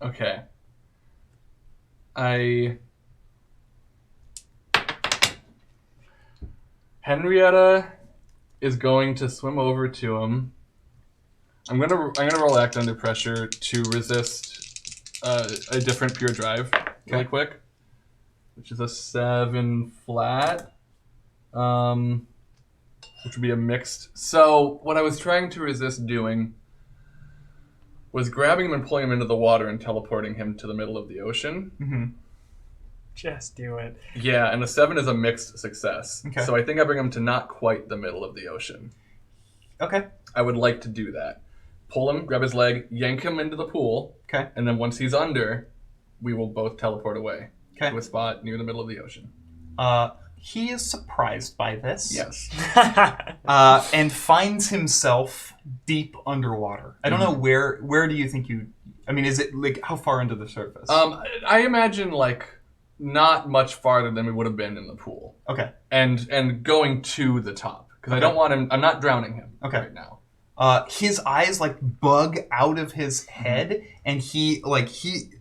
Okay. Henrietta is going to swim over to him. I'm gonna roll act under pressure to resist a different pure drive really quick, which is a 7 flat, which would be a mixed. So what I was trying to resist doing was grabbing him and pulling him into the water and teleporting him to the middle of the ocean. Mm-hmm. Just do it. Yeah, and a 7 is a mixed success. Okay. So I think I bring him to not quite the middle of the ocean. Okay. I would like to do that. Pull him, grab his leg, yank him into the pool. Okay. And then once he's under, we will both teleport away Okay. to a spot near the middle of the ocean. He is surprised by this. Yes. And finds himself deep underwater. I don't know where do you think you... I mean, is it like how far into the surface? I imagine like not much farther than we would have been in the pool. Okay. And going to the top. Because I don't want him... I'm not drowning him right now. His eyes like bug out of his head, and he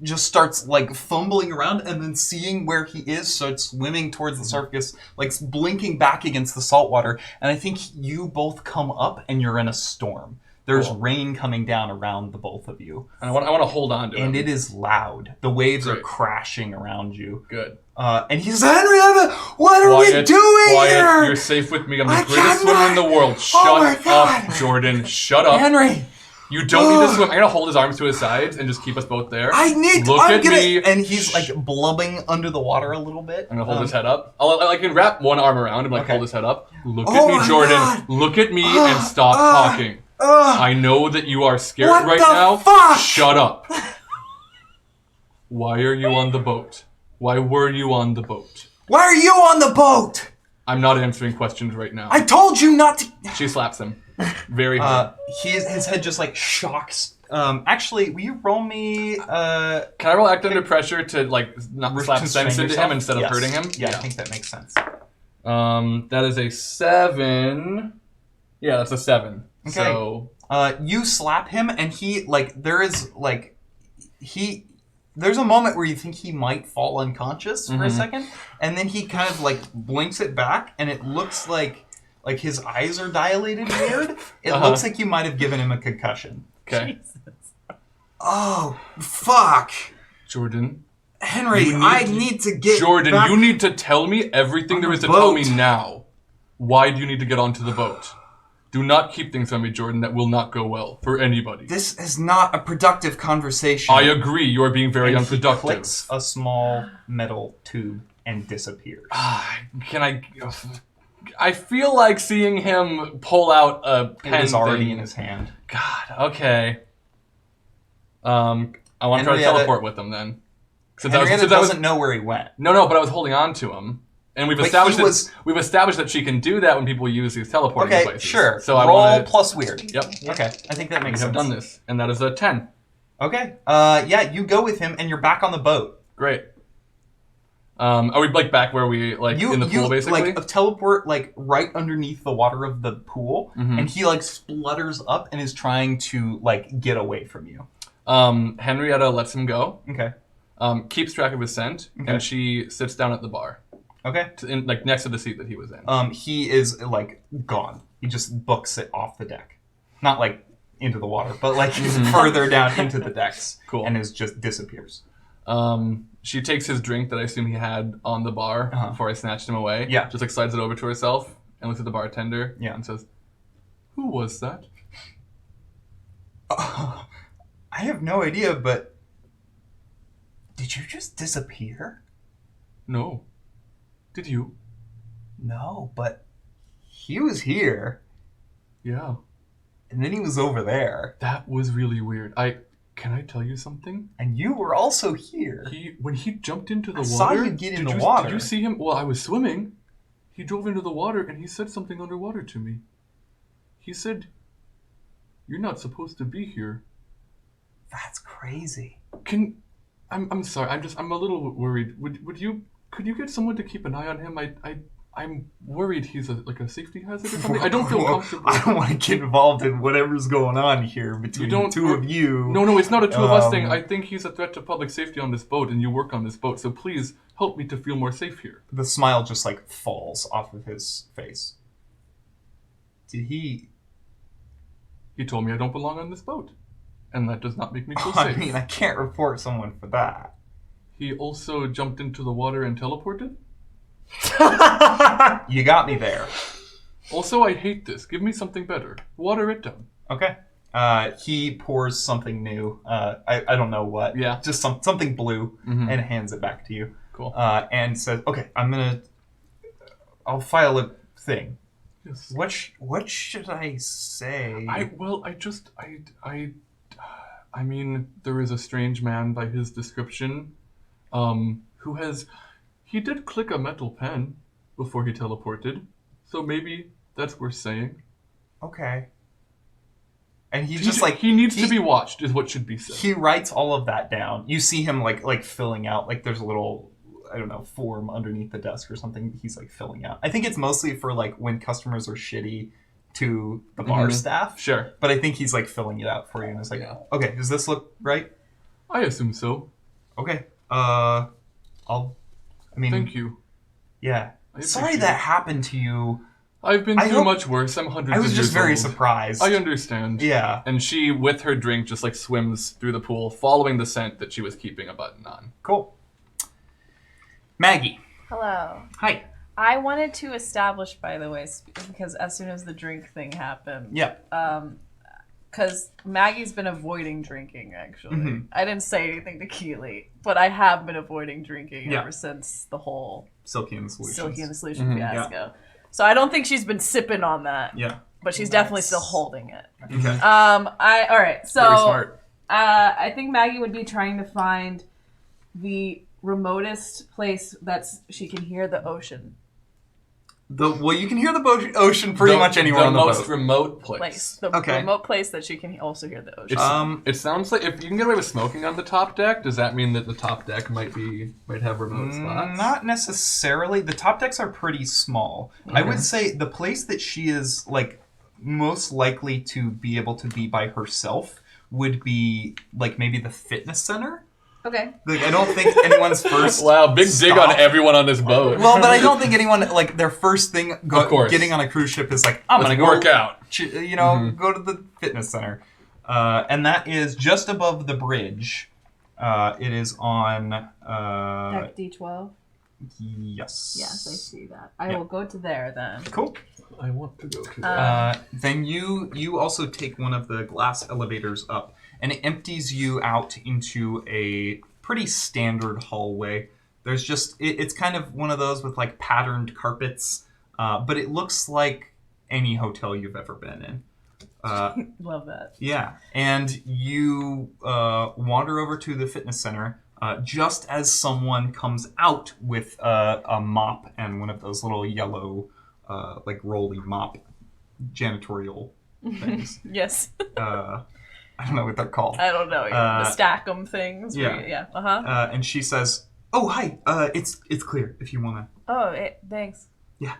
just starts like fumbling around, and then seeing where he is, starts swimming towards the surface, like blinking back against the salt water. And I think you both come up, and you're in a storm. There's rain coming down around the both of you. And I want to hold on to him. And it is loud. The waves are crashing around you. Good. And he's Henrietta, what are we doing here? You're safe with me. I'm the greatest swimmer in the world. Shut up, Jordan. Shut up. Henry. You don't need to swim. I'm going to hold his arms to his sides and just keep us both there. Look at me. And he's like blubbing under the water a little bit. I'm going to hold his head up. I can wrap one arm around and hold his head up. Look at me, Jordan. God. Look at me and stop talking. I know that you are scared right now. Fuck? Shut up. Why are you on the boat? Why were you on the boat? Why are you on the boat? I'm not answering questions right now. I told you not to... She slaps him. Very hard. His head just like shocks. Actually, will you roll me... Can I roll act under pressure to like not slap sense into him instead of hurting him? Yeah, I think that makes sense. That is a 7. Yeah, that's a 7. Okay. So... you slap him, and he, like, there's a moment where you think he might fall unconscious for a second, and then he kind of, like, blinks it back, and it looks like his eyes are dilated weird. It looks like you might have given him a concussion. Okay. Jesus. Oh, fuck. Jordan. Henry, I need to get Jordan, back you need to tell me everything there is to tell me now. Why do you need to get onto the boat? Do not keep things from me, Jordan. That will not go well for anybody. This is not a productive conversation. I agree. You are being very unproductive. He clicks a small metal tube and disappears. I feel like seeing him pull out a pen. It is already in his hand. God. Okay. I want to try to teleport with him then. Henrietta doesn't know where he went. No, but I was holding on to him. And we've established that she can do that when people use these teleporting devices. Okay, sure. So roll plus weird. Yep. Okay, I think that makes sense. We have done this, and that is a 10. Okay. Yeah, you go with him, and you're back on the boat. Great. Are we like back where we in the pool basically? Like teleport like right underneath the water of the pool, and he like splutters up and is trying to like get away from you. Henrietta lets him go. Okay. Keeps track of his scent, and she sits down at the bar. Okay. Next to the seat that he was in. He is like gone. He just books it off the deck, not like into the water, but like further down into the decks. Cool. And just disappears. She takes his drink that I assume he had on the bar before I snatched him away. Yeah. Just like slides it over to herself and looks at the bartender. Yeah. And says, "Who was that?" I have no idea, but did you just disappear? No. Did you? No, but he was here. Yeah. And then he was over there. That was really weird. Can I tell you something? And you were also here. When he jumped into the water... I saw you get in the water. Did you see him? Well, I was swimming. He drove into the water and he said something underwater to me. He said, "You're not supposed to be here." That's crazy. I'm sorry. I'm a little worried. Could you get someone to keep an eye on him? I'm worried he's like a safety hazard or something. I don't feel comfortable. I don't want to get involved in whatever's going on here between the two of you. No, it's not a two of us thing. I think he's a threat to public safety on this boat, and you work on this boat, so please help me to feel more safe here. The smile just like falls off of his face. Did he... He told me I don't belong on this boat, and that does not make me feel safe. I mean, I can't report someone for that. He also jumped into the water and teleported? You got me there. Also, I hate this. Give me something better. Water it down. Okay. He pours something new. I don't know what. Yeah. Just something blue, and hands it back to you. Cool. And says, "Okay, I'll file a thing. Yes. What should I say?" I mean, there is a strange man by his description, he did click a metal pen before he teleported, so maybe that's worth saying. Okay. And he needs to be watched, is what should be said. He writes all of that down. You see him like filling out, like there's a little, I don't know, form underneath the desk or something. He's like filling out. I think it's mostly for like when customers are shitty to the bar staff. Sure. But I think he's like filling it out for you, and it's like, okay, does this look right? I assume so. Okay. Thank you. Yeah. Sorry that happened to you. I've been through much worse. I'm hundreds of years old. I was just very surprised. I understand. Yeah. And she, with her drink, just like swims through the pool, following the scent that she was keeping a button on. Cool. Maggie. Hello. Hi. I wanted to establish, by the way, because as soon as the drink thing happened, because Maggie's been avoiding drinking, actually. Mm-hmm. I didn't say anything to Keely, but I have been avoiding drinking ever since the whole Silky and the Solution fiasco. Yeah. So I don't think she's been sipping on that. Yeah. But she's definitely still holding it. Okay. All right. So very smart. I think Maggie would be trying to find the remotest place she can hear the ocean. You can hear the ocean pretty much anywhere on the boat. The most remote place. The remote place that she can also hear the ocean. It sounds like if you can get away with smoking on the top deck, does that mean that the top deck might have remote spots? Not necessarily. The top decks are pretty small. Okay. I would say the place that she is like most likely to be able to be by herself would be like maybe the fitness center. Okay. Like, I don't think anyone's first. Wow, big dig on everyone on this boat. Well, but I don't think anyone like their first thing getting on a cruise ship is like, I'm gonna go work out. Go to the fitness center, and that is just above the bridge. It is on deck D12. Yes. Yes, I see that. I will go to there then. Cool. I want to go to there. Then you also take one of the glass elevators up. And it empties you out into a pretty standard hallway. There's just, it's kind of one of those with like patterned carpets, but it looks like any hotel you've ever been in. Love that. Yeah. And you wander over to the fitness center just as someone comes out with a mop and one of those little yellow, like rolly mop janitorial things. Yes. I don't know what they're called. I don't know. The stack 'em things. Yeah. And she says, "Oh, hi. It's clear if you wanna." Oh, thanks. Yeah.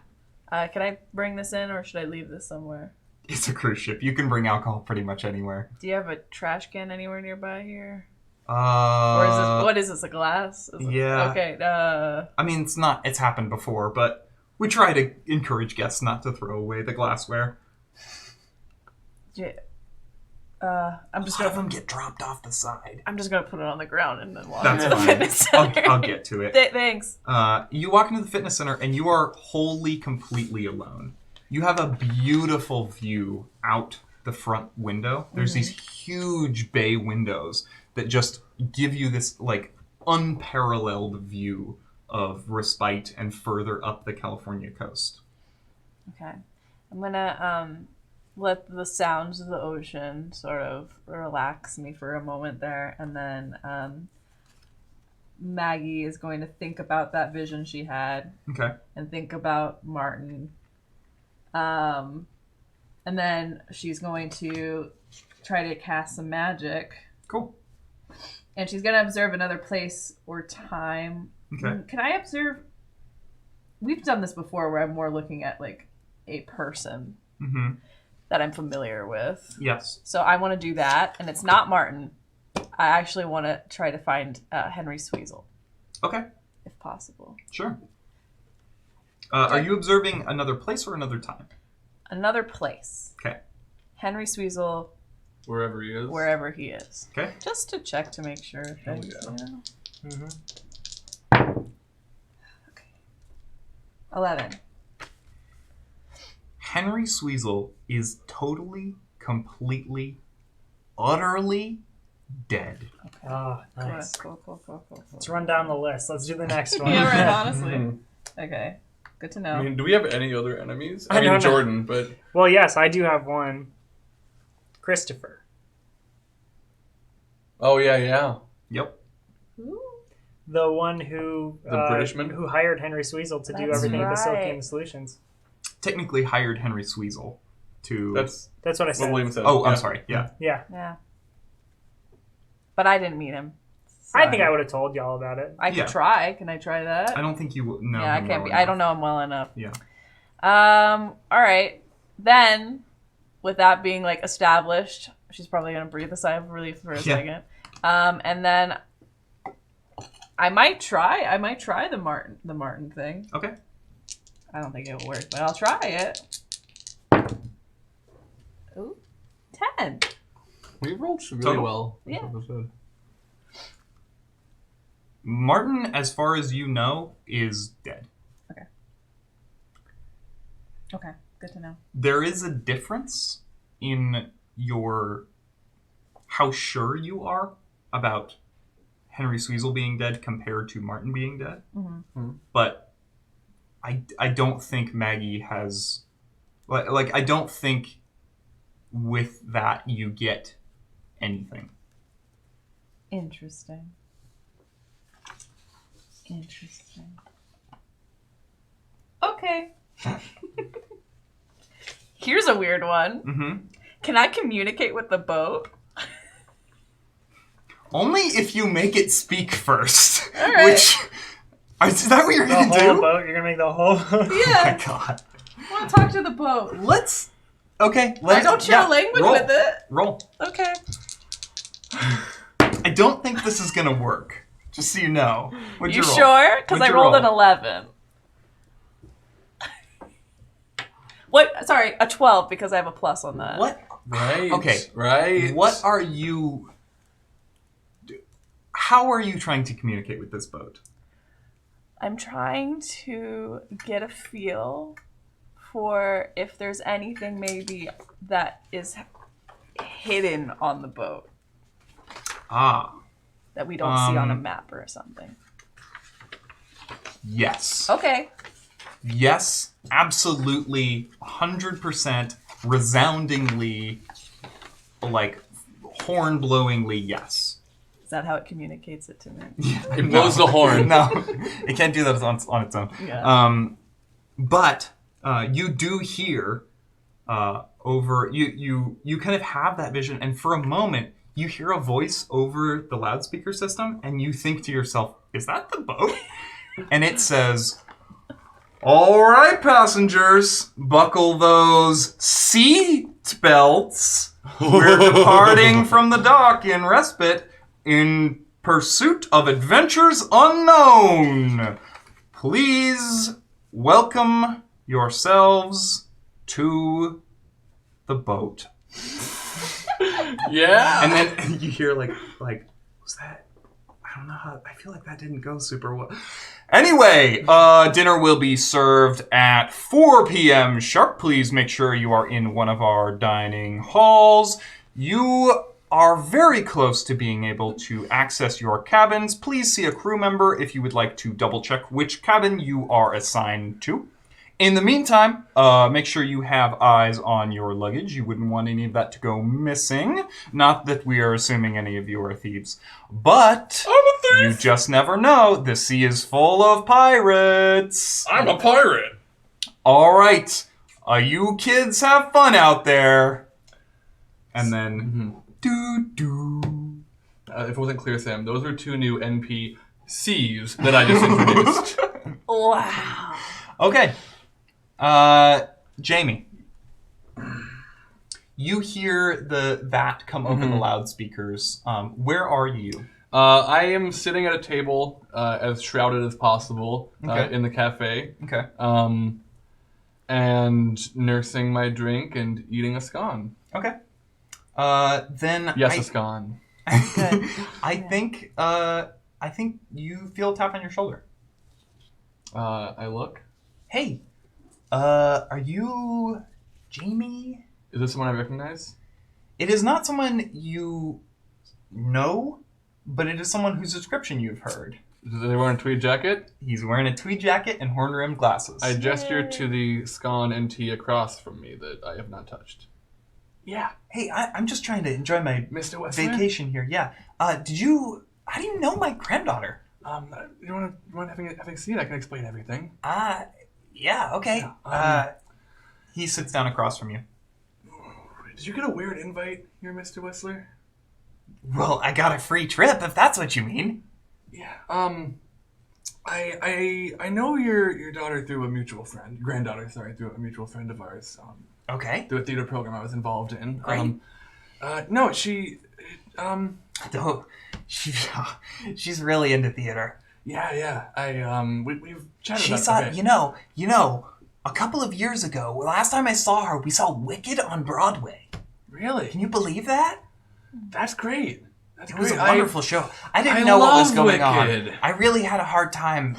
Can I bring this in, or should I leave this somewhere? It's a cruise ship. You can bring alcohol pretty much anywhere. Do you have a trash can anywhere nearby here? Or is this? What is this? A glass? Okay. I mean, it's happened before, but we try to encourage guests not to throw away the glassware. Yeah. I'm just gonna them get dropped off the side. I'm just gonna put it on the ground and then walk into the fitness center. I'll get to it. Thanks. You walk into the fitness center and you are wholly, completely alone. You have a beautiful view out the front window. There's these huge bay windows that just give you this like unparalleled view of Respite and further up the California coast. Okay, I'm gonna let the sounds of the ocean sort of relax me for a moment there, and then Maggie is going to think about that vision she had. Okay. And think about Martin. And then she's going to try to cast some magic. Cool. And she's going to observe another place or time. Okay. Can I observe we've done this before where I'm more looking at like a person that I'm familiar with. Yes. So I want to do that, and it's not Martin. I actually want to try to find Henry Sweezel. Okay. If possible. Sure. Are you observing another place or another time? Another place. Okay. Henry Sweezel. Wherever he is. Wherever he is. Okay. Just to check to make sure. Things, Okay. 11. Henry Sweezel is totally, completely, utterly dead. Okay. Oh, nice. Cool. Let's run down the list. Let's do the next one. Yeah, right, honestly. Okay. Good to know. I mean, do we have any other enemies? I don't know. Jordan, but... Well, yes, I do have one. Christopher. Oh, yeah. Yep. The one who... The Britishman? Who hired Henry Sweezel to do That's everything at the Silky right. and the Solutions. Technically hired Henry Sweezel to... That's what I said. what William said. Oh, I'm Yeah. sorry. Yeah. Yeah. But I didn't meet him. So I think I would have told y'all about it. I could Yeah. try. Can I try that? I don't think you know Yeah, I him can't well be. I enough. don't know him well enough. Yeah. All right. Then, with that being like established, she's probably gonna breathe a sigh of relief for a second. And then I might try the Martin thing. Okay. I don't think it will work, but I'll try it. Ooh, 10. We rolled really Total? well. Yeah. Martin, as far as you know, is dead. Okay, good to know. There is a difference in how sure you are about Henry Sweezel being dead compared to Martin being dead. But I don't think Maggie has... Like, I don't think with that you get anything. Interesting. Okay. Here's a weird one. Can I communicate with the boat? Only if you make it speak first. All right. Is that what you're The going to whole do? boat? You're going to make the whole boat? Yeah. Oh my god. I want to talk to the boat. Okay. I don't share language roll. with it. Roll. Okay. I don't think this is going to work. Just so you know. What'd You roll? sure? Because I What'd you rolled roll? an 11. What? Sorry, a 12 because I have a plus on that. What? Right. Okay. Right. What are you... How are you trying to communicate with this boat? I'm trying to get a feel for if there's anything maybe that is hidden on the boat Ah. that we don't see on a map or something. Yes. Okay. Yes, absolutely, 100%, resoundingly, like, horn-blowingly yes. Is that how it communicates it to me? It blows the horn. No, it can't do that on its own. Yeah. But you do hear you kind of have that vision, and for a moment, you hear a voice over the loudspeaker system, and you think to yourself, is that the boat? And it says... All right, passengers, buckle those seat belts. We're departing from the dock in Respite in pursuit of adventures unknown. Please welcome yourselves to the boat. Yeah. And then you hear like, was that? I don't know how. I feel like that didn't go super well. Anyway, dinner will be served at 4 p.m. sharp. Please make sure you are in one of our dining halls. You are very close to being able to access your cabins. Please see a crew member if you would like to double check which cabin you are assigned to. In the meantime, make sure you have eyes on your luggage. You wouldn't want any of that to go missing. Not that we are assuming any of you are thieves. But I'm a thief! you just never know. The sea is full of pirates. I'm a pirate! All right. You kids have fun out there. And then... Doo-doo. If it wasn't clear, Sam, those are 2 new NPCs that I just introduced. Wow. Okay. Jamie. You hear that come over the loudspeakers. Where are you? I am sitting at a table as shrouded as possible in the cafe. Okay. And nursing my drink and eating a scone. Okay. Then yes, a scone. I think you feel a tap on your shoulder. I look. Hey, are you Jamie? Is this someone I recognize? It is not someone you know, but it is someone whose description you've heard. Is they wearing a tweed jacket? He's wearing a tweed jacket and horn-rimmed glasses. I gesture to the scone and tea across from me that I have not touched. Yeah. Hey, I'm just trying to enjoy my Mr. Westman? vacation here. Yeah. How do you know my granddaughter? You want to have a seat? I can explain everything. Yeah, okay. He sits down across from you. Did you get a weird invite here, Mr. Whistler? Well, I got a free trip, if that's what you mean. Yeah. I know your daughter through a mutual friend, granddaughter, sorry, through a mutual friend of ours. Okay. Through a theater program I was involved in. Great. No, she. Oh, she's really into theater. Yeah. We've chatted She about saw, it. you know, a couple of years ago, last time I saw her, we saw Wicked on Broadway. Really? Can you believe that? That's great. It was a wonderful show. I didn't know what was going on. I really had a hard time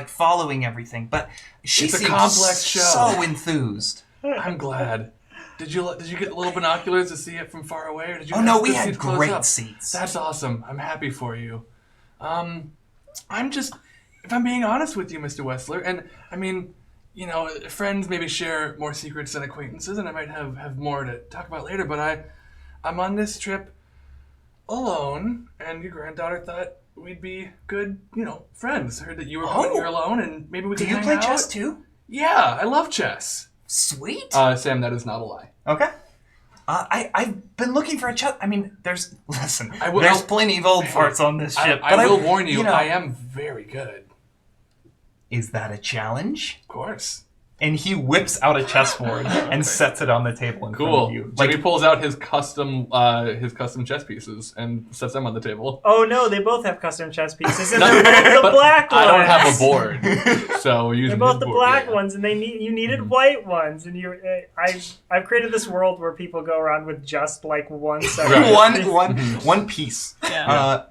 following everything, but she seemed complex show. So enthused. I'm glad. Did you get little binoculars to see it from far away, or did you? Oh no, we had had great seats. That's awesome. I'm happy for you. I'm just, if I'm being honest with you, Mr. Wessler, and I mean, friends maybe share more secrets than acquaintances, and I might have more to talk about later. But I'm on this trip alone, and your granddaughter thought we'd be good, friends. Heard that you were coming here alone, and maybe we could hang out. Do you play chess too? Yeah, I love chess. Sweet. Sam, that is not a lie. Okay. I've been looking for a chess. I mean, there's there's plenty of old farts on this ship. I will warn you, I am very good. Is that a challenge? Of course. And he whips out a chessboard and sets it on the table in front of you. Jimmy pulls out his custom chess pieces and sets them on the table. Oh no, they both have custom chess pieces, and they're both the black ones. I don't have a board, so we're using. They're both the board, black ones, and you needed white ones, and I've created this world where people go around with just like one set. Right. one piece. Yeah.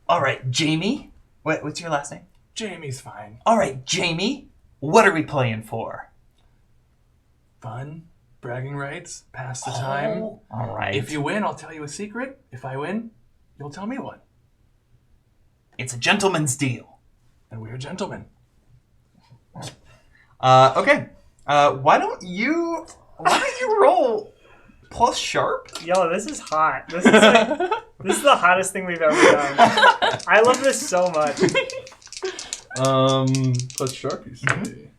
All right, Jamie. What's your last name? Jamie's fine. All right, Jamie. What are we playing for? Fun, bragging rights, pass the time. All right. If you win, I'll tell you a secret. If I win, you'll tell me one. It's a gentleman's deal. And we're gentlemen. Okay. Why don't you roll plus sharp? Yo, this is hot. This is the hottest thing we've ever done. I love this so much. Plus sharp, you say.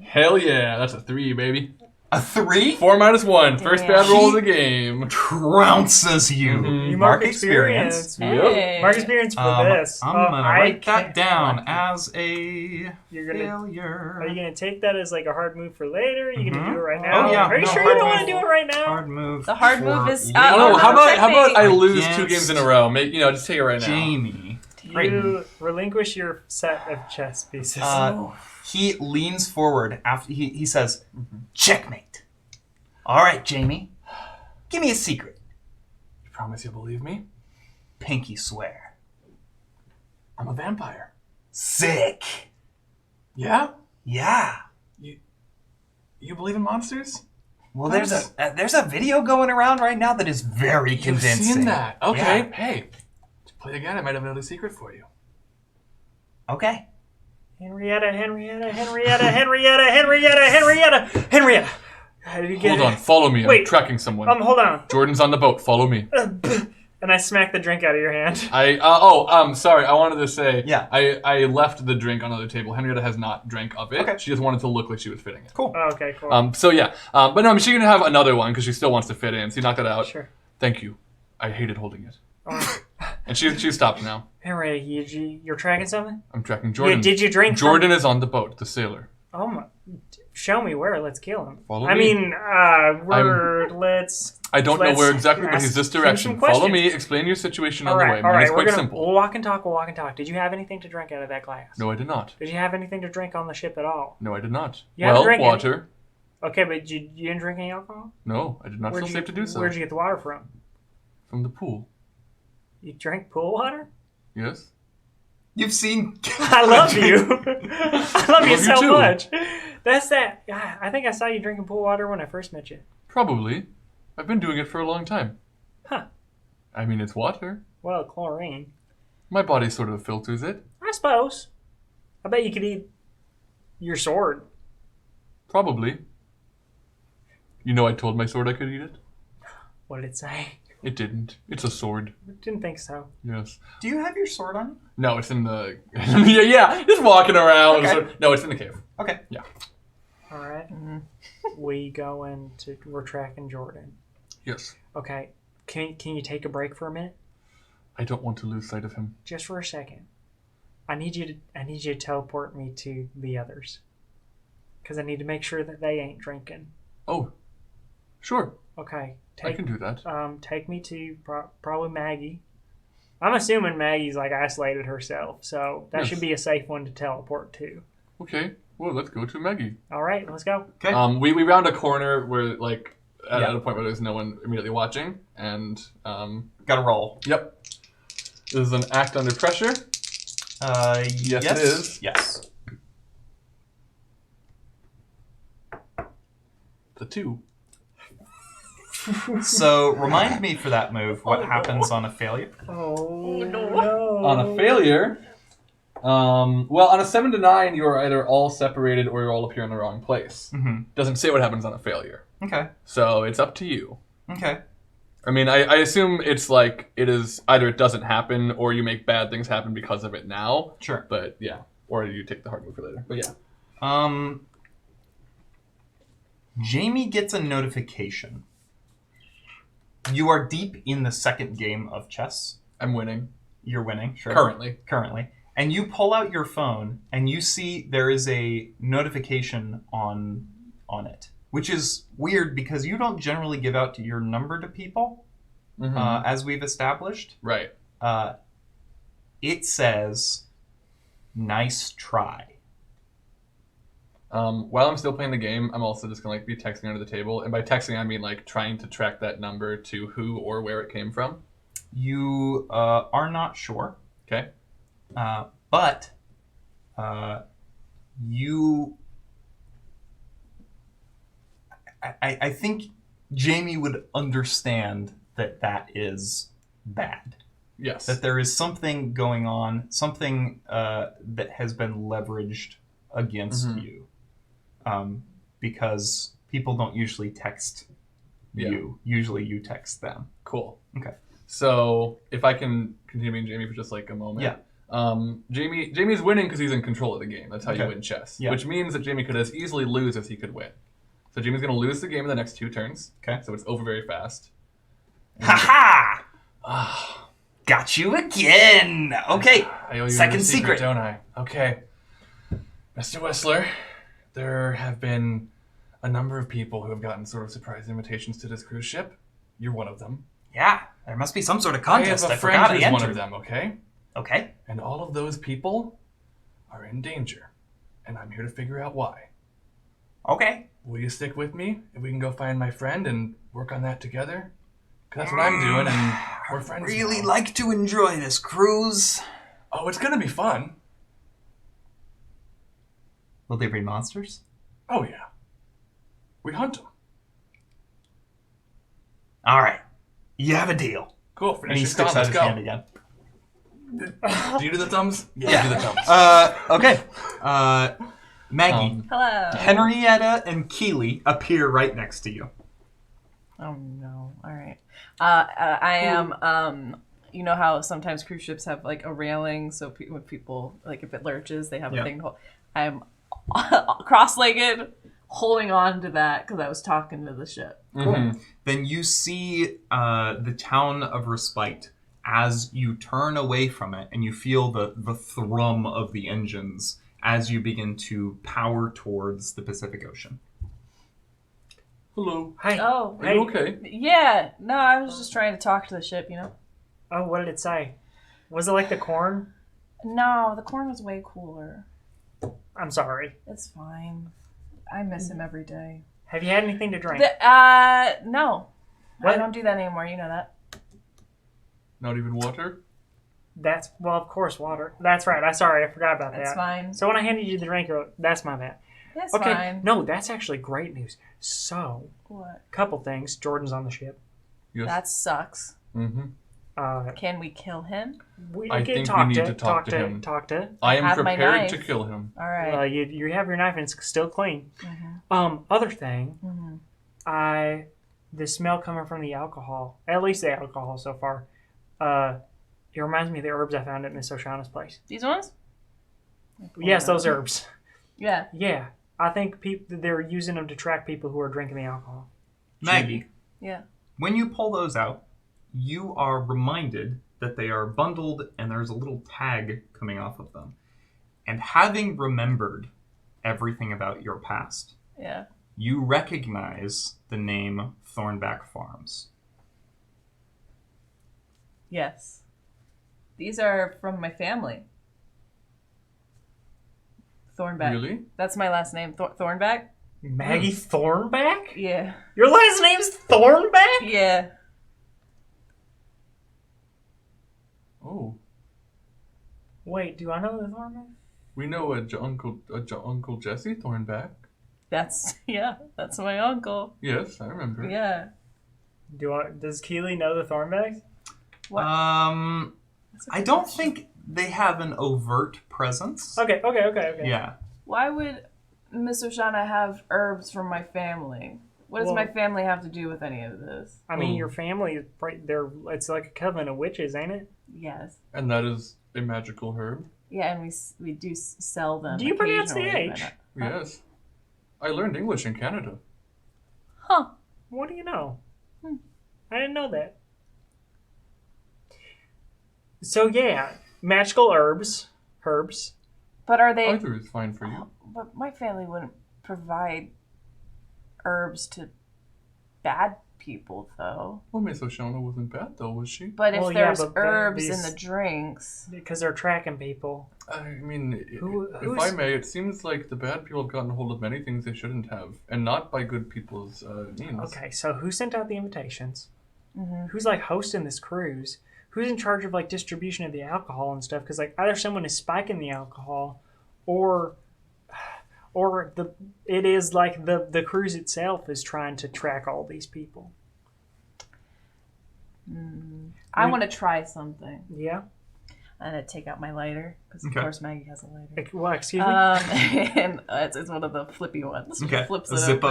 Hell yeah, that's a 3, baby. A 3? 4 minus 1. First bad roll of the game. Trounces you. Mm-hmm. You mark experience. Hey. Mark experience for this. I'm gonna write that down as a failure. Are you gonna take that as like a hard move for later? Are you gonna do it right now? Oh yeah. Are you sure you don't want to do it right now? Hard move. The hard move is. How about I lose Against 2 games in a row? Just take it right now. Jamie. You relinquish your set of chess pieces. He leans forward after he says, "Checkmate." All right, Jamie. Give me a secret. You promise you'll believe me? Pinky swear. I'm a vampire. Sick. Yeah? Yeah. You believe in monsters? Well, there's a video going around right now that is very convincing. You've seen that. Okay. Yeah. Hey, to play again, I might have another secret for you. Okay. Henrietta. Hold on, follow me. Wait. I'm tracking someone. Hold on. Jordan's on the boat. Follow me. And I smack the drink out of your hand. Sorry. I wanted to say. Yeah. I left the drink on another table. Henrietta has not drank of it. Okay. She just wanted to look like she was fitting it. Cool. Oh, okay, cool. So yeah. But no, she's gonna have another one because she still wants to fit in. So you knocked that out. Sure. Thank you. I hated holding it. Oh. And she stopped now. Henrietta, you're tracking something? I'm tracking Jordan. Yeah, did you drink? Jordan is on the boat. The sailor. Oh my. show me where. Let's kill him. Follow I me. mean, let's. I don't know let's where exactly, but ask he's this him direction. some Follow questions. me. Explain your situation on All the right, way. all Mine is right. quite We'll simple. walk and talk. We'll walk and talk. Did you have anything to drink out of that glass? No, I did not. Did you have anything to drink on the ship at all? No, I did not. You haven't Well, drank any- water. Okay, but you didn't drink any alcohol? No, I did not feel safe to do so. Where'd you get the water from? From the pool. You drank pool water? Yes. You've seen. I love you. I love you you so too. much. That's that. I think I saw you drinking pool water when I first met you. Probably. I've been doing it for a long time. Huh. I mean, it's water. Well, chlorine. My body sort of filters it. I suppose. I bet you could eat your sword. Probably. You know I told my sword I could eat it? What did it say? It didn't. It's a sword. Didn't think so. Yes. Do you have your sword on you? No, it's in the... yeah, just walking around. Okay. So- no, it's in the cave. Okay. Yeah. All right. We go into. We're tracking Jordan. Yes. Okay. Can you take a break for a minute? I don't want to lose sight of him. Just for a second. I need you to teleport me to the others. Because I need to make sure that they ain't drinking. Oh. Sure. Okay. I can do that. Take me to probably Maggie. I'm assuming Maggie's like isolated herself, so that Yes. should be a safe one to teleport to. Okay. Well, let's go to Maggie. All right, let's go. Okay. We round a corner where, like, at Yeah. a point where there's no one immediately watching, and, Gotta roll. yep. This is an act under pressure. Yes, it is. Yes. The 2. So remind me for that move what happens on a failure. Oh no. On a failure, well, on a 7 to 9, you're either all separated or you all appear in the wrong place. Mm-hmm. Doesn't say what happens on a failure. Okay. So it's up to you. Okay. I mean, I assume it's like it is either it doesn't happen or you make bad things happen because of it now. Sure. But yeah, or you take the hard move for later. But yeah. Jamie gets a notification. You are deep in the second game of chess. I'm winning. You're winning, sure. Currently. And you pull out your phone and you see there is a notification on it, which is weird because you don't generally give out your number to people, as we've established. Right. It says, "Nice try." While I'm still playing the game, I'm also just gonna be texting under the table, and by texting I mean like trying to track that number to who or where it came from. You are not sure, Okay. but you. I think Jamie would understand that is bad. Yes. That there is something going on, something that has been leveraged against you. Because people don't usually text you. Usually you text them. Cool. Okay. So if I can continue being Jamie for just like a moment. Yeah. Jamie's winning because he's in control of the game. That's how you Okay. win chess. Yeah. Which means that Jamie could as easily lose as he could win. So Jamie's going to lose the game in the next 2 turns. Okay. So it's over very fast. Ha ha! Got you again! Okay. I owe you Second a secret. don't I? Okay. Mr. Whistler, there have been a number of people who have gotten sort of surprise invitations to this cruise ship. You're one of them. Yeah, there must be some sort of contest. I I have a friend forgot I who's one entered. of them, okay? Okay. And all of those people are in danger. And I'm here to figure out why. Okay. Will you stick with me if we can go find my friend and work on that together? 'Cause that's what I'm doing, and we're friends Really now. like to enjoy this cruise. Oh, it's gonna be fun. Will they bring monsters? Oh, yeah. We hunt them. All right. You have a deal. Cool. And Finish he your sticks con. out Let's his go. hand again. Do you do the thumbs? Yeah. Do the thumbs. Okay. Maggie, Hello. Henrietta and Keely appear right next to you. Oh no! All right. I am. You know how sometimes cruise ships have like a railing, so when people like if it lurches, they have a thing to hold. I'm cross-legged, holding on to that because I was talking to the ship. Mm-hmm. Then you see the town of Respite as you turn away from it, and you feel the thrum of the engines as you begin to power towards the Pacific Ocean. Hello. Hi. Oh, Are you okay? yeah. No, I was just trying to talk to the ship, you know? Oh, what did it say? Was it like the corn? No, the corn was way cooler. I'm sorry. It's fine. I miss him every day. Have you had anything to drink? No. What? I don't do that anymore, you know that. Not even water? Well, of course, water. That's right. I forgot about That's that. fine. So when I handed you the drink, that's my bad. That's Okay. fine. No, that's actually great news. So, What? couple things. Jordan's on the ship. Yes. That sucks. Mm-hmm. Can we kill him? I think we need to talk to him. Talk to. I am have my prepared knife. to kill him. All right. You have your knife and it's still clean. Mm-hmm. Other thing, Mm-hmm. the smell coming from the alcohol, at least the alcohol so far, it reminds me of the herbs I found at Miss Oshana's place. These ones? Yes, those herbs. Yeah. Yeah, I think they're using them to track people who are drinking the alcohol. Maggie, Yeah. when you pull those out, you are reminded that they are bundled and there's a little tag coming off of them. And having remembered everything about your past, Yeah. you recognize the name Thornback Farms. Yes. These are from my family. Thornback. Really? That's my last name. Thornback? Maggie Thornback? Yeah. Your last name's Thornback? Yeah. Oh. Wait, do I know the Thornback? We know Uncle Jesse Thornback. That's my uncle. Yes, I remember. Yeah. Does Keely know the Thornbacks? What? I don't think they have an overt presence. Okay. Yeah. Why would Miss Oshana have herbs from my family? What does Well- my family have to do with any of this? I mean, your family is it's like a coven of witches, ain't it? Yes. And that is a magical herb? Yeah, and we do sell them. Do you pronounce the occasionally, H? but not- Yes. I learned English in Canada. Huh. What do you know? I didn't know that. So yeah, magical herbs. But are they? Either is fine for you. But my family wouldn't provide herbs to bad people, though. Well, Miss Oshana wasn't bad, though, was she? But if Well, yeah, there's but herbs in these- the drinks, Because they're tracking people. I mean, Who- if who's- I may, it seems like the bad people have gotten hold of many things they shouldn't have, and not by good people's means. Okay, so who sent out the invitations? Mm-hmm. Who's like hosting this cruise? Who's in charge of like distribution of the alcohol and stuff? Because like either someone is spiking the alcohol, or it is like the cruise itself is trying to track all these people. I want to try something. Yeah. I'm gonna take out my lighter because of Okay. course Maggie has a lighter. Well, excuse me. And it's one of the flippy ones. Okay. Flips A it Zippo,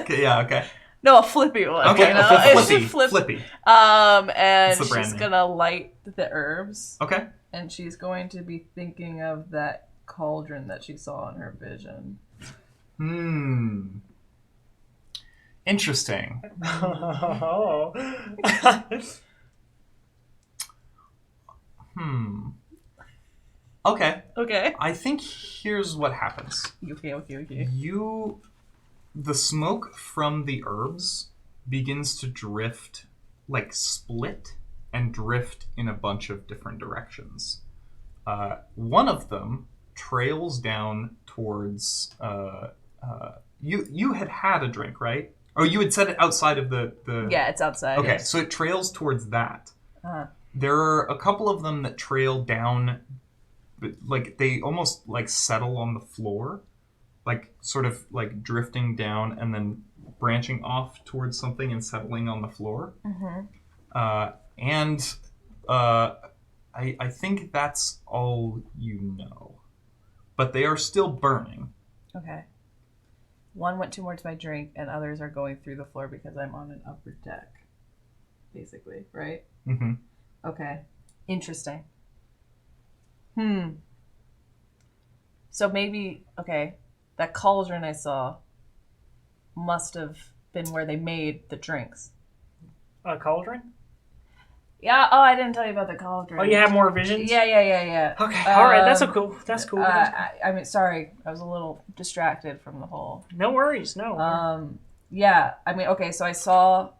open. yeah, okay. No, a flippy one. Okay, you know? a It's flippy, a flip. flippy. And It's the brand she's name. gonna light the herbs, Okay. and she's going to be thinking of that cauldron that she saw in her vision. Interesting. Oh. Okay. Okay. I think here's what happens. Okay. The smoke from the herbs begins to drift, like split and drift in a bunch of different directions. One of them trails down towards. You had a drink, right? Oh, you had set it outside of the. Yeah, it's outside. Okay, so it trails towards that. Uh-huh. There are a couple of them that trail down, but like they almost like settle on the floor, like sort of like drifting down and then branching off towards something and settling on the floor. I think that's all you know, but they are still burning. Okay. One went towards my drink, and others are going through the floor because I'm on an upper deck, basically, right? Mm-hmm. Okay. Interesting. So maybe, okay, that cauldron I saw must have been where they made the drinks. A cauldron? Yeah. Oh, I didn't tell you about the cauldron. Oh, you have more visions? Yeah. Okay. All right. That's cool. That's cool. I mean, sorry, I was a little distracted from the whole. No worries. No. Yeah. I mean, okay. So I saw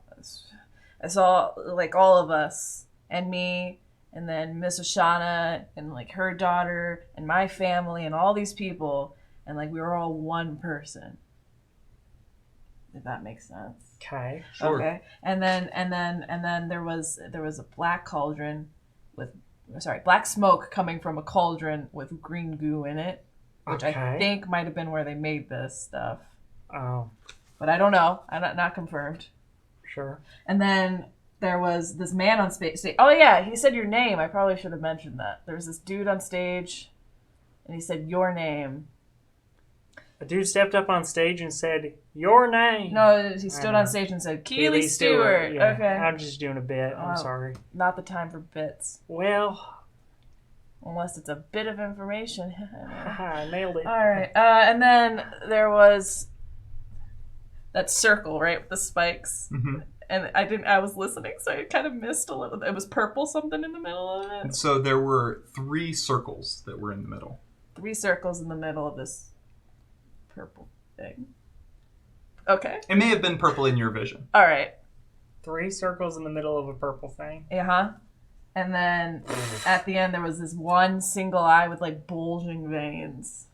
like all of us and me, and then Miss Oshana and like her daughter and my family and all these people, and like we were all one person. If that makes sense. Okay. Sure. Okay. And then there was a black cauldron black smoke coming from a cauldron with green goo in it, which I think might have been where they made this stuff. Oh. But I don't know. I'm not confirmed. Sure. And then there was this man on stage. Oh yeah, he said your name. I probably should have mentioned that. There was this dude on stage, and he said your name. A dude stepped up on stage and said, "Your name." No, he stood on stage and said, "Keely Stewart." Yeah. Okay. I'm just doing a bit. I'm sorry. Not the time for bits. Well. Unless it's a bit of information. I nailed it. All right. And then there was that circle, right, with the spikes. Mm-hmm. And I was listening, so I kind of missed a little. It was purple something in the middle of it. So there were 3 circles that were in the middle. 3 circles in the middle of this purple thing. Okay. It may have been purple in your vision. All right. 3 circles in the middle of a purple thing. Uh-huh. And then at the end there was this one single eye with like bulging veins.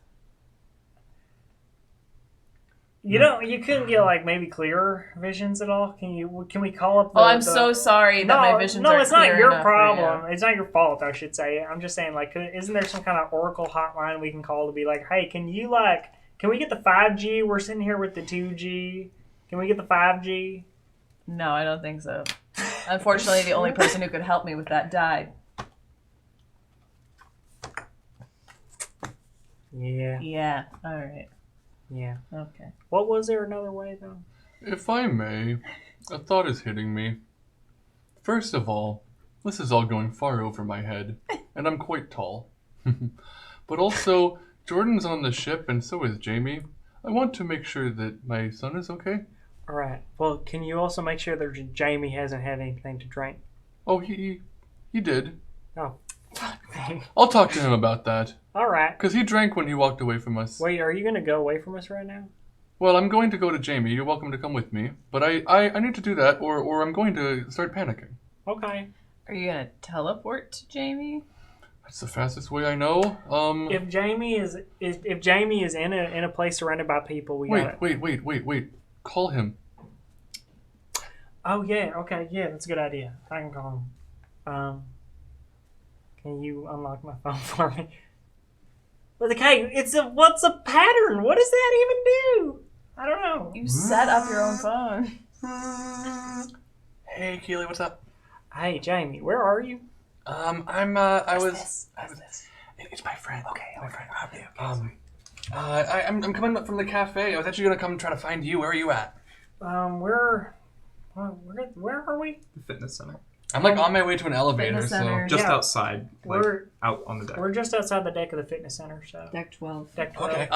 You couldn't get like maybe clearer visions at all? Can we call up the... I'm so sorry that my visions aren't No, it's not clear your enough problem. It's not your fault, I should say. I'm just saying, like, isn't there some kind of Oracle hotline we can call to be like, hey, can we get the 5G? We're sitting here with the 2G. Can we get the 5G? No, I don't think so. Unfortunately, the only person who could help me with that died. Yeah. Yeah. All right. Yeah. Okay. What was there another way, though? If I may, a thought is hitting me. First of all, this is all going far over my head, and I'm quite tall. But also, Jordan's on the ship, and so is Jamie. I want to make sure that my son is okay. All right. Well, can you also make sure that Jamie hasn't had anything to drink? Oh, he did. Oh. I'll talk to him about that. All right. Because he drank when he walked away from us. Wait, are you going to go away from us right now? Well, I'm going to go to Jamie. You're welcome to come with me. But I need to do that, or I'm going to start panicking. Okay. Are you going to teleport to Jamie? That's the fastest way I know. If Jamie is in a place surrounded by people, Wait. Call him. Oh yeah, okay, yeah, that's a good idea. I can call him. Can you unlock my phone for me? But okay, what's a pattern? What does that even do? I don't know. You set up your own phone. Hey, Keely, what's up? Hey, Jamie, where are you? It's my friend. Okay, my friend. I'm coming up from the cafe. I was actually gonna come try to find you. Where are you at? Where are we? The fitness center. I'm like on my way to an elevator, Fitness center. Just Yeah. outside. Like, We're out on the deck. we're just outside the deck of the fitness center, so Deck 12. deck 12. Okay.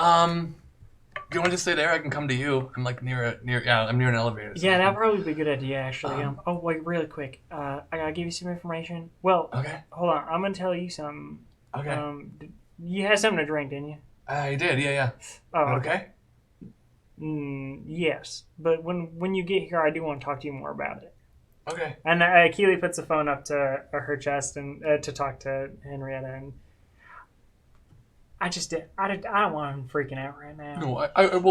Do you want to stay there? I can come to you. I'm like I'm near an elevator. So. Yeah, that'd probably be a good idea, actually. Um, Oh, wait, really quick. I gotta give you some information. Well, Okay. hold on. I'm gonna tell you something. Okay. You had something to drink, didn't you? I did. Yeah. Oh, Okay. Yes, but when you get here, I do want to talk to you more about it. Okay. And Keely puts the phone up to her chest and to talk to Henrietta, and I don't want him freaking out right now. No,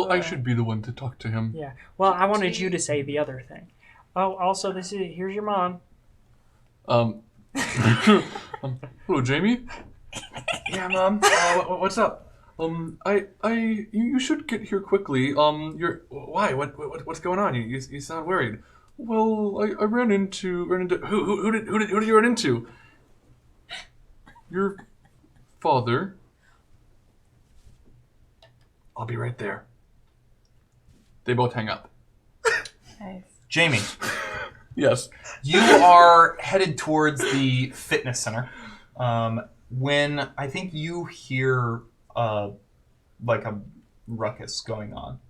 I should be the one to talk to him. Yeah. Well, I wanted you to say the other thing. Oh, also, here's your mom. Hello, Jamie. Yeah, Mom. What's up? You should get here quickly. Why? What's going on? You sound worried. Well, I ran into who did you run into? Your father. I'll be right there. They both hang up. Nice. Jamie, Yes. you are headed towards the fitness center. When I think you hear like a ruckus going on.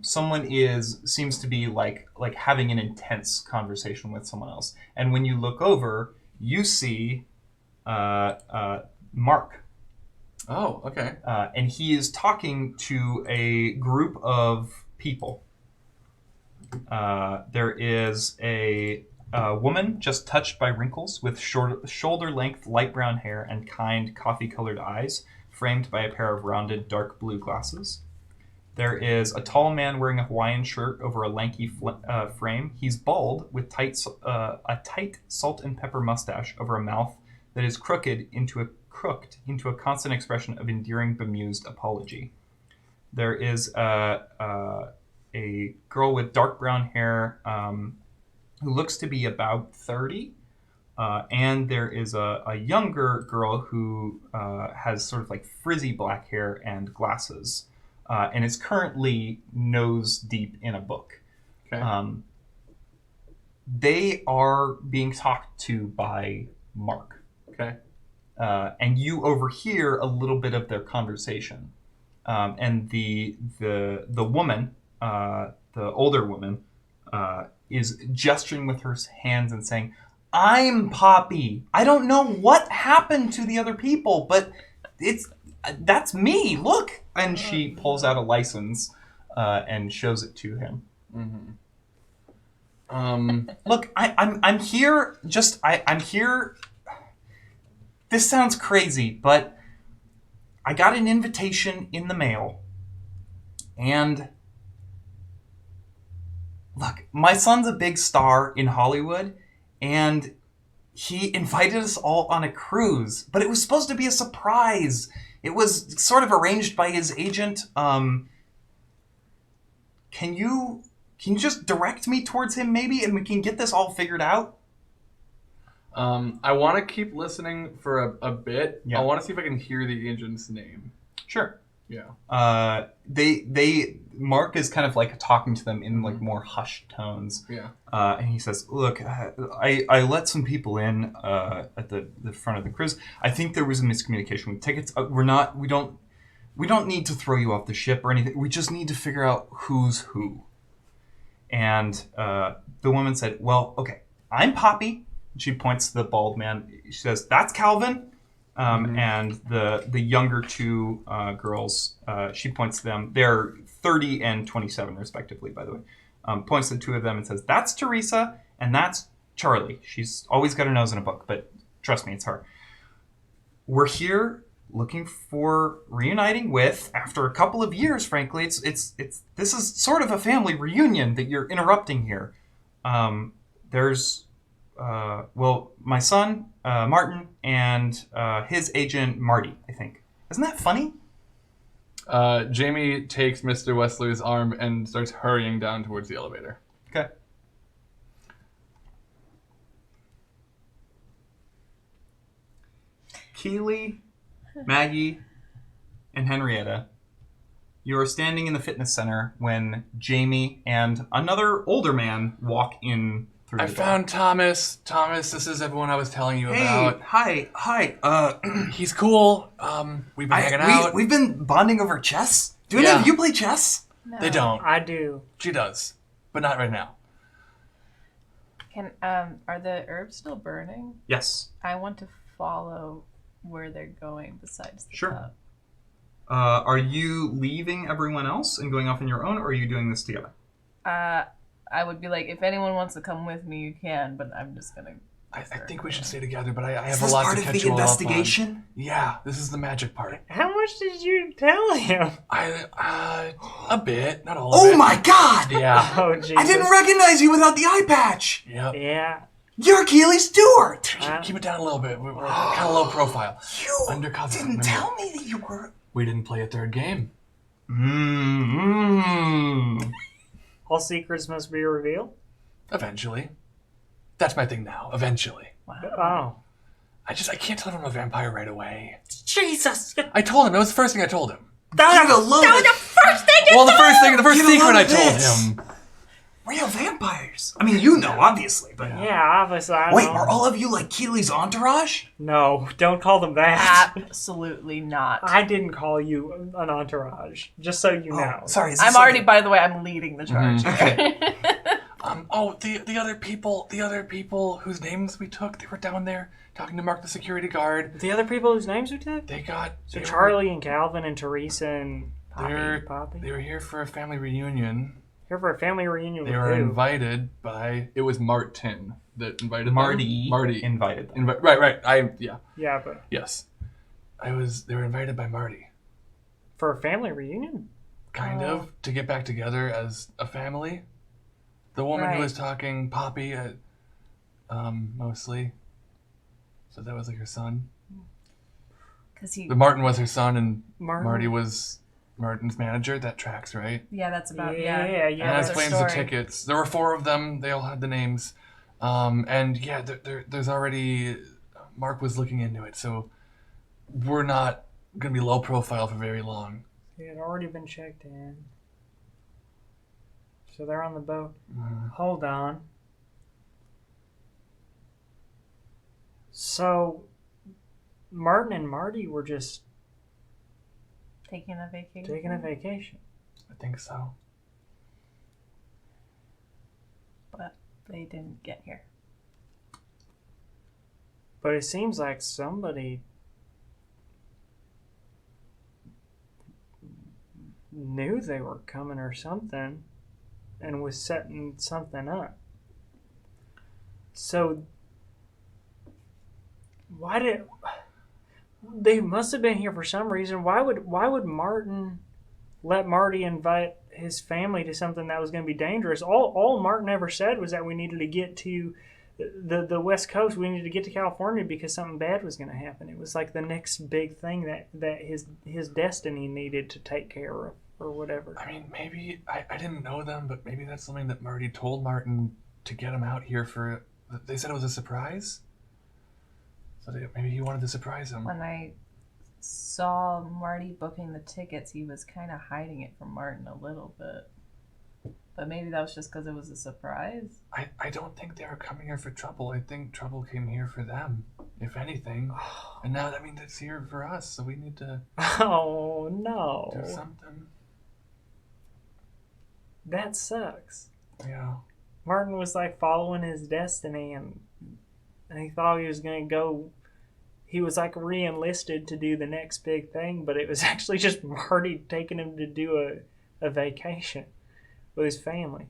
Someone seems to be like having an intense conversation with someone else. And when you look over, you see Mark. Oh, okay. And he is talking to a group of people. There is a woman just touched by wrinkles with shoulder-length light brown hair and kind coffee-colored eyes, framed by a pair of rounded dark blue glasses. There is a tall man wearing a Hawaiian shirt over a lanky frame. He's bald with a tight salt and pepper mustache over a mouth that is crooked into a constant expression of endearing, bemused apology. There is a girl with dark brown hair who looks to be about 30. And there is a younger girl who has sort of like frizzy black hair and glasses. And is currently nose deep in a book. Okay. They are being talked to by Mark. Okay. And you overhear a little bit of their conversation. And the woman, the older woman, is gesturing with her hands and saying, "I'm Poppy. I don't know what happened to the other people, but that's me. Look." And she pulls out a license and shows it to him. Mm-hmm. Look, I'm here. I'm here. This sounds crazy, but I got an invitation in the mail, and look, my son's a big star in Hollywood, and he invited us all on a cruise, but it was supposed to be a surprise. It was sort of arranged by his agent. Can you just direct me towards him maybe, and we can get this all figured out? I want to keep listening for a bit. Yeah. I want to see if I can hear the agent's name. Sure. Yeah. Mark is kind of like talking to them in like more hushed tones. Yeah. And he says, "Look, I let some people in at the front of the cruise. I think there was a miscommunication with tickets. We don't need to throw you off the ship or anything. We just need to figure out who's who." And the woman said, "Well, okay, I'm Poppy." She points to the bald man. She says, "That's Calvin." And the younger two girls, she points to them. They're 30 and 27, respectively, by the way. Points to the two of them and says, "That's Teresa, and that's Charlie. She's always got her nose in a book, but trust me, it's her. We're here looking for reuniting with, after a couple of years, frankly. This is sort of a family reunion that you're interrupting here. There's my son, Martin, and his agent, Marty, I think. Isn't that funny?" Jamie takes Mr. Wessler's arm and starts hurrying down towards the elevator. Okay. Keely, Maggie, and Henrietta, you are standing in the fitness center when Jamie and another older man walk in through the door. found Thomas. Thomas, this is everyone I was telling you about. Hi. He's cool. We've been hanging out. We've been bonding over chess. Do any of you play chess? No. They don't. I do. She does, but not right now. Are the herbs still burning? Yes. I want to follow where they're going besides the Sure. cup. Are you leaving everyone else and going off on your own, or are you doing this together? I would be like, if anyone wants to come with me, you can, but I'm just gonna. I think we should stay together, but I have Is a this lot part to of catch the you all up on. investigation? Yeah, this is the magic part. How much did you tell him? A bit, not all of it. Oh my god! Yeah. Oh, Jesus. I didn't recognize you without the eye patch! Yep. Yeah. You're Keely Stewart! Keep it down a little bit. We're kind of low profile. You Undercover. didn't remember? tell me that you were... We didn't play a third game. All secrets must be revealed? Eventually. That's my thing now. Eventually. Oh. I can't tell him I'm a vampire right away. Jesus! I told him. That was the first thing I told him. That was the That was the first thing you Well, the first secret I Get a told load of this. him. Real vampire? vampires. I mean, you know, obviously, but... Yeah, obviously, I Wait, know. are all of you like Keely's entourage? No, don't call them that. Absolutely not. I didn't call you an entourage, just so you know. Sorry, is this I'm like already, by the way, I'm leading the charge. Okay. The other people whose names we took, they were down there talking to Mark the security guard. The other people whose names we took? So Charlie and Calvin and Teresa and Poppy. They were here for a family reunion. Here for a family reunion They with were who? invited by... It was Martin that invited Marty them. Marty invited them. Right. Yeah, but Yes. They were invited by Marty. for a family reunion? Kind of. To get back together as a family. The woman who was talking, Poppy, mostly. So that was like her son. The Martin was her son, and Marty was Martin's manager. That tracks, right? Yeah, that's about Yeah. And that that's explains the tickets. There were 4 of them. They all had the names. And yeah, there's already... Mark was looking into it, so we're not going to be low profile for very long. He had already been checked in. So they're on the boat. Hold on. So Martin and Marty were just taking a vacation. I think so. But they didn't get here. But it seems like somebody knew they were coming or something and was setting something up. So why did they must have been here for some reason? Why would Martin let Marty invite his family to something that was going to be dangerous? All Martin ever said was that we needed to get to the West Coast. We needed to get to California because something bad was going to happen. It was like the next big thing that his destiny needed to take care of or whatever. I mean, maybe I didn't know them, but maybe that's something that Marty told Martin to get him out here for. They said it was a surprise. So maybe he wanted to surprise him. When I saw Marty booking the tickets, he was kind of hiding it from Martin a little bit. But maybe that was just because it was a surprise. I don't think they were coming here for trouble. I think trouble came here for them, if anything. And now, I mean, it's here for us, so we need to Oh no. do something. That sucks. Yeah. Martin was like following his destiny and he thought he was going to go. He was like re-enlisted to do the next big thing, but it was actually just Marty taking him to do a vacation with his family.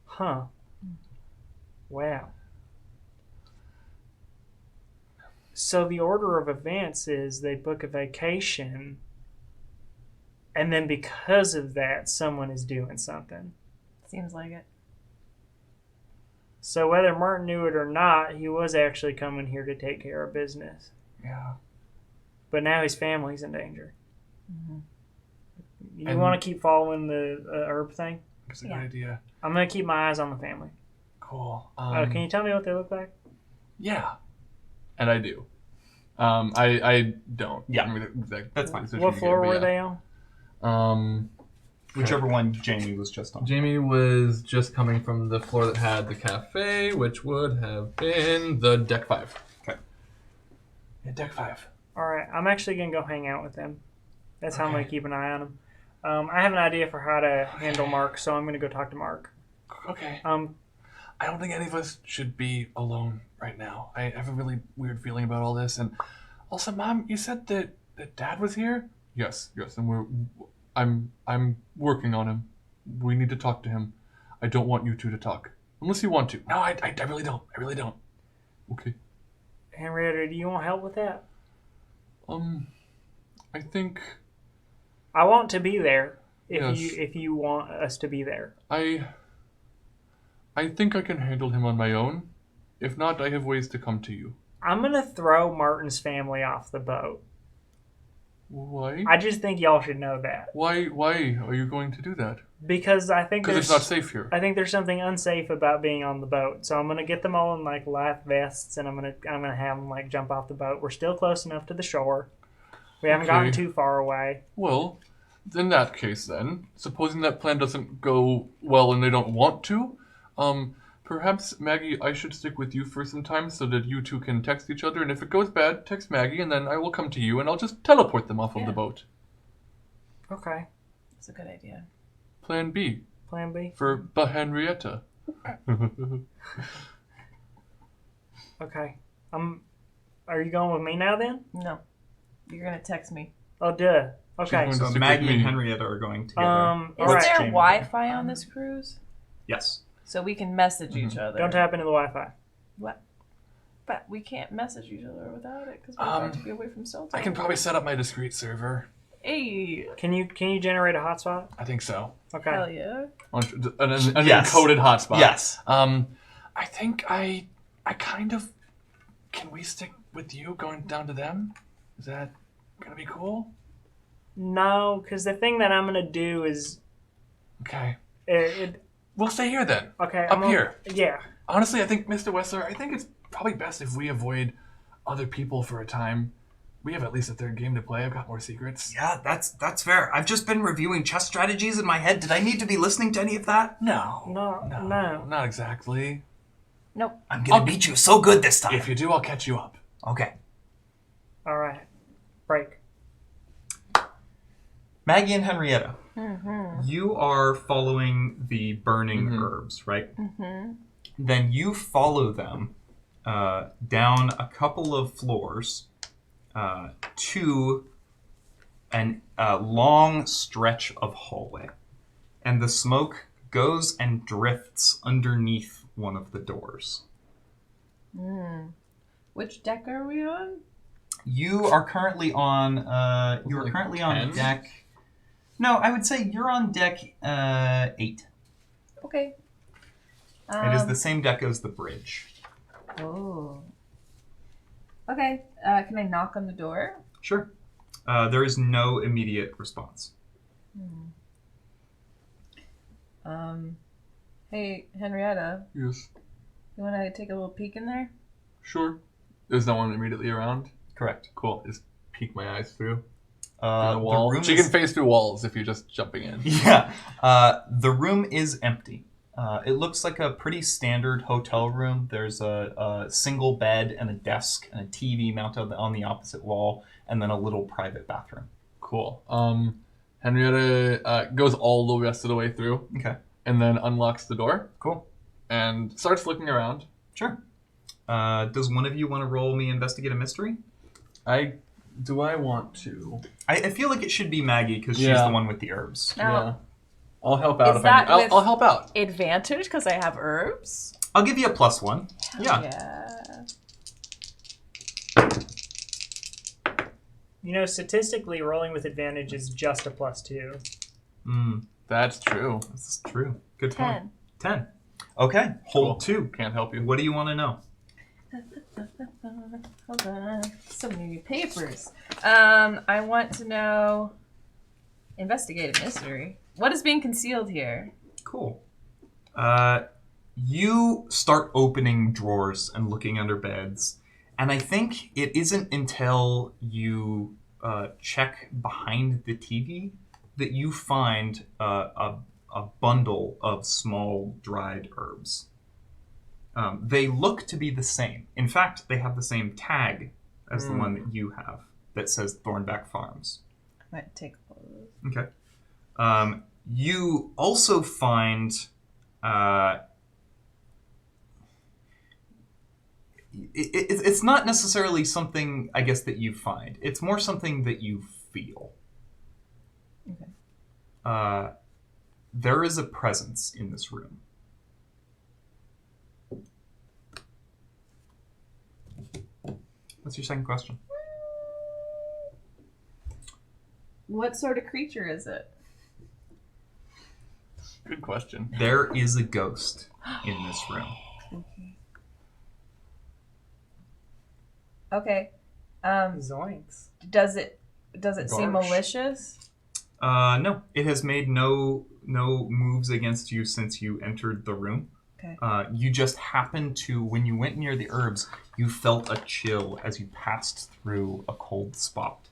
Huh. Wow. So the order of events is they book a vacation, and then because of that, someone is doing something. Seems like it. So whether Martin knew it or not, he was actually coming here to take care of business. Yeah. But now his family's in danger. Mm-hmm. You want to keep following the herb thing? That's a good idea. I'm going to keep my eyes on the family. Cool. Can you tell me what they look like? Yeah. And I do. I don't. Yeah. I mean, That's fine. What floor were they on? Whichever one Jamie was just on. Jamie was just coming from the floor that had the cafe, which would have been the deck 5. Okay. Yeah, deck 5. All right. I'm actually going to go hang out with them. That's how I'm going to keep an eye on them. I have an idea for how to handle Mark, so I'm going to go talk to Mark. Okay. I don't think any of us should be alone right now. I have a really weird feeling about all this. And also, Mom, you said that Dad was here? Yes, and I'm working on him. We need to talk to him. I don't want you two to talk. Unless you want to. No, I really don't. I really don't. Okay. Henrietta, do you want help with that? I think... I want to be there Yes. if you want us to be there. I think I can handle him on my own. If not, I have ways to come to you. I'm going to throw Martin's family off the boat. Why? I just think y'all should know that. Why are you going to do that? Because I think Because it's not safe here. I think there's something unsafe about being on the boat. So I'm gonna get them all in like life vests, and I'm gonna have them like jump off the boat. We're still close enough to the shore. We haven't gotten too far away. Well, in that case then, supposing that plan doesn't go well and they don't want to, Perhaps, Maggie, I should stick with you for some time so that you two can text each other, and if it goes bad, text Maggie, and then I will come to you, and I'll just teleport them off of the boat. Okay. That's a good idea. Plan B. Plan B? For Henrietta. Okay. Are you going with me now then? No. You're going to text me. Oh, duh. Okay. She's So Stick Maggie with and me. Henrietta are going together. All Is right. there Jamie. Wi-Fi on this cruise? Yes. So we can message each other. Don't tap into the Wi-Fi. What? But we can't message each other without it because we're about to be away from cell I can probably set up my discrete server. Hey. Can you generate a hotspot? I think so. Okay. Hell yeah. An Yes. encoded hotspot. Yes. I think I kind of... Can we stick with you going down to them? Is that gonna be cool? No, because the thing that I'm gonna do is Okay. it. We'll stay here then. Okay. Up here. Yeah. Honestly, I think, Mr. Wessler, I think it's probably best if we avoid other people for a time. We have at least a third game to play. I've got more secrets. Yeah, that's fair. I've just been reviewing chess strategies in my head. Did I need to be listening to any of that? No. No. Not exactly. Nope. I'm gonna beat you so good this time. If you do, I'll catch you up. Okay. All right. Break. Maggie and Henrietta, Mm-hmm. you are following the burning herbs, right? Then you follow them down a couple of floors to a long stretch of hallway. And the smoke goes and drifts underneath one of the doors. Which deck are we on? You are currently on like on 10? deck. No, I would say you're on deck 8. Okay. It is the same deck as the bridge. Oh. Okay. Can I knock on the door? Sure. There is no immediate response. Hey, Henrietta, Yes. you want to take a little peek in there? Sure. There's no one immediately around. Correct. Cool. Just peek my eyes through The the wall. room She is- can face through walls if you're just jumping in. Yeah. The room is empty. It looks like a pretty standard hotel room. There's a single bed and a desk and a TV mounted on the opposite wall, and then a little private bathroom. Cool. Henrietta goes all the rest of the way through Okay. and then unlocks the door Cool. and starts looking around. Sure. Does one of you want to roll me investigate a mystery? Do I want to? I feel like it should be Maggie because she's Yeah. the one with the herbs. Now, I'll help out Is if that I need. with- I'll help out. advantage because I have herbs? I'll give you a +1. Yeah. Yeah. You know, statistically, rolling with advantage is just a +2. That's true. This is true. Good point. 10. 10. Okay. Hold Cool. 2. Can't help you. What do you want to know? Hold on. So many papers. I want to know. Investigate a mystery. What is being concealed here? Cool. You start opening drawers and looking under beds, and I think it isn't until you check behind the TV that you find a bundle of small dried herbs. They look to be the same. In fact, they have the same tag as the one that you have that says Thornback Farms. I might take a photo of those. Okay. You also find it's not necessarily something, I guess, that you find. It's more something that you feel. Okay. There is a presence in this room. What's your second question? What sort of creature is it? Good question. There is a ghost in this room. Okay. Zoinks. Does it seem Garsh. malicious? No, it has made no moves against you since you entered the room. Okay. You just happened to, when you went near the herbs, you felt a chill as you passed through a cold spot.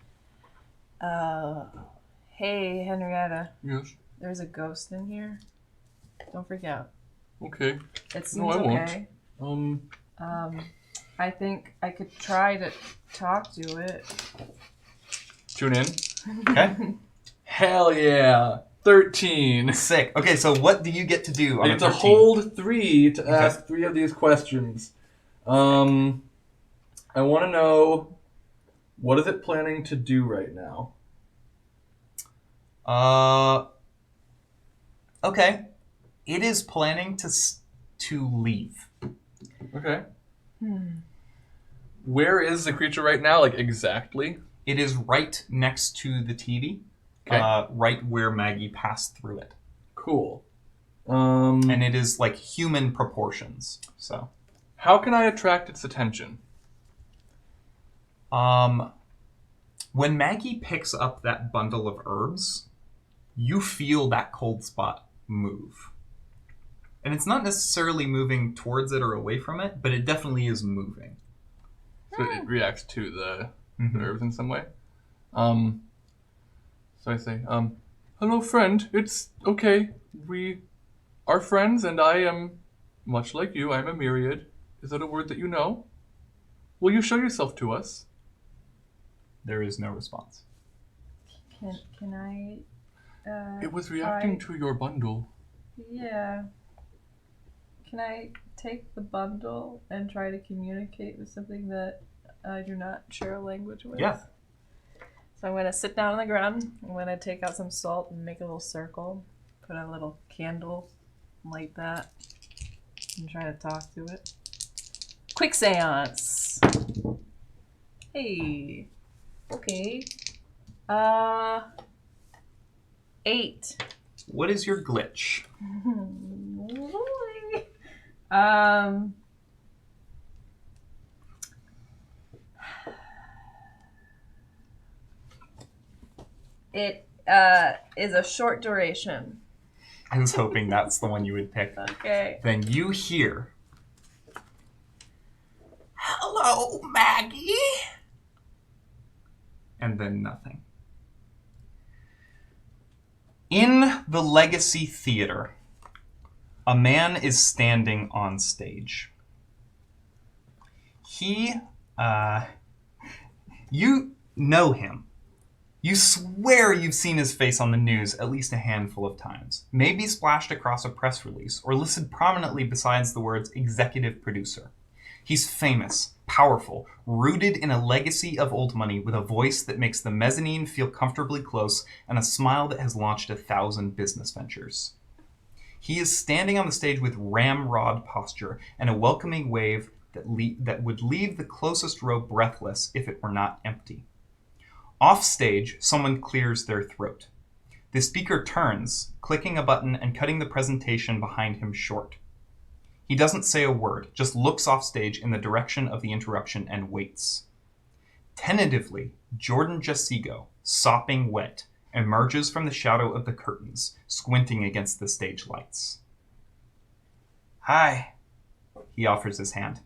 Hey, Henrietta. Yes. There's a ghost in here. Don't freak out. Okay. It seems No, I okay. won't. I think I could try to talk to it. Tune in. Okay. Hell yeah. 13. Sick. Okay, so what do you get to do I on get a to 13? hold 3 to ask 3 of these questions. I want to know, what is it planning to do right now? Okay. It is planning to leave. Okay. Where is the creature right now, like exactly? It is right next to the TV, Okay. right where Maggie passed through it. Cool. And it is like human proportions. So, how can I attract its attention? when Maggie picks up that bundle of herbs, you feel that cold spot move. And it's not necessarily moving towards it or away from it, but it definitely is moving. So it reacts to the herbs in some way. So I say, hello friend, it's okay. We are friends and I am, much like you, I'm a myriad. Is that a word that you know? Will you show yourself to us? There is no response. Can I? It was reacting to your bundle. Yeah. Can I take the bundle and try to communicate with something that I do not share a language with? Yeah. So I'm going to sit down on the ground. I'm going to take out some salt and make a little circle. Put a little candle, light that, and try to talk to it. Quick seance. Hey. Okay. 8. What is your glitch? It is a short duration. I was hoping that's the one you would pick. Okay. Then you hear, "Hello, Maggie," and then nothing. In the Legacy Theater, a man is standing on stage. He, you know him. You swear you've seen his face on the news at least a handful of times, maybe splashed across a press release or listed prominently besides the words executive producer. He's famous, powerful, rooted in a legacy of old money with a voice that makes the mezzanine feel comfortably close and a smile that has launched 1,000 business ventures. He is standing on the stage with ramrod posture and a welcoming wave that would leave the closest row breathless if it were not empty. Off stage, someone clears their throat. The speaker turns, clicking a button and cutting the presentation behind him short. He doesn't say a word, just looks off stage in the direction of the interruption and waits. Tentatively, Jordan Jasigo, sopping wet, emerges from the shadow of the curtains, squinting against the stage lights. "Hi," he offers his hand.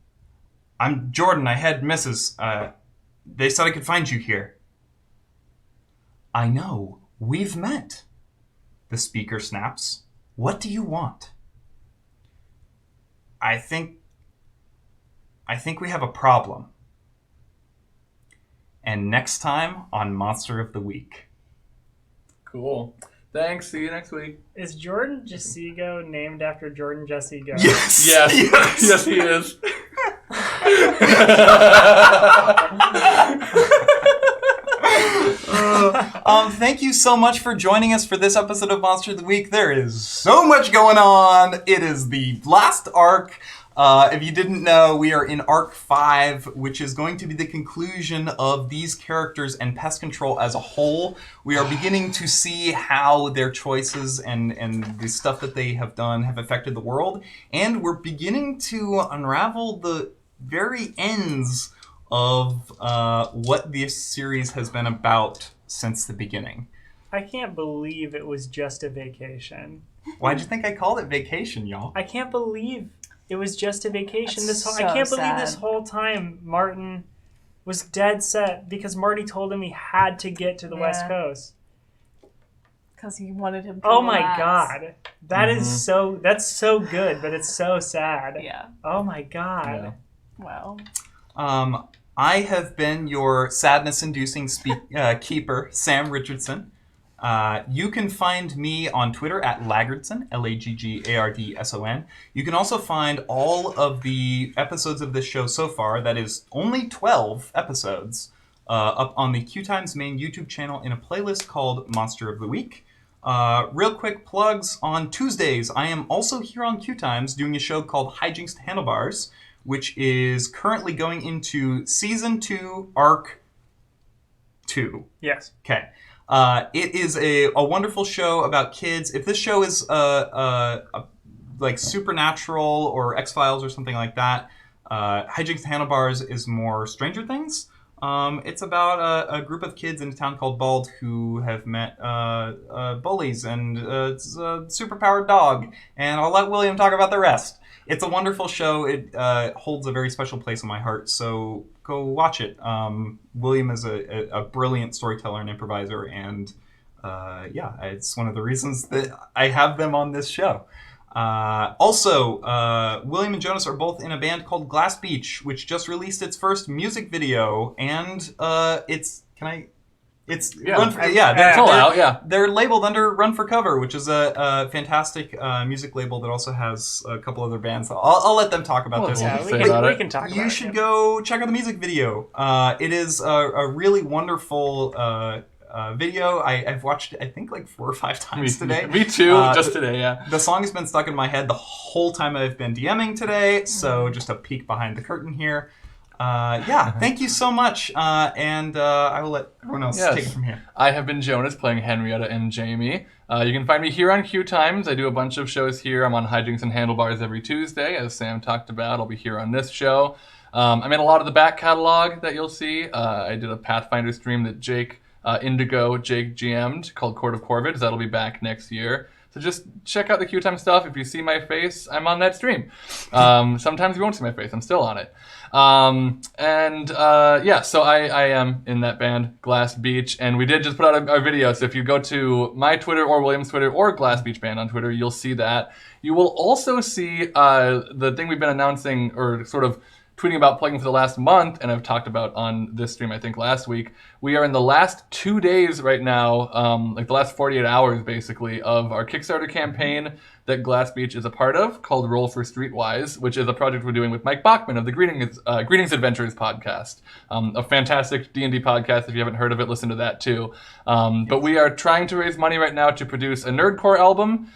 "I'm Jordan. I had Mrs. They said I could find you here." "I know. We've met." The speaker snaps. "What do you want?" I think we have a problem." And next time on Monster of the Week. Cool. Thanks. See you next week. Is Jordan Jasigo named after Jordan Jasigo? Yes. Yes. Yes, he is. Thank you so much for joining us for this episode of Monster of the Week. There is so much going on. It is the last arc. If you didn't know, we are in Arc 5, which is going to be the conclusion of these characters and Pest Control as a whole. We are beginning to see how their choices and the stuff that they have done have affected the world. And we're beginning to unravel the very ends of what this series has been about since the beginning. I can't believe it was just a vacation. Why'd you think I called it vacation, y'all? I can't believe it was just a vacation. That's I can't so believe this sad. whole time Martin was dead set because Marty told him he had to get to the West Yeah. Coast. because he wanted him to Oh my relax. God. That's so good, but it's so sad. Yeah. Oh my God. Yeah. Wow. I have been your sadness-inducing keeper, Sam Richardson. You can find me on Twitter at Laggardson, Laggardson. You can also find all of the episodes of this show so far, that is only 12 episodes, up on the QueueTimes main YouTube channel in a playlist called Monster of the Week. Real quick plugs, on Tuesdays, I am also here on QueueTimes doing a show called Hijinks to Handlebars, which is currently going into Season 2, Arc 2. Yes. Okay. It is a wonderful show about kids. If this show is like Supernatural or X-Files or something like that, Hijinks to Handlebars is more Stranger Things. It's about a group of kids in a town called Bald who have met bullies and it's a superpowered dog. And I'll let William talk about the rest. It's a wonderful show. It holds a very special place in my heart, so go watch it. William is a brilliant storyteller and improviser, and it's one of the reasons that I have them on this show. Also, William and Jonas are both in a band called Glass Beach, which just released its first music video, and they're labeled under Run for Cover, which is a fantastic music label that also has a couple other bands. I'll let them talk about this. Yeah, we can talk about it. You should go check out the music video. It is a really wonderful video. I've watched it, I think, like 4 or 5 times today. Me too, just today, yeah. The song has been stuck in my head the whole time I've been DMing today, so just a peek behind the curtain here. Thank you so much, and I will let everyone else take it from here. I have been Jonas, playing Henrietta and Jamie. You can find me here on QueueTimes. I do a bunch of shows here. I'm on Hijinks and Handlebars every Tuesday, as Sam talked about. I'll be here on this show. I'm in a lot of the back catalog that you'll see. I did a Pathfinder stream that Jake GM'd called Court of Corvids. That'll be back next year. So just check out the QueueTime stuff. If you see my face, I'm on that stream. Sometimes you won't see my face. I'm still on it. So I am in that band, Glass Beach, and we did just put out a video. So if you go to my Twitter or William's Twitter or Glass Beach Band on Twitter, you'll see that. You will also see the thing we've been announcing, or sort of tweeting about, plugging for the last month, and I've talked about on this stream, I think, last week. We are in the last 2 days right now, like the last 48 hours, basically, of our Kickstarter campaign that Glass Beach is a part of, called Roll for Streetwise, which is a project we're doing with Mike Bachman of the Greetings Adventures podcast. A fantastic D&D podcast. If you haven't heard of it, listen to that too. But we are trying to raise money right now to produce a nerdcore album,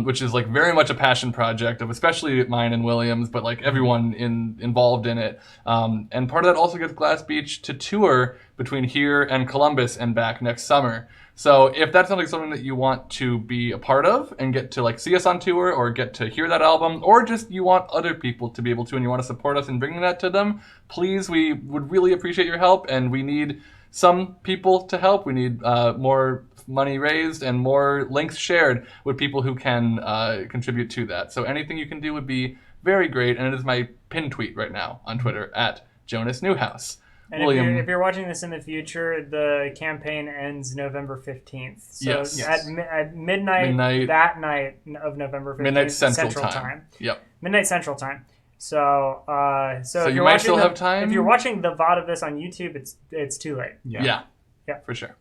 which is like very much a passion project of especially mine and William's, but like everyone involved in it. And part of that also gets Glass Beach to tour between here and Columbus and back next summer. So if that's something that you want to be a part of and get to like see us on tour or get to hear that album, or just you want other people to be able to and you want to support us in bringing that to them, please, we would really appreciate your help, and we need some people to help. We need more money raised and more links shared with people who can contribute to that. So anything you can do would be very great, and it is my pinned tweet right now on Twitter at Jonas Newhouse. And William, if you're watching this in the future, the campaign ends November 15th. So at midnight that night of November 15th, midnight Central Time. Yep. Midnight Central Time. So so if you might still have time. If you're watching the VOD of this on YouTube, it's too late. Yeah, for sure.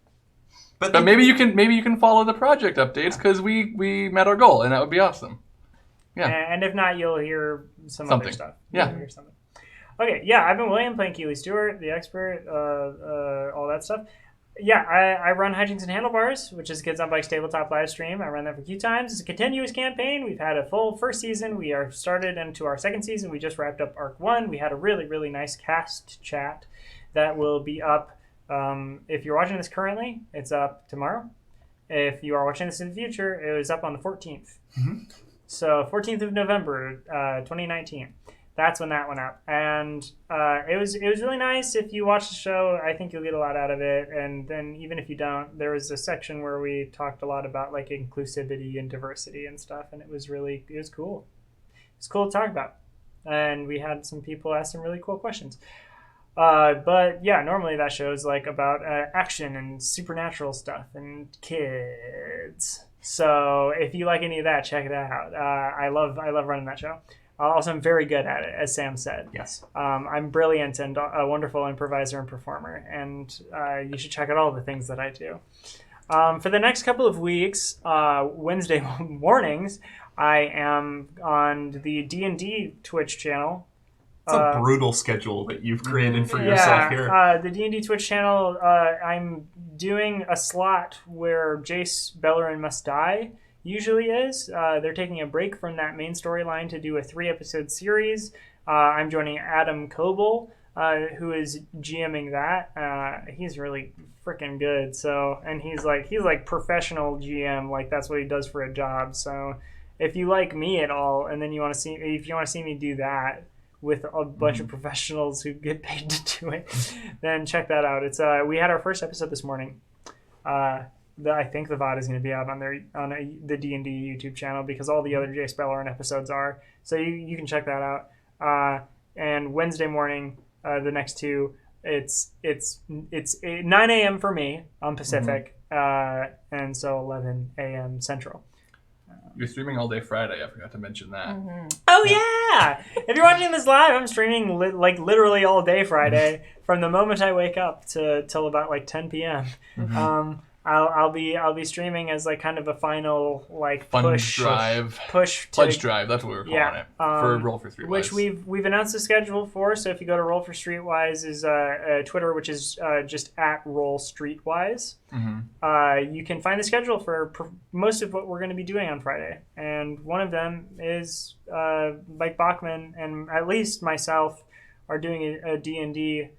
But maybe you can follow the project updates, because we met our goal, and that would be awesome. Yeah. And if not, you'll hear something. Other stuff. Yeah. You'll hear something. Okay, yeah, I've been William, playing Keely Stewart, the expert, all that stuff. Yeah, I run Hijinks and Handlebars, which is Kids on Bikes tabletop live stream. I run that for QueueTimes. It's a continuous campaign. We've had a full first season. We are started into our second season. We just wrapped up Arc 1. We had a really, really nice cast chat that will be up. If you're watching this currently, it's up tomorrow. If you are watching this in the future, it was up on the 14th. Mm-hmm. So 14th of November, 2019. That's when that went up, and it was really nice. If you watch the show, I think you'll get a lot out of it. And then even if you don't, there was a section where we talked a lot about like inclusivity and diversity and stuff, and it was cool. It's cool to talk about, and we had some people ask some really cool questions. But yeah, normally that show's like about action and supernatural stuff and kids. So if you like any of that, check it out. I love running that show. Also, I'm very good at it, as Sam said. Yes. I'm brilliant and a wonderful improviser and performer, and you should check out all the things that I do. For the next couple of weeks, Wednesday mornings, I am on the D&D Twitch channel. It's a brutal schedule that you've created for yourself here. The D&D Twitch channel, I'm doing a slot where Jace Bellerin Must Die usually is. They're taking a break from that main storyline to do a 3-episode series. I'm joining Adam Coble, who is GMing that. He's really freaking good. So, and he's like professional GM. Like that's what he does for a job. So, if you like me at all, and then you want to see me do that with a bunch of professionals who get paid to do it, then check that out. It's we had our first episode this morning. I think the VOD is going to be out on the D&D YouTube channel because all the other Jace Bellerin episodes are. So you can check that out. And Wednesday morning, the next two, it's 9 a.m. for me on Pacific, and so 11 a.m. Central. You're streaming all day Friday. I forgot to mention that. Oh yeah! If you're watching this live, I'm streaming literally all day Friday from the moment I wake up till about like 10 p.m. I'll be streaming as like kind of a final like pledge drive. That's what we're calling it for Roll for Streetwise. Which we've announced the schedule for. So if you go to Roll for Streetwise is Twitter, which is just at Roll Streetwise. You can find the schedule for most of what we're going to be doing on Friday, and one of them is Mike Bachman and at least myself are doing a D&D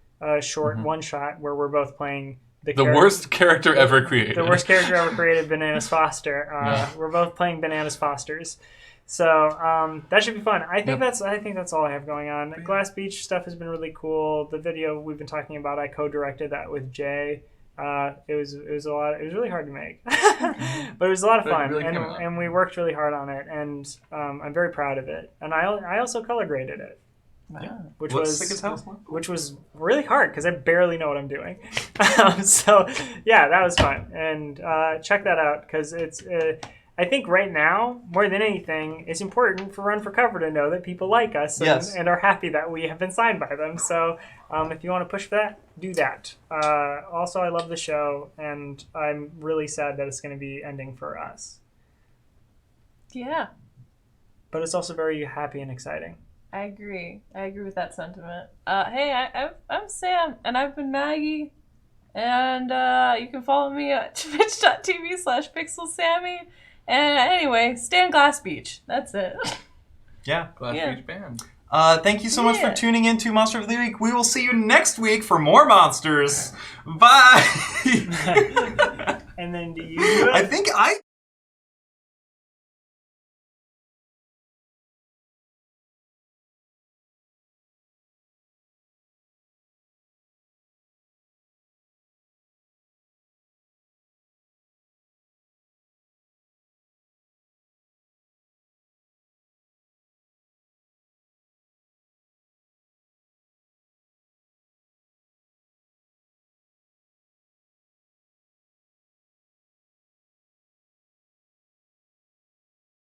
short one shot where we're both playing. The worst character ever created. The worst character ever created, Bananas Foster. We're both playing Bananas Fosters. So that should be fun. I think that's all I have going on. Glass Beach stuff has been really cool. The video we've been talking about, I co-directed that with Jay. It was a lot. It was really hard to make, but it was a lot of fun, really and we worked really hard on it. And I'm very proud of it. And I also color graded it. Wow. Which was really hard because I barely know what I'm doing. So yeah, that was fun, and check that out because it's. I think right now, more than anything, it's important for Run for Cover to know that people like us and are happy that we have been signed by them. So if you want to push for that, do that. Also, I love the show, and I'm really sad that it's going to be ending for us. Yeah. But it's also very happy and exciting. I agree with that sentiment. Hey, I'm Sam, and I've been Maggie, and you can follow me at twitch.tv/pixelsammy. And anyway, stay in Glass Beach. That's it. Yeah. Glass Beach Band. Thank you so much for tuning in to Monster of the Week. We will see you next week for more monsters. Bye. And then do you do it? I think